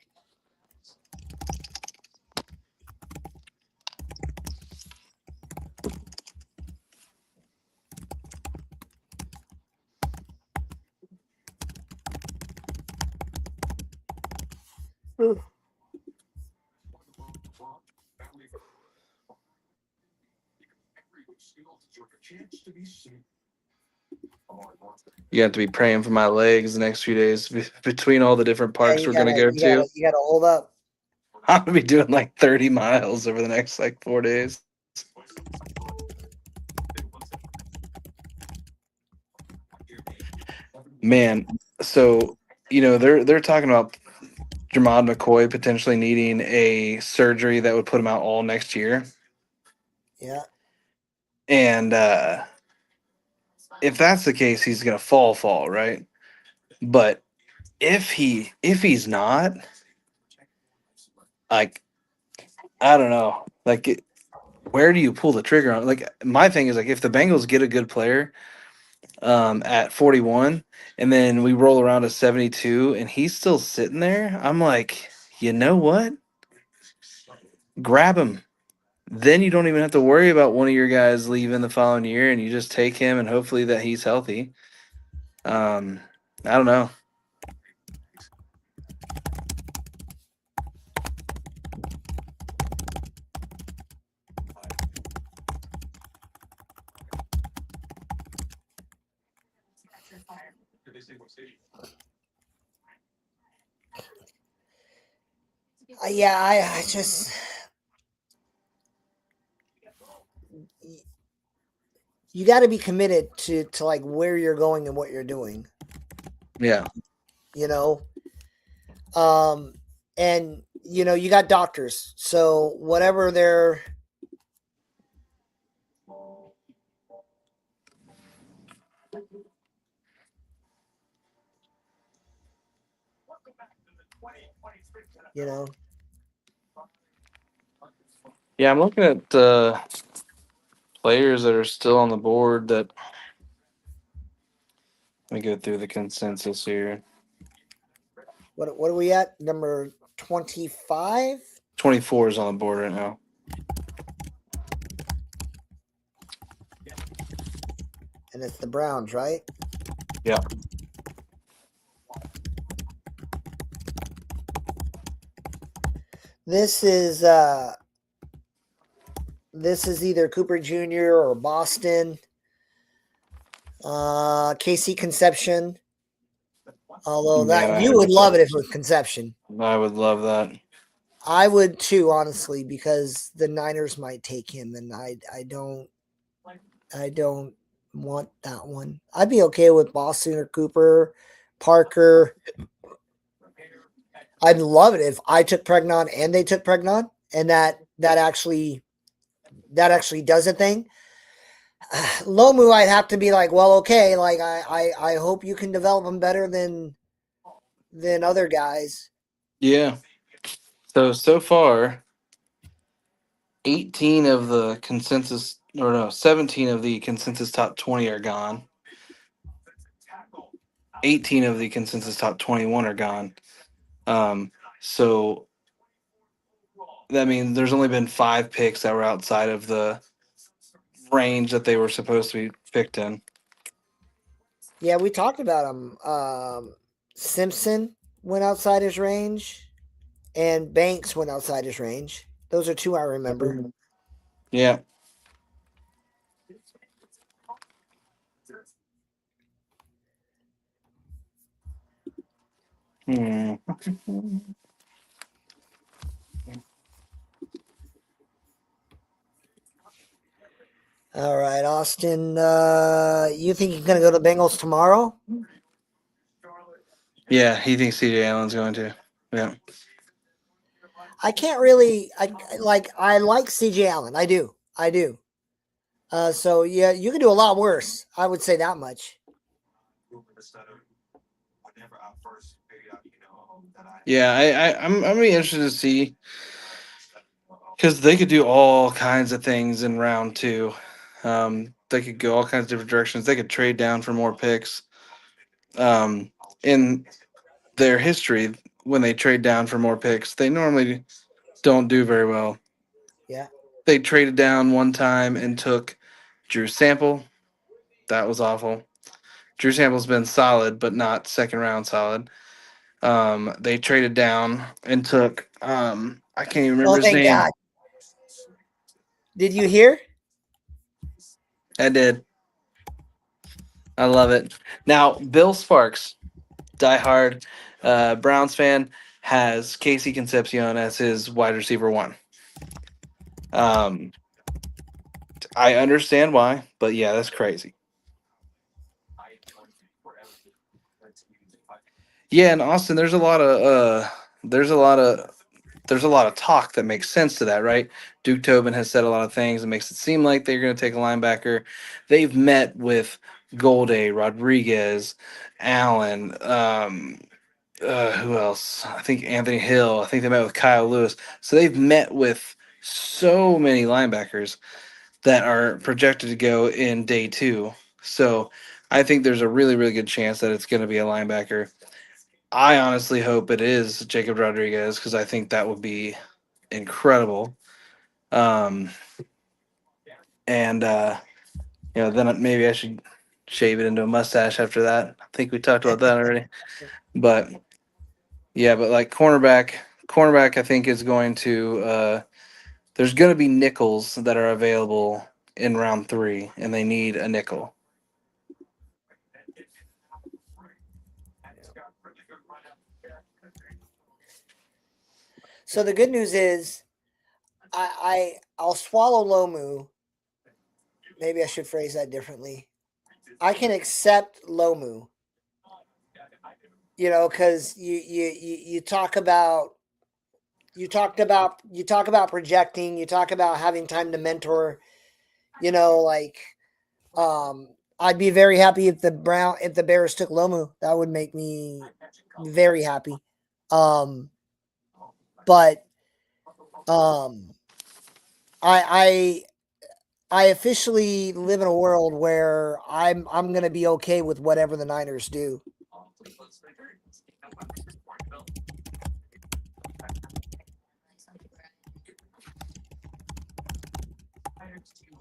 You have to be praying for my legs the next few days between all the different parks Yeah, we're gonna go to. you gotta hold up. I'm gonna be doing like 30 miles over the next like 4 days. Man, so they're talking about Jermod McCoy potentially needing a surgery that would put him out all next year. Yeah. And if that's the case, he's gonna fall, right? But if he's not, like, I don't know, like, where do you pull the trigger on? Like, my thing is, like, if the Bengals get a good player at 41, and then we roll around to 72, and he's still sitting there, I'm like, you know what? Grab him. Then you don't even have to worry about one of your guys leaving the following year, and you just take him, and hopefully that he's healthy. I don't know. Yeah, I just you got to be committed to like where you're going and what you're doing. Yeah. You know, and you got doctors, so whatever they're Yeah, I'm looking at players that are still on the board that. Let me go through the consensus here. What are we at? Number 25? 24 is on the board right now. And it's the Browns, right? Yeah. This is either Cooper Jr. or Boston. KC Conception. Although you would love it if it was Conception. I would love that. I would too, honestly, because the Niners might take him, and I don't want that one. I'd be okay with Boston or Cooper, Parker. I'd love it if I took Pregnon and they took Pregnon, and that actually does a thing. Lomu, I'd have to be like, well, okay, like I hope you can develop him better than other guys. Yeah. So far, 17 of the consensus top 20 are gone. 18 of the consensus top 21 are gone. So that means there's only been 5 picks that were outside of the range that they were supposed to be picked in. Yeah, we talked about him. Simpson went outside his range, and Banks went outside his range. Those are 2 I remember. Yeah. All right, Austin. You think he's going to go to the Bengals tomorrow? Yeah, he thinks CJ Allen's going to. Yeah. I can't really. I like CJ Allen. I do. So yeah, you can do a lot worse. I would say that much. Yeah, I'm really interested to see, because they could do all kinds of things in round 2. They could go all kinds of different directions. They could trade down for more picks. In their history, when they trade down for more picks, they normally don't do very well. Yeah. They traded down one time and took Drew Sample. That was awful. Drew Sample's been solid, but not second round solid. They traded down and took I can't even remember Oh, his thank name. God. Did you hear? I did. I love it. Now, Bill Sparks, diehard Browns fan, has Casey Concepcion as his wide receiver one. I understand why, but yeah, that's crazy. Yeah, in Austin, there's a lot of talk that makes sense to that, right? Duke Tobin has said a lot of things that makes it seem like they're going to take a linebacker. They've met with Golday, Rodriguez, Allen, who else? I think Anthony Hill. I think they met with Kyle Lewis. So they've met with so many linebackers that are projected to go in day 2. So I think there's a really, really good chance that it's going to be a linebacker. I honestly hope it is Jacob Rodriguez because I think that would be incredible. And then maybe I should shave it into a mustache after that. I think we talked about that already. But yeah, but like cornerback, I think is going to. There's going to be nickels that are available in round 3, and they need a nickel. So the good news is, I'll swallow Lomu. Maybe I should phrase that differently. I can accept Lomu. Because you talk about projecting. You talk about having time to mentor. I'd be very happy if the Bears took Lomu. That would make me very happy. But I officially live in a world where I'm gonna be okay with whatever the Niners do.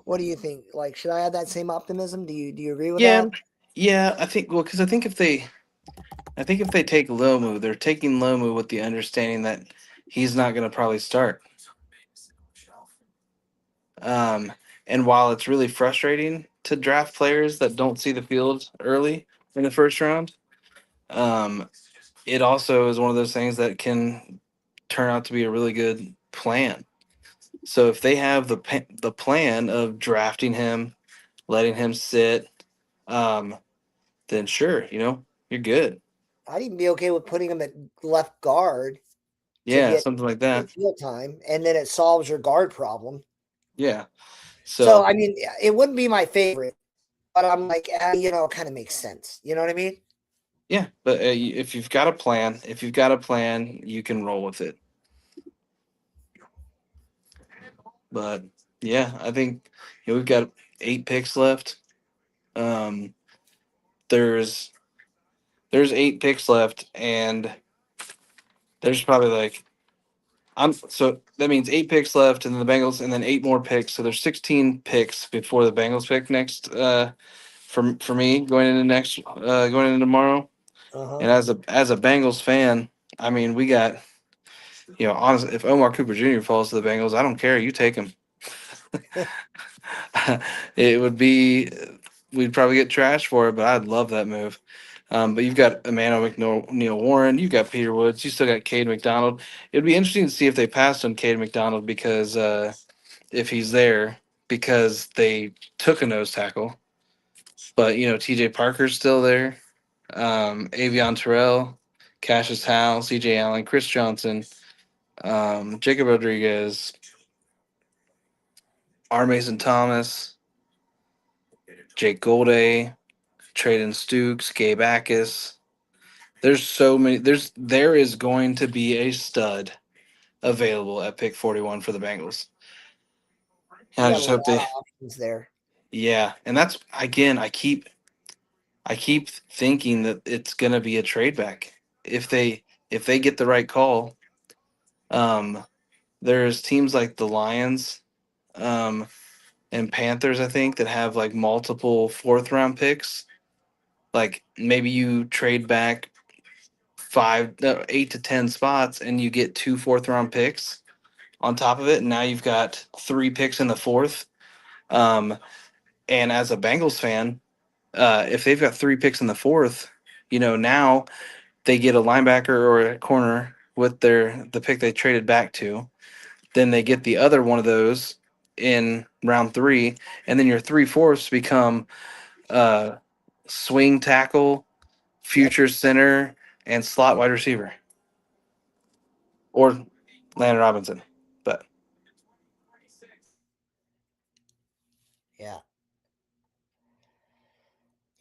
What do you think? Like, should I have that same optimism? Do you agree with that? Yeah. I think because I think if they take Lomu, they're taking Lomu with the understanding that he's not going to probably start. And while it's really frustrating to draft players that don't see the field early in the first round, it also is one of those things that can turn out to be a really good plan. So if they have the plan of drafting him, letting him sit, then sure, you're good. I'd even be okay with putting him at left guard. Yeah, something like that. Field time, and then it solves your guard problem. Yeah. So I mean, it wouldn't be my favorite, but I'm like, it kind of makes sense. You know what I mean? Yeah, but if you've got a plan, you can roll with it. But yeah, I think we've got 8 picks left. There's 8 picks left, and there's probably so that means 8 picks left, and then the Bengals, and then 8 more picks. So there's 16 picks before the Bengals pick next. For me going into tomorrow, and as a Bengals fan, I mean we got. Honestly, if Omar Cooper Jr. falls to the Bengals, I don't care. You take him. It would be, we'd probably get trashed for it, but I'd love that move. But you've got Emmanuel McNeil Warren, you've got Peter Woods, you still got Cade McDonald. It'd be interesting to see if they passed on Cade McDonald because if he's there, because they took a nose tackle. But TJ Parker's still there, Avion Terrell, Cassius Howell, CJ Allen, Chris Johnson, Jacob Rodriguez, R. Mason Thomas, Jake Golday, Traden Stukes, Gabe Akis. There's so many. There is going to be a stud available at pick 41 for the Bengals. And I just hope options there. Yeah, and that's again, I keep thinking that it's gonna be a trade back if they get the right call. Um, there's teams like the Lions, and Panthers, I think, that have like multiple fourth round picks. Like maybe you trade back 8 to 10 spots and you get 2 fourth round picks on top of it. And now you've got 3 picks in the fourth. Um, and as a Bengals fan, if they've got 3 picks in the fourth, now they get a linebacker or a corner with the pick they traded back to. Then they get the other one of those in round 3, and then your 3/4 become swing tackle, future center, and slot wide receiver, or Landon Robinson. But Yeah.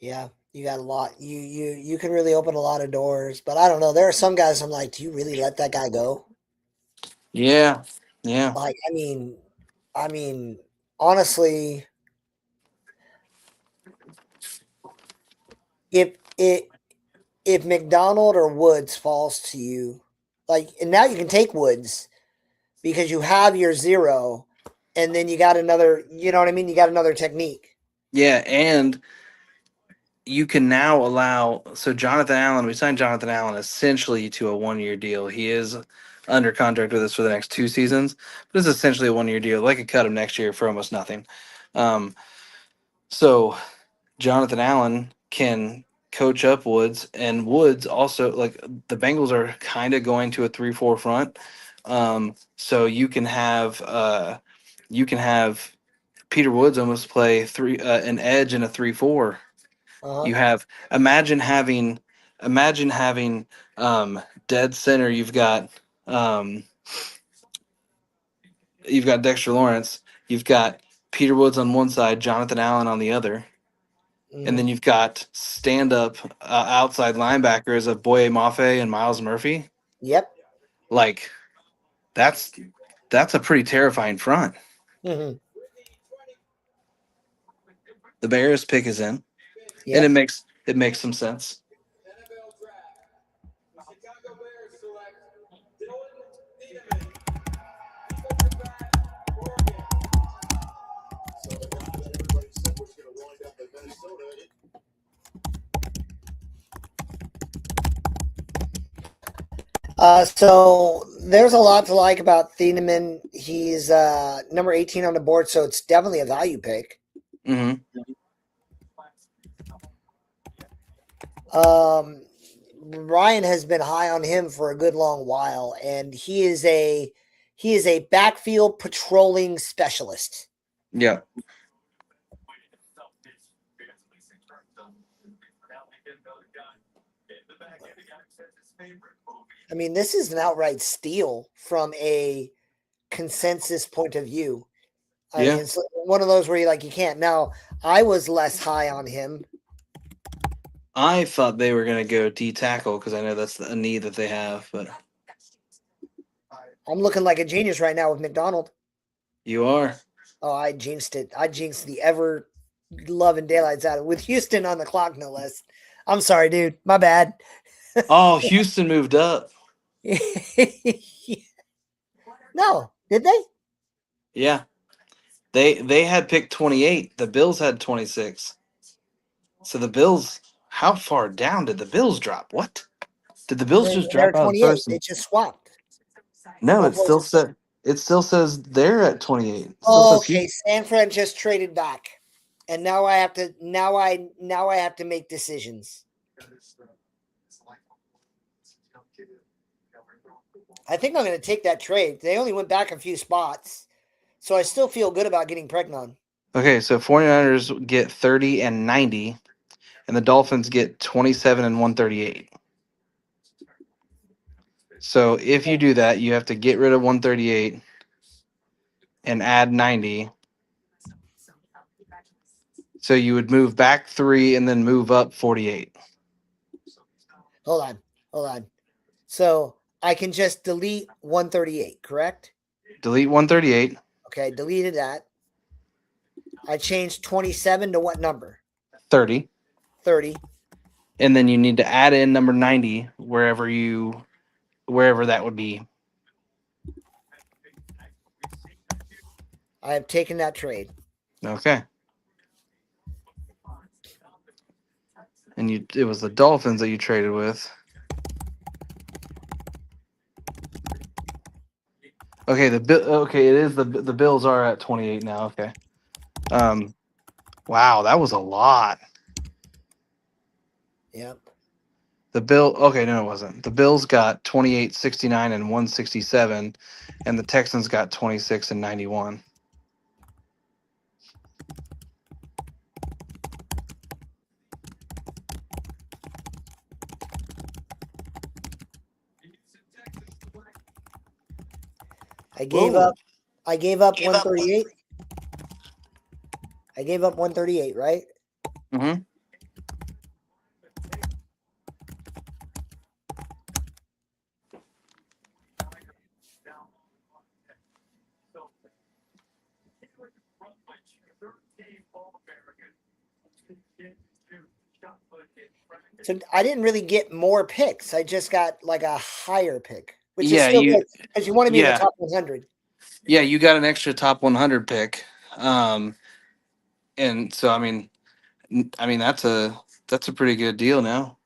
Yeah. You got a lot. You can really open a lot of doors, but I don't know. There are some guys I'm like, do you really let that guy go? yeah, yeah, Like, I mean, honestly, if it if McDonald or Woods falls to you, like, and now you can take Woods because you have your 0, and then you got another. You know what I mean? You got another technique. yeah, and you can now allow. So Jonathan Allen, we signed Jonathan Allen essentially to a 1 year deal. He is under contract with us for the next 2 seasons, but it's essentially a 1 year deal. They could cut him next year for almost nothing. Um, so Jonathan Allen can coach up Woods, and Woods also, like, the Bengals are kind of going to a 3-4 front. So you can have Peter Woods almost play an edge in a 3-4. Uh huh. You have imagine having dead center. Um, you've got Dexter Lawrence. You've got Peter Woods on one side, Jonathan Allen on the other. And Hmm. then you've got stand-up outside linebackers of Boye Mafe and Miles Murphy. Yep. Like that's that's a pretty terrifying front. Hmm. The Bears pick is in, and Yep. it makes some sense. NFL draft. The Chicago Bears select Dylan Thieneman, defensive back, Oregon. So the guy that everybody said was going to wind up in Minnesota. So there's a lot to like about Thieneman. He's number 18 on the board, so it's definitely a value pick. Hmm. Ryan has been high on him for a good long while, and he is a backfield patrolling specialist. Yeah. I mean, this is an outright steal from a consensus point of view. I Yeah. mean, it's one of those where you can't. Now, I was less high on him. I thought they were going to go D tackle because I know that's a need that they have, but I'm looking like a genius right now with McDonald. you are. Oh, I jinxed it. I jinxed the ever loving daylights out of it with Houston on the clock, no less. I'm sorry, dude. My bad. Oh, Houston moved up. No, did they? Yeah. They had picked 28. The Bills had 26. So the Bills, how far down did the Bills drop? What? Did the Bills just They're drop out of 28. first? They just swapped. No, What was it? it still says they're at 28. It still Oh, says okay, San Fran just traded back, and now I have to make decisions. I think I'm going to take that trade. They only went back a few spots, so I still feel good about getting Pregnon. Okay, so 49ers get 30 and 90, and the Dolphins get 27 and 138. So if you do that, you have to get rid of 138 and add 90. So you would move back 3 and then move up 48. Hold on. So I can just delete 138, correct? Delete 138. Okay, deleted that. I changed 27 to what number? 30. 30. And then you need to add in number 90 wherever that would be. I have taken that trade. Okay. And it was the Dolphins that you traded with. Okay, it is the Bills are at 28 now. Okay. Wow, that was a lot. Yep. Okay, no, it wasn't. The Bills got 28, 69, and 167, and the Texans got 26 and 91. I gave Whoa. up 138. I gave up 138, right? Mm-hmm. So I didn't really get more picks. I just got like a higher pick, which Yeah, is still you- good because you wanted me in yeah. the top 100. Yeah, you got an extra top 100 pick. And so I mean that's a pretty good deal now.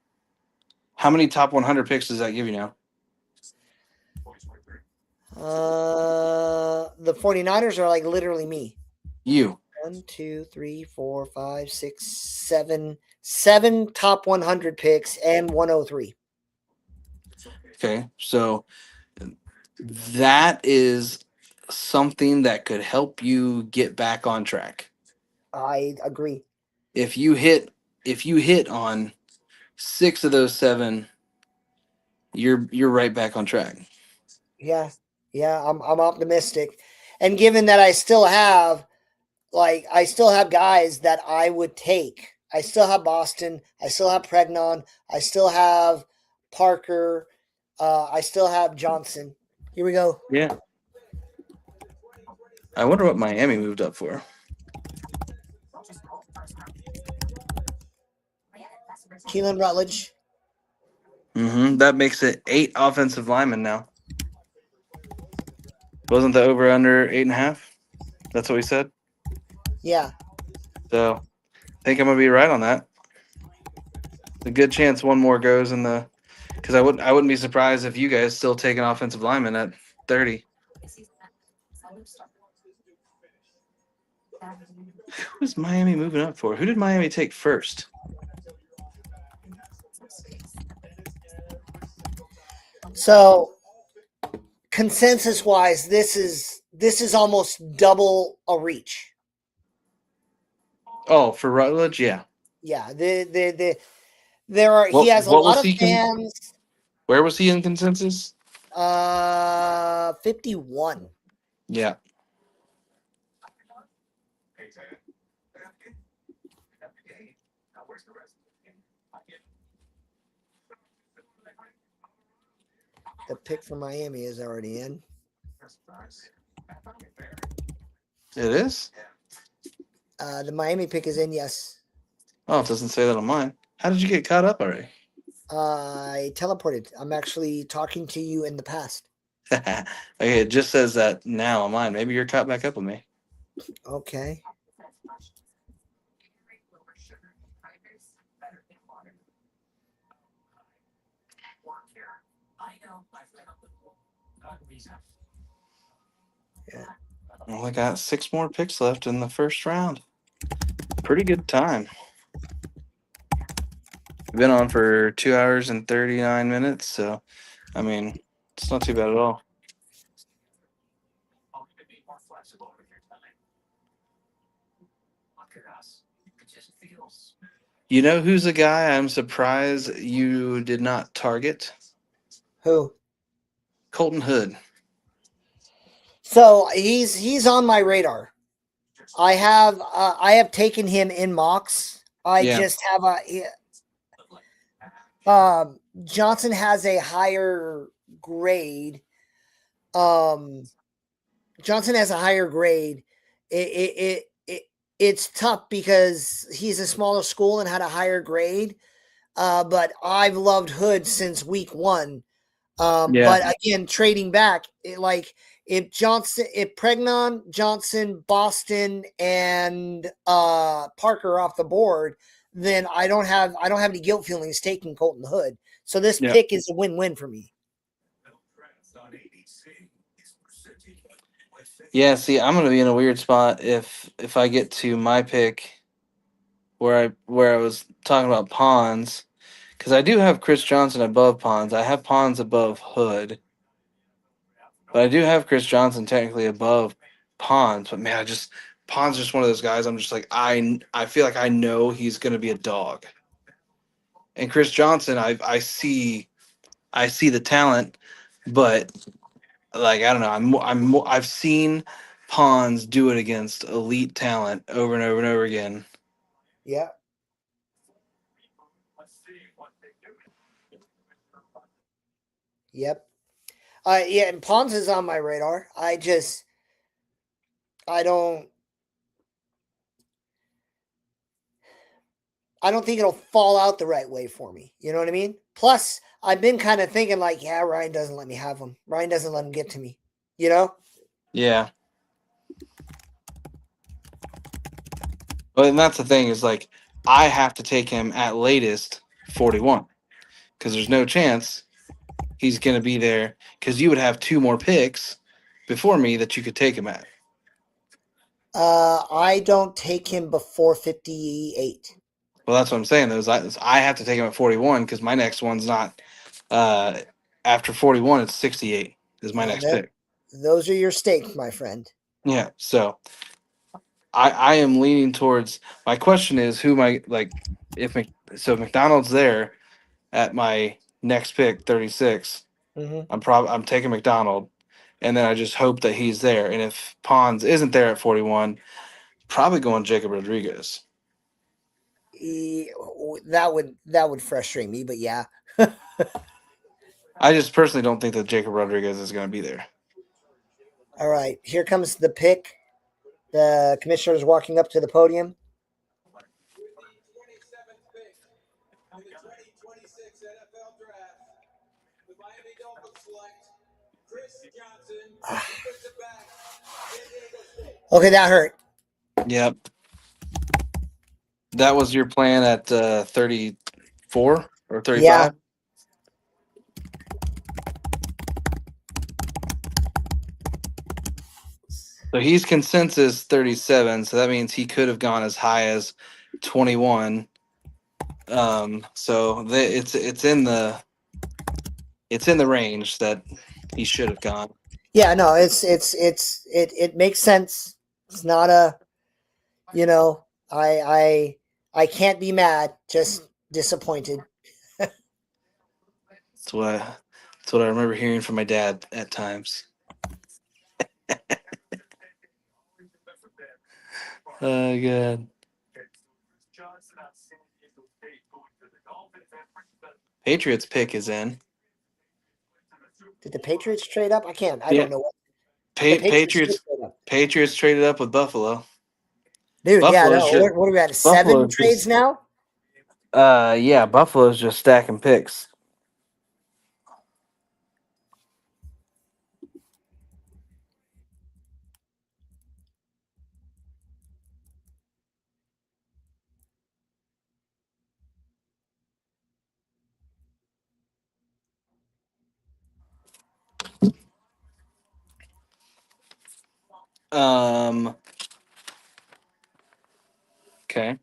How many top 100 picks does that give you now? The 49ers are like literally me. You. 1, 2, 3, 4, 5, 6, 7. 7 top 100 picks and 103. Okay, so that is something that could help you get back on track. I agree. If you hit on 6 of those 7, you're right back on track. Yeah. I'm optimistic, and given that I still have guys that I would take. I still have Boston. I still have Pregnon. I still have Parker. I still have Johnson. Here we go. Yeah. I wonder what Miami moved up for. Keelan Rutledge. Mm-hmm. That makes it 8 offensive linemen now. Wasn't the over under 8.5? That's what we said. Yeah. So I think I'm gonna be right on that. A good chance one more goes in the, because I wouldn't be surprised if you guys still take an offensive lineman at 30. Who is Miami moving up for? Who did Miami take first? So consensus wise, this is almost double a reach. Oh, for Rutledge, yeah. Yeah. There are he has a lot of fans. Where was he in consensus? 51. Yeah. The pick for Miami is already in. It is? The Miami pick is in, yes. Oh, it doesn't say that on mine. How did you get caught up already? I teleported. I'm actually talking to you in the past. Okay, it just says that now on mine. Maybe you're caught back up with me. Okay. Yeah. Only got 6 more picks left in the first round. Pretty good time. We've been on for 2 hours and 39 minutes, so I mean, it's not too bad at all. You know who's a guy I'm surprised you did not target? Who? Colton Hood. So he's on my radar. I have taken him in mocks. I just have Johnson has a higher grade. Johnson has a higher grade. it's tough because he's a smaller school and had a higher grade. But I've loved Hood since week one. Yeah. But again, trading back, if Pregnon, Johnson, Boston, and Parker off the board, then I don't have any guilt feelings taking Colton Hood. So this Yeah. pick is a win-win for me. Yeah, see, I'm gonna be in a weird spot if I get to my pick where I was talking about Pons, because I do have Chris Johnson above Pons. I have Pons above Hood, but I do have Chris Johnson technically above Pons. But man, Pons is just one of those guys. I'm just like I feel like I know he's gonna be a dog. And Chris Johnson, I see the talent, but like I don't know. I've seen Pons do it against elite talent over and over and over again. Yeah. Yep. Yeah, and Pons is on my radar. I don't think it'll fall out the right way for me. You know what I mean? Plus, I've been kind of thinking like, yeah, Ryan doesn't let me have him. Ryan doesn't let him get to me. You know? Yeah. But and that's the thing is like I have to take him at latest 41 because there's no chance he's going to be there because you would have two more picks before me that you could take him at. I don't take him before 58. Well, that's what I'm saying. Though, is I have to take him at 41 because my next one's not after 41. It's 68 is my next pick. Those are your stakes, my friend. Yeah. So I am leaning towards. My question is who my like if McDonald's there at my next pick 36. I'm taking McDonald, and then I just hope that he's there. And if Pons isn't there at 41, probably going Jacob Rodriguez. That would frustrate me, but yeah. I just personally don't think that Jacob Rodriguez is going to be there. All right, here comes the pick. The commissioner is walking up to the podium. With the 27th pick in the 2026 NFL Draft, the Miami Dolphins select Chris Johnson, defensive back, San Diego State. Okay, that hurt. Yep. That was your plan at 34 or 35? Yeah. So he's consensus 37, so that means he could have gone as high as 21. So it's in the range that he should have gone. Yeah, no, it makes sense. It's not a, I can't be mad, just disappointed. That's what I remember hearing from my dad at times. Oh god. Patriots pick is in. Did the Patriots trade up? I can't. I Yeah. don't know what. Patriots traded up with Buffalo. Dude, Buffalo's yeah, no. just- What are we at? Buffalo's 7 just- trades now? Yeah, Buffalo's just stacking picks. Okay.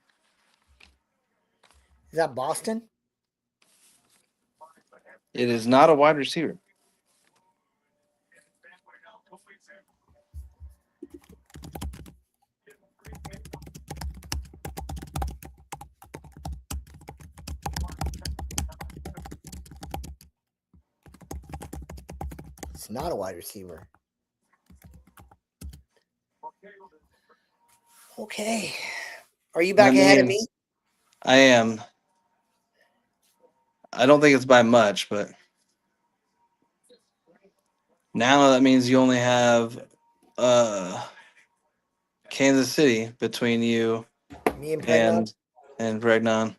Is that Boston? It is not a wide receiver. It's not a wide receiver. Okay. Are you back That ahead of means- me? I am. I don't think it's by much, but now that means you only have Kansas City between you Me and Pregnon. and Bregnon.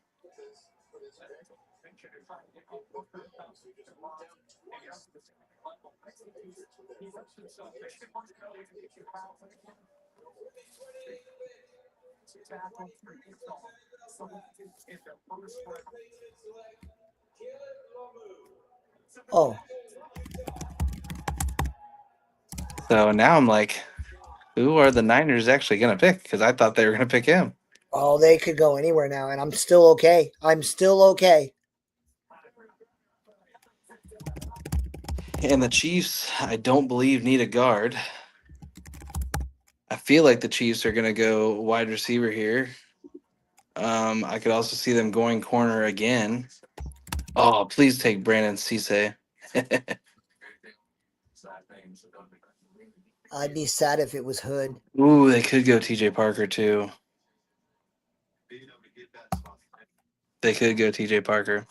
Oh, So now I'm like, who are the Niners actually going to pick? Because I thought they were going to pick him. oh, they could go anywhere now, and I'm still okay. I'm still okay. And the Chiefs, I don't believe, need a guard. I feel like the Chiefs are going to go wide receiver here. I could also see them going corner again. Oh, please take Brandon Cisse. I'd be sad if it was Hood. Ooh, they could go TJ Parker too. They could go TJ Parker.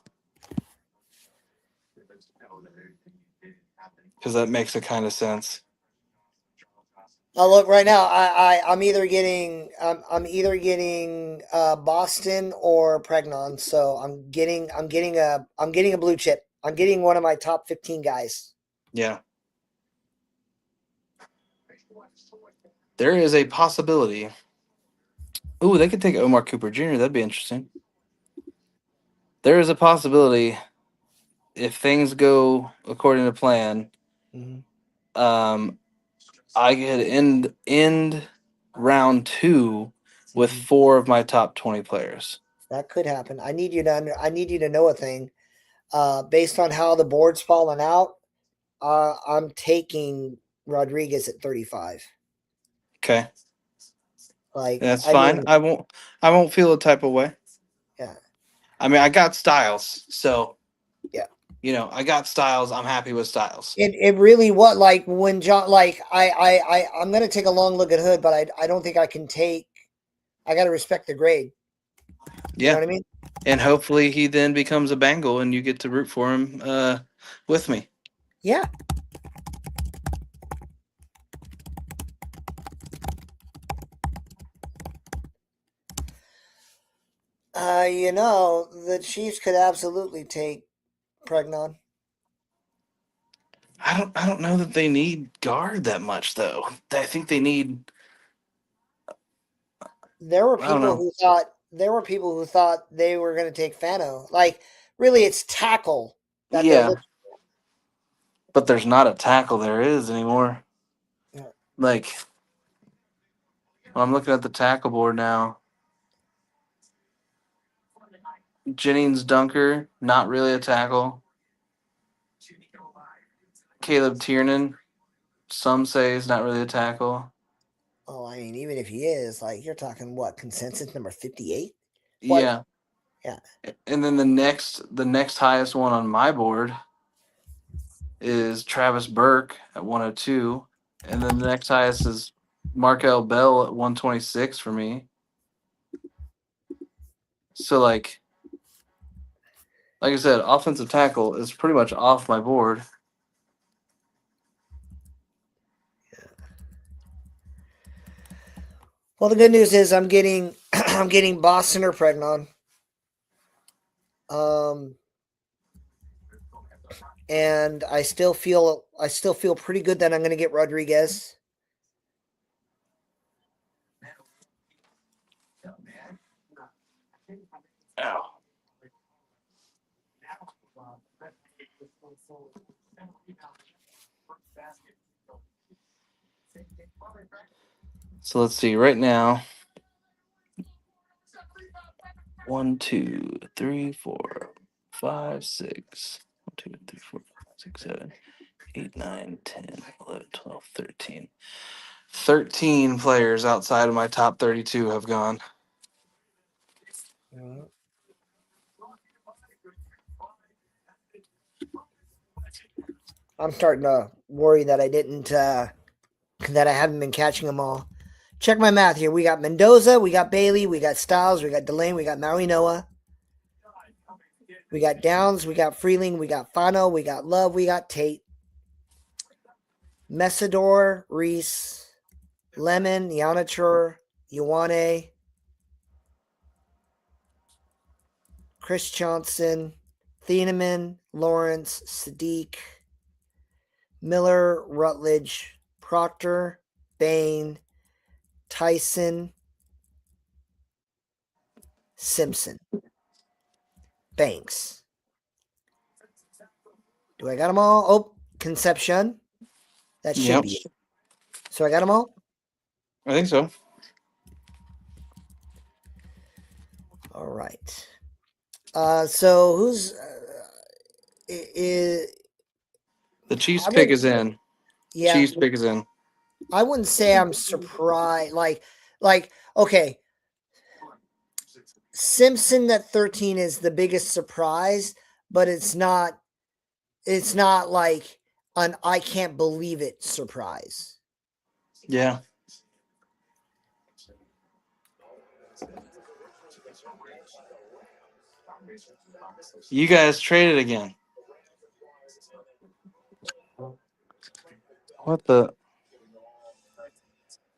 Because that makes a kind of sense. Oh, look right now. I'm either getting Boston or Pregnon. So I'm getting a blue chip. I'm getting one of my top 15 guys. Yeah. There is a possibility. Ooh, they could take Omar Cooper Jr. That'd be interesting. There is a possibility if things go according to plan. Mm-hmm. I could end round 2 with 4 of my top 20 players. That could happen. I need you to know a thing. Based on how the board's fallen out, I'm taking Rodriguez at 35. Okay. Like That's I fine. mean, I won't feel a type of way. yeah. I mean, I got Styles, so Yeah. I got Styles. I'm happy with Styles. It really was like when John, like I'm gonna take a long look at Hood, but I don't think I can take. I got to respect the grade. You know what I mean? And hopefully he then becomes a Bengal and you get to root for him with me. Yeah. The Chiefs could absolutely take Pregnon. I don't know that they need guard that much though. I think they need. There were I don't people know. who thought they were going to take Fano. Like, really, it's tackle that they're Yeah, looking. but there's not a tackle there is anymore. Yeah. Like, I'm looking at the tackle board now. Jennings Dunker, not really a tackle. Caleb Tiernan, some say is not really a tackle. Oh, I mean, even if he is, like, you're talking what, consensus number 58? Yeah. Yeah. And then the next highest one on my board is Travis Burke at 102. And then the next highest is Markel Bell at 126 for me. So like I said, offensive tackle is pretty much off my board. Well, the good news is I'm getting I'm getting Boston or Pregnon. And I still feel pretty good that I'm going to get Rodriguez. Ow. So let's see. Right now, 1, 2, 3, 4, 5, 6. 1, 2, 3, 4, 5, 6, 7, 8, 9, 10, 11, 12, 13. 13 players outside of my top 32 have gone. I'm starting to worry that that I haven't been catching them all. Check my math here. We got Mendoza, we got Bailey, we got Styles, we got Delane, we got Maui Noah. We got Downs, we got Freeling, we got Fano, we got Love, we got Tate. Messidor, Reese, Lemon, Yanatur, Ioane, Chris Johnson, Thieneman, Lawrence, Sadiq, Miller, Rutledge, Proctor, Bain, Tyson, Simpson, Banks. Do I got them all? Oh, Concepcion. That should Yep. be it. So I got them all? I think so. All right. So who's The Chiefs I pick would- is in. yeah, Chiefs pick is in. I wouldn't say I'm surprised. Like, okay, Simpson at 13 is the biggest surprise, but it's not like an I can't believe it surprise. Yeah. You guys traded again. What the?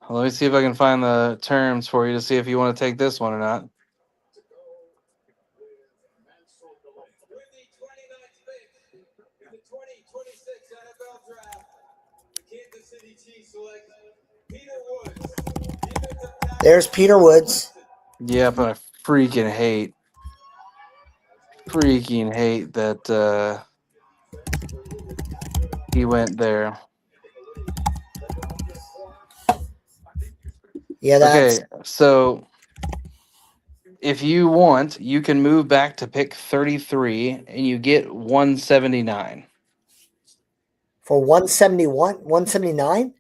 Let me see if I can find the terms for you to see if you want to take this one or not. With the 29th pick in the 2026 NFL Draft, the Kansas City Chiefs select Peter Woods. defensive tackle There's Peter Woods. Yeah, but I freaking hate that he went there. Yeah, that's Okay, so if you want, you can move back to pick 33 and you get 179. for 171, 179.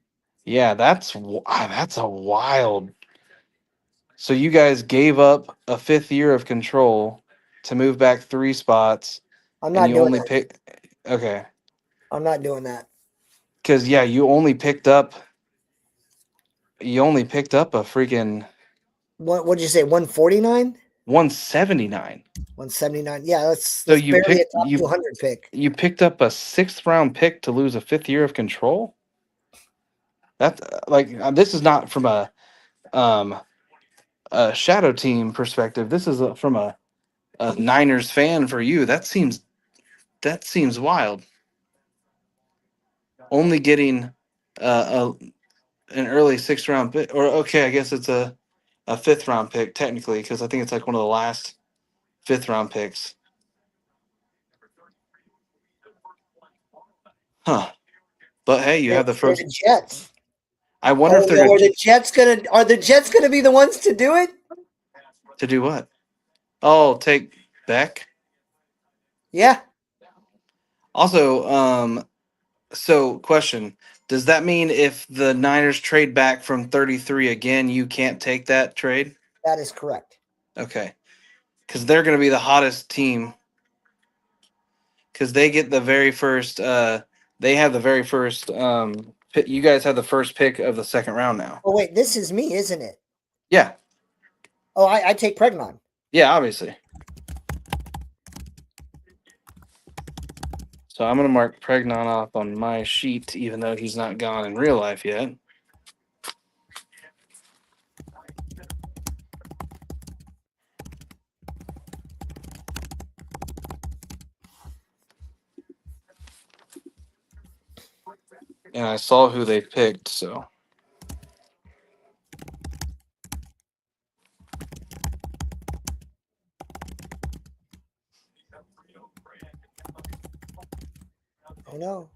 Yeah, that's a wild. So you guys gave up a 5th year of control to move back 3 spots, I'm and not you doing only that. pick. Okay, I'm not doing that. because yeah, you only picked up a freaking What'd you say? 149? 179. 179. Yeah, that's So you barely a picked top 200 pick. you picked up a 6th round pick to lose a 5th year of control. That's this is not from um a shadow team perspective. This is from a Niners fan for you. That seems wild. Only getting an early 6th round pick, or okay, I guess it's a 5th round pick technically, because I think it's like one of the last 5th round picks. Huh. But hey, you have the They're first. the Jets. I wonder if they're are going the Jets gonna be the ones to do it? to do what? Oh, take Beck. Yeah. Also, so question: does that mean if the Niners trade back from 33 again, you can't take that trade? That is correct. Okay, because they're going to be the hottest team. Because they get the very first. They have the very first. You guys have the first pick of the 2nd round now. Oh wait, this is me, isn't it? Yeah. Oh, I take Pregnon. Yeah, obviously. So I'm going to mark Pregnon off on my sheet, even though he's not gone in real life yet. And I saw who they picked, so. Oh no.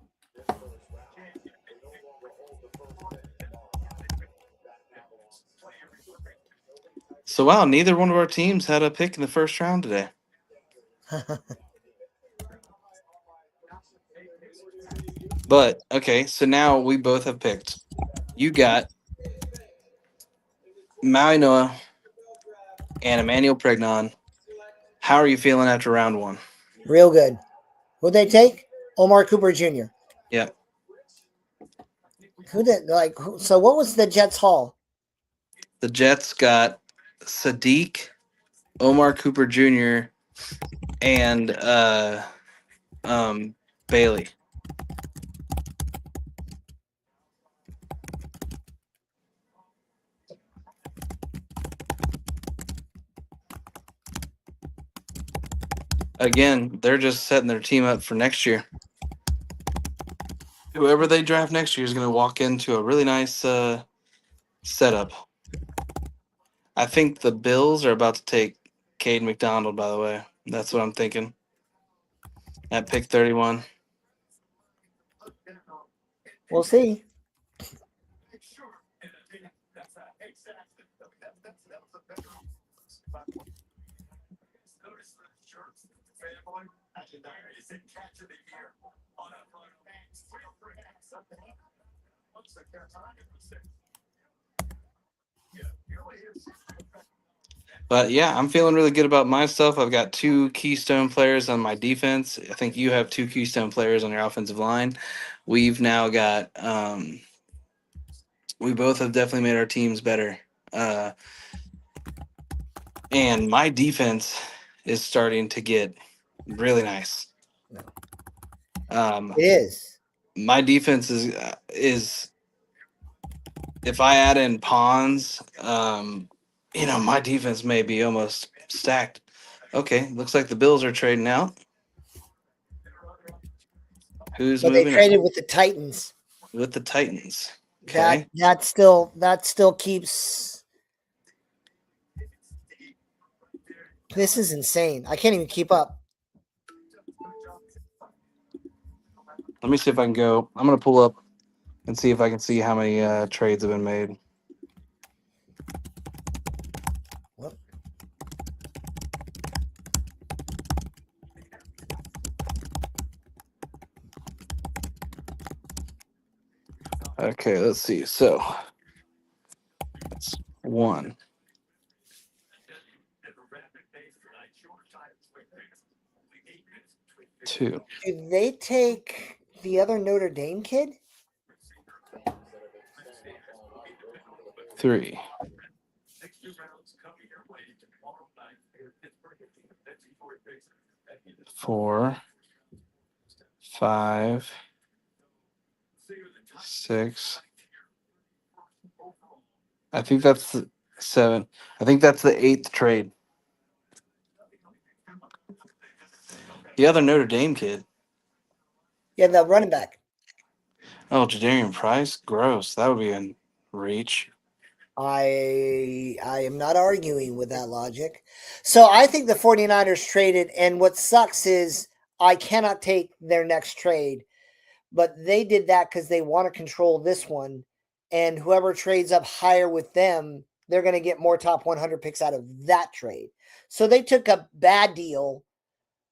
So wow, neither one of our teams had a pick in the 1st round today. But okay, so now we both have picked. You got Maui Noah and Emmanuel Pregnon. How are you feeling after round 1? Real good. Who'd they take? Omar Cooper Jr. Yep. So what was the Jets haul? The Jets got Sadiq, Omar Cooper Jr., and Bailey. again, they're just setting their team up for next year. Whoever they draft next year is going to walk into a really nice setup. I think the Bills are about to take Cade McDonald, by the way. That's what I'm thinking. At pick 31. We'll see. But yeah, I'm feeling really good about my stuff. I've got 2 keystone players on my defense. I think you have 2 keystone players on your offensive line. We've now got we both have definitely made our teams better. And my defense is starting to get really nice. It is. My defense is if I add in pawns, my defense may be almost stacked. Okay, looks like the Bills are trading out. Who's But they moving traded up? with the Titans. With the Titans. Okay. That still keeps. This is insane. I can't even keep up. Let me see if I can go. I'm going to pull up and see if I can see how many trades have been made. What? Okay, let's see. So that's 1. 2. Did they take the other Notre Dame kid? 3. 4. 5. 6. I think that's 7. I think that's the 8th trade. The other Notre Dame kid. Yeah, the running back. Oh, Jadarian Price? Gross. That would be a reach. I am not arguing with that logic. So I think the 49ers traded, and what sucks is I cannot take their next trade, but they did that because they want to control this one, and whoever trades up higher with them, they're going to get more top 100 picks out of that trade. So they took a bad deal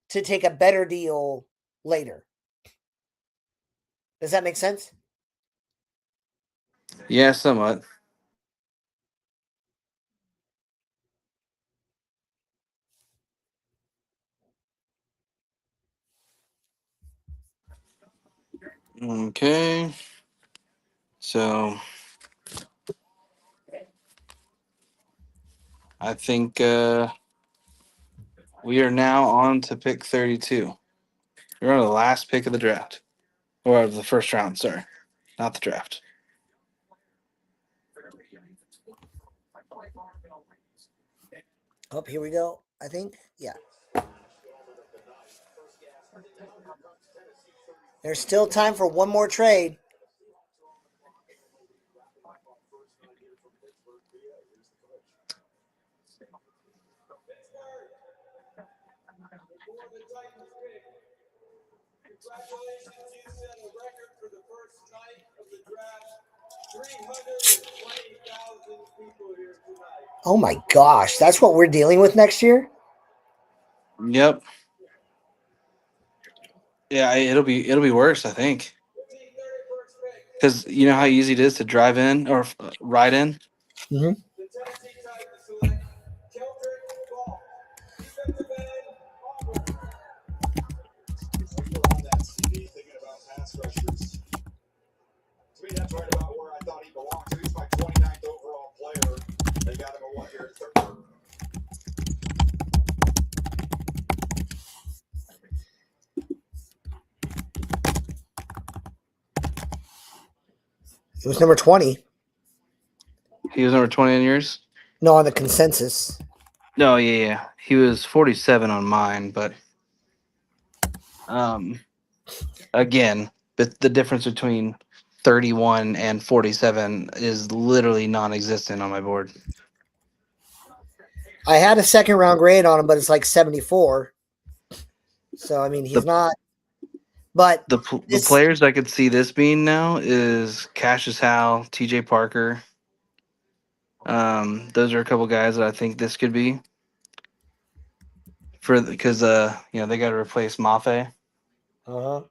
to take a better deal later. Does that make sense? Yeah, somewhat. Okay. So I think we are now on to pick 32. We're on the last pick of the draft. Or of the first round, sorry. Not the draft. Oh, here we go. I think. Yeah. There's still time for one more trade. Congratulations, you set a record for the first night of the draft. 320,000 people here tonight. Oh my gosh, that's what we're dealing with next year? Yep. Yeah, it'll be worse, I think. Because you know how easy it is to drive in or ride in? Mm-hmm. The Tennessee Titans select Keldrick Ball, defensive end, Auburn. We're on that CD thinking about pass rushers. To me, that's right about where I thought he belonged. He's my 29th overall player. They got him a 1-year third. It was number 20. He was number 20 in yours? No, on the consensus. No, yeah. He was 47 on mine, but Again, but the difference between 31 and 47 is literally non-existent on my board. I had a second round grade on him, but it's like 74. So I mean, he's The- not. But The this, players I could see this being now is Cassius Howe, T.J. Parker. Those are a couple guys that I think this could be because they got to replace Mafe. uh-huh.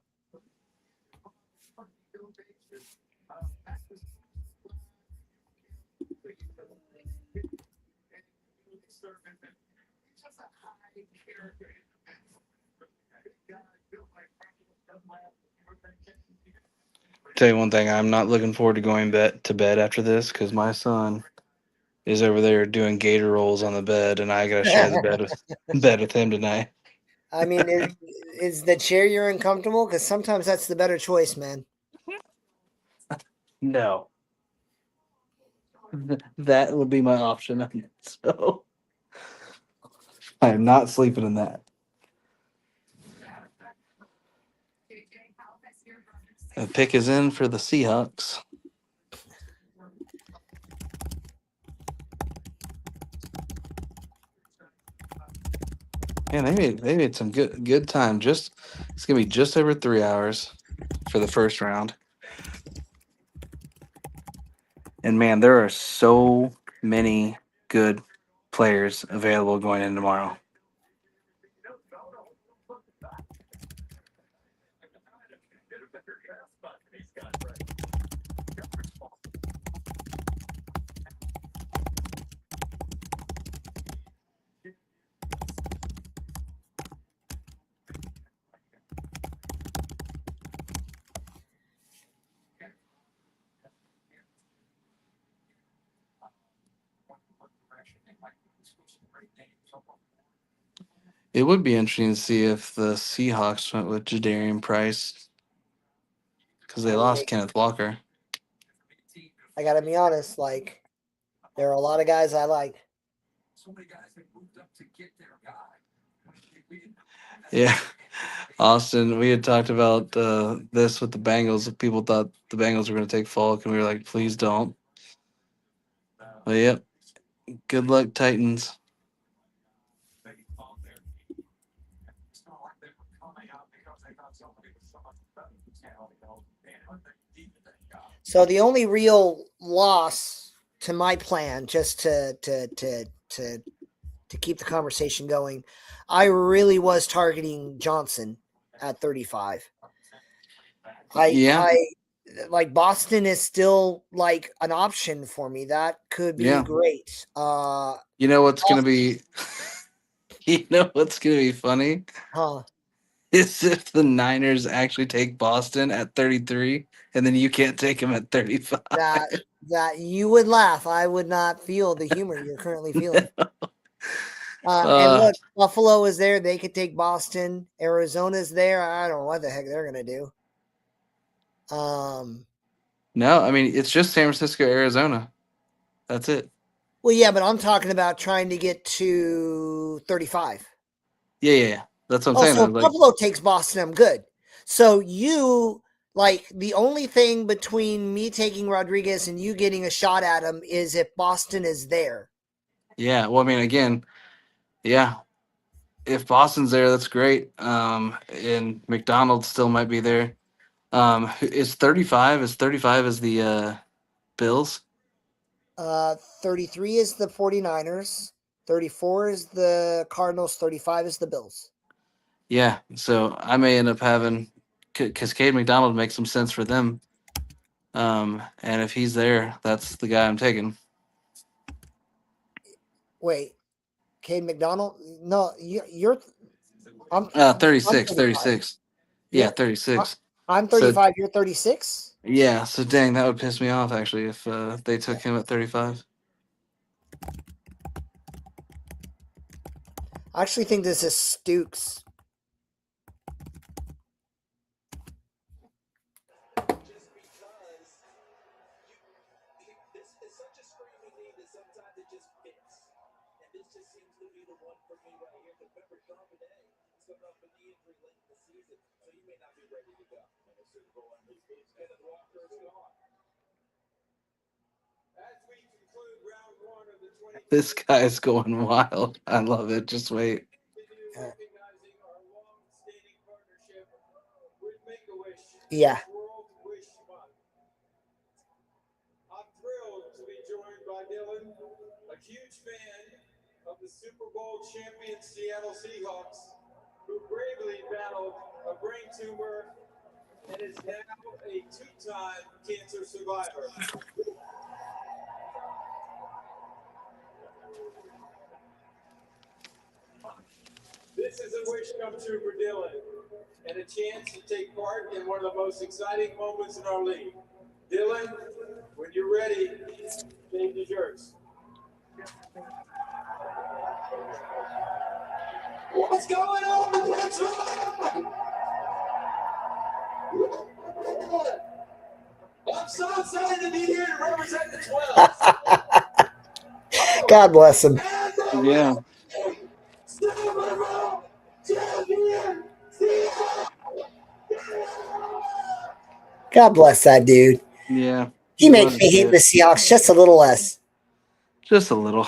Tell you one thing, I'm not looking forward to going to bed after this because my son is over there doing gator rolls on the bed, and I gotta share the bed with him tonight. I mean, is the chair you're uncomfortable? Because sometimes that's the better choice, man. No, that would be my option. So I am not sleeping in that. The pick is in for the Seahawks. Yeah, they made some good time. It's gonna be just over 3 hours for the first round. And man, there are so many good players available going in tomorrow. It would be interesting to see if the Seahawks went with Jadarian Price because they lost Kenneth Walker. I gotta be honest. Like, there are a lot of guys I like. Yeah, Austin, we had talked about this with the Bengals. People thought the Bengals were going to take Falk, and we were like, please don't. But yep, good luck, Titans. So the only real loss to my plan, just to keep the conversation going, I really was targeting Johnson at 35. I like Boston is still like an option for me. That could be great. You know what's going to be you know what's going to be funny? Huh. Is if the Niners actually take Boston at 33 and then you can't take them at 35. That you would laugh. I would not feel the humor you're currently feeling. And look, Buffalo is there. They could take Boston. Arizona's there. I don't know what the heck they're gonna do. No, I mean it's just San Francisco, Arizona. That's it. Well, yeah, but I'm talking about trying to get to 35. Yeah. That's what I'm saying. So if Buffalo takes Boston, I'm good. So you like the only thing between me taking Rodriguez and you getting a shot at him is if Boston is there. Yeah. Well, I mean, again, yeah. If Boston's there, that's great. And McDonald still might be there. Is 35 as the Bills? 33 is the 49ers. 34 is the Cardinals. 35 is the Bills. Yeah. So I may end up having because Cade McDonald makes some sense for them. And if he's there, that's the guy I'm taking. Wait, Cade McDonald? No, you're. I'm 36. I'm 36. Yeah, 36. I'm 35. You're 36. Yeah. So dang, that would piss me off actually if they took him at 35. I actually think this is Stukes. Just because this is such a screaming need that sometimes it just fits. And this just seems to be the one for me right here. November Charbonnet coming off a knee injury late in the season, so he may not be ready to go. And the Super Bowl MVP, Kenneth Walker is gone. As we conclude round one of the 20. This guy's going wild. I love it. Just wait. Continue recognizing our long-standing partnership with Make-A-Wish. Yeah. World Wish Month. I'm thrilled to be joined by Dylan, a huge fan of the Super Bowl champion Seattle Seahawks, who bravely battled a brain tumor and is now a two-time cancer survivor. This is a wish come true for Dylan, and a chance to take part in one of the most exciting moments in our league. Dylan, when you're ready, stage is yours. What's going on? What's on? I'm so excited to be here to represent the 12. God bless him. Yeah. Super Bowl champion, Seahawks. God bless that dude. Yeah. He makes me hate the Seahawks just a little less. Just a little.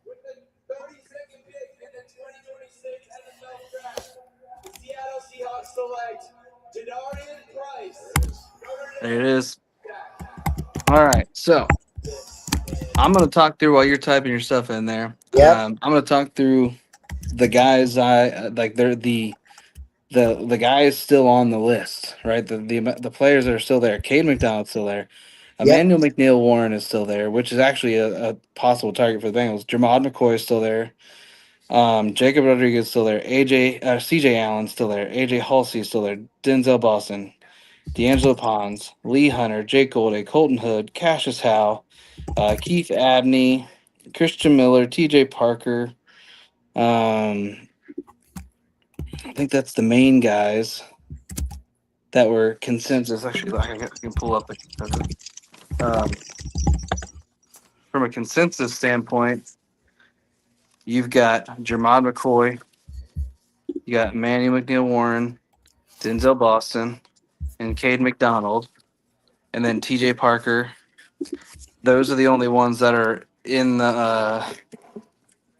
With the 32nd pick in the 2026 NFL Draft, the Seattle Seahawks select Jadarian Price. There it is. All right. So I'm going to talk through while you're typing your stuff in there. Yep. I'm going to talk through the guys I like. They're the guys still on the list, right? The players that are still there. Cade McDonald's still there. Emmanuel McNeil Warren is still there, which is actually a possible target for the Bengals. Jermod McCoy is still there. Jacob Rodriguez is still there. CJ Allen still there. AJ Halsey is still there. Denzel Boston, D'Angelo Pons, Lee Hunter, Jake Golday, Colton Hood, Cassius Howe, Keith Abney, Christian Miller, TJ Parker. I think that's the main guys that were consensus. Actually, I can pull up the consensus. From a consensus standpoint, you've got Jermod McCoy, you got Manny McNeil Warren, Denzel Boston, and Cade McDonald, and then TJ Parker. Those are the only ones that are in the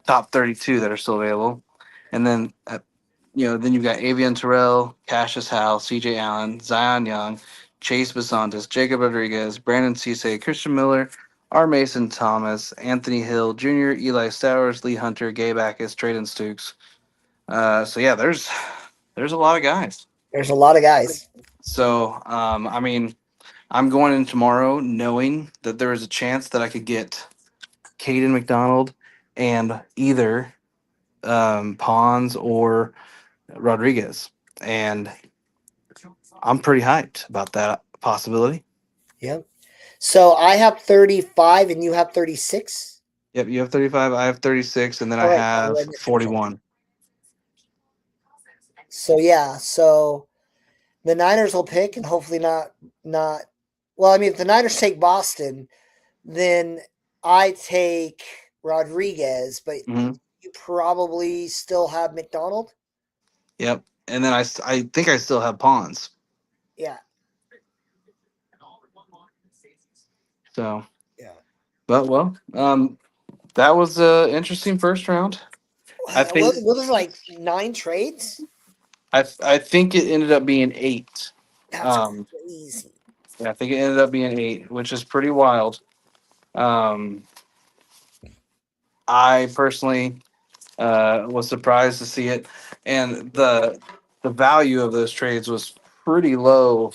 top 32 that are still available. And then, then you've got Avian Terrell, Cassius Howe, CJ Allen, Zion Young, Chase Basantis, Jacob Rodriguez, Brandon Cisse, Christian Miller, R. Mason Thomas, Anthony Hill Jr., Eli Stowers, Lee Hunter, Gabe Akis, Traden Stukes. So yeah, there's a lot of guys. There's a lot of guys. So I mean, I'm going in tomorrow knowing that there is a chance that I could get Caden McDonald and either Pons or Rodriguez, and I'm pretty hyped about that possibility. Yep. So I have 35 and you have 36. Yep, you have 35, I have 36, and then All I right, have so 41. So yeah, so the Niners will pick and hopefully not. Well, I mean, if the Niners take Boston, then I take Rodriguez, but Mhm. you probably still have McDonald. Yep, and then I think I still have Pons. Yeah. So Yeah. but that was an interesting first round. I think Well, there's like 9 trades. I think it ended up being 8. That's crazy. Yeah, I think it ended up being 8, which is pretty wild. I personally was surprised to see it, and the value of those trades was pretty low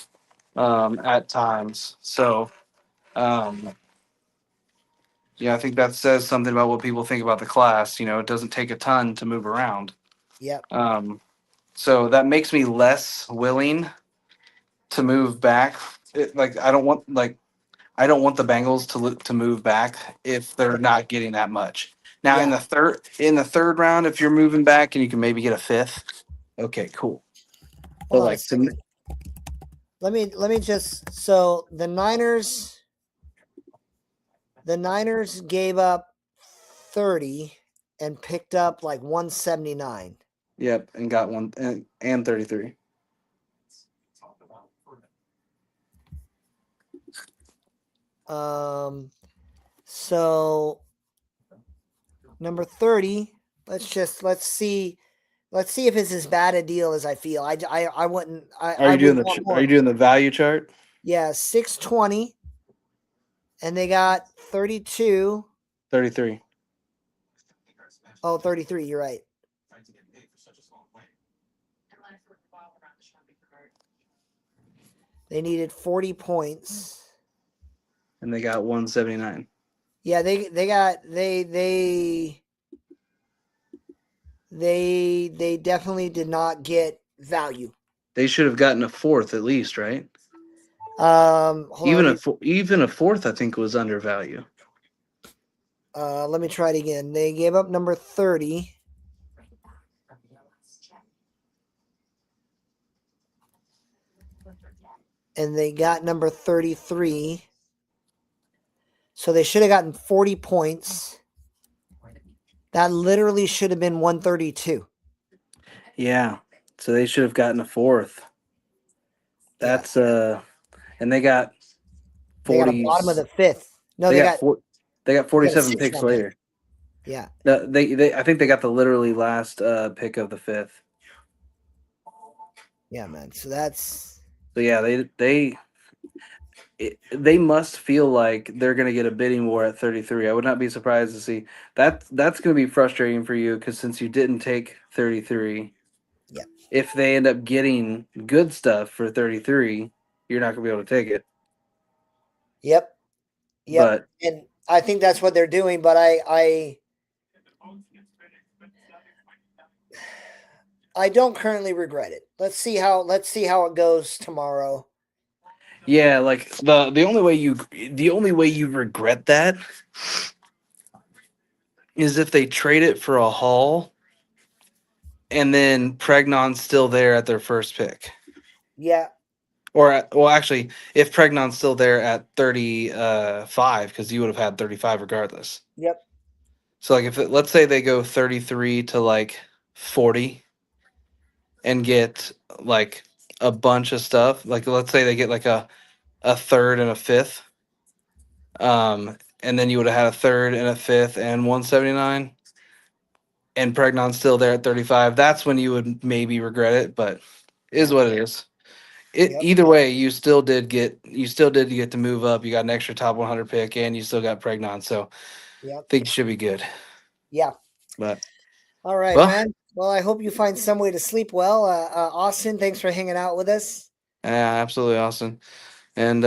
at times. So, I think that says something about what people think about the class. It doesn't take a ton to move around. Yep. So that makes me less willing to move back. I don't want the Bengals to move back if they're not getting that much. Now Yeah. in the third round, if you're moving back and you can maybe get a 5th, okay, cool. Hold But on a second. Let me just so the Niners gave up 30 and picked up like 179. Yep, and got one and 33. So number 30. Let's see if it's as bad a deal as I feel. I wouldn't. Are you doing the value chart? Yeah, 620, and they got 32. 33. Oh, 33. You're right. They needed 40 points. And they got 179. Yeah, they definitely did not get value. They should have gotten a fourth at least, right? Hold on, Even a fourth, I think, was under value. let me try it again. They gave up number 30. And they got number 33. So they should have gotten 40 points. That literally should have been 132. Yeah. So they should have gotten a fourth. That's and they got 40. They got a bottom of the fifth. No, they got 47 picks one later. Yeah. They I think they got the literally last pick of the fifth. Yeah, man. So that's yeah, they must feel like they're going to get a bidding war at 33. I would not be surprised to see that. That's going to be frustrating for you because since you didn't take 33, yeah. If they end up getting good stuff for 33, you're not going to be able to take it. Yep. But, and I think that's what they're doing. But I don't currently regret it. Let's see how it goes tomorrow. Yeah, like the only way you regret that is if they trade it for a haul and then Pregnon's still there at their first pick. Yeah. Or actually, if Pregnon's still there at 35, because you would have had 35 regardless. Yep. So like let's say they go 33 to like 40 and get like a bunch of stuff. Like let's say they get like a third and a fifth. And then you would have had a third and a fifth and 179. And Pregnon's still there at 35. That's when you would maybe regret it, but is what it is. Either way, you still did get to move up. You got an extra top 100 pick, and you still got Pregnon. So, I think you should be good. Yeah. But all right, man. Well, I hope you find some way to sleep well. Austin, thanks for hanging out with us. Absolutely, Austin. And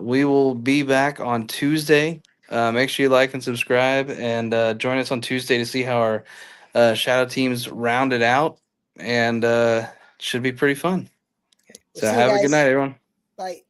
we will be back on Tuesday. Make sure you like and subscribe, and join us on Tuesday to see how our shadow teams rounded out, and should be pretty fun. So have a good night, everyone. Bye.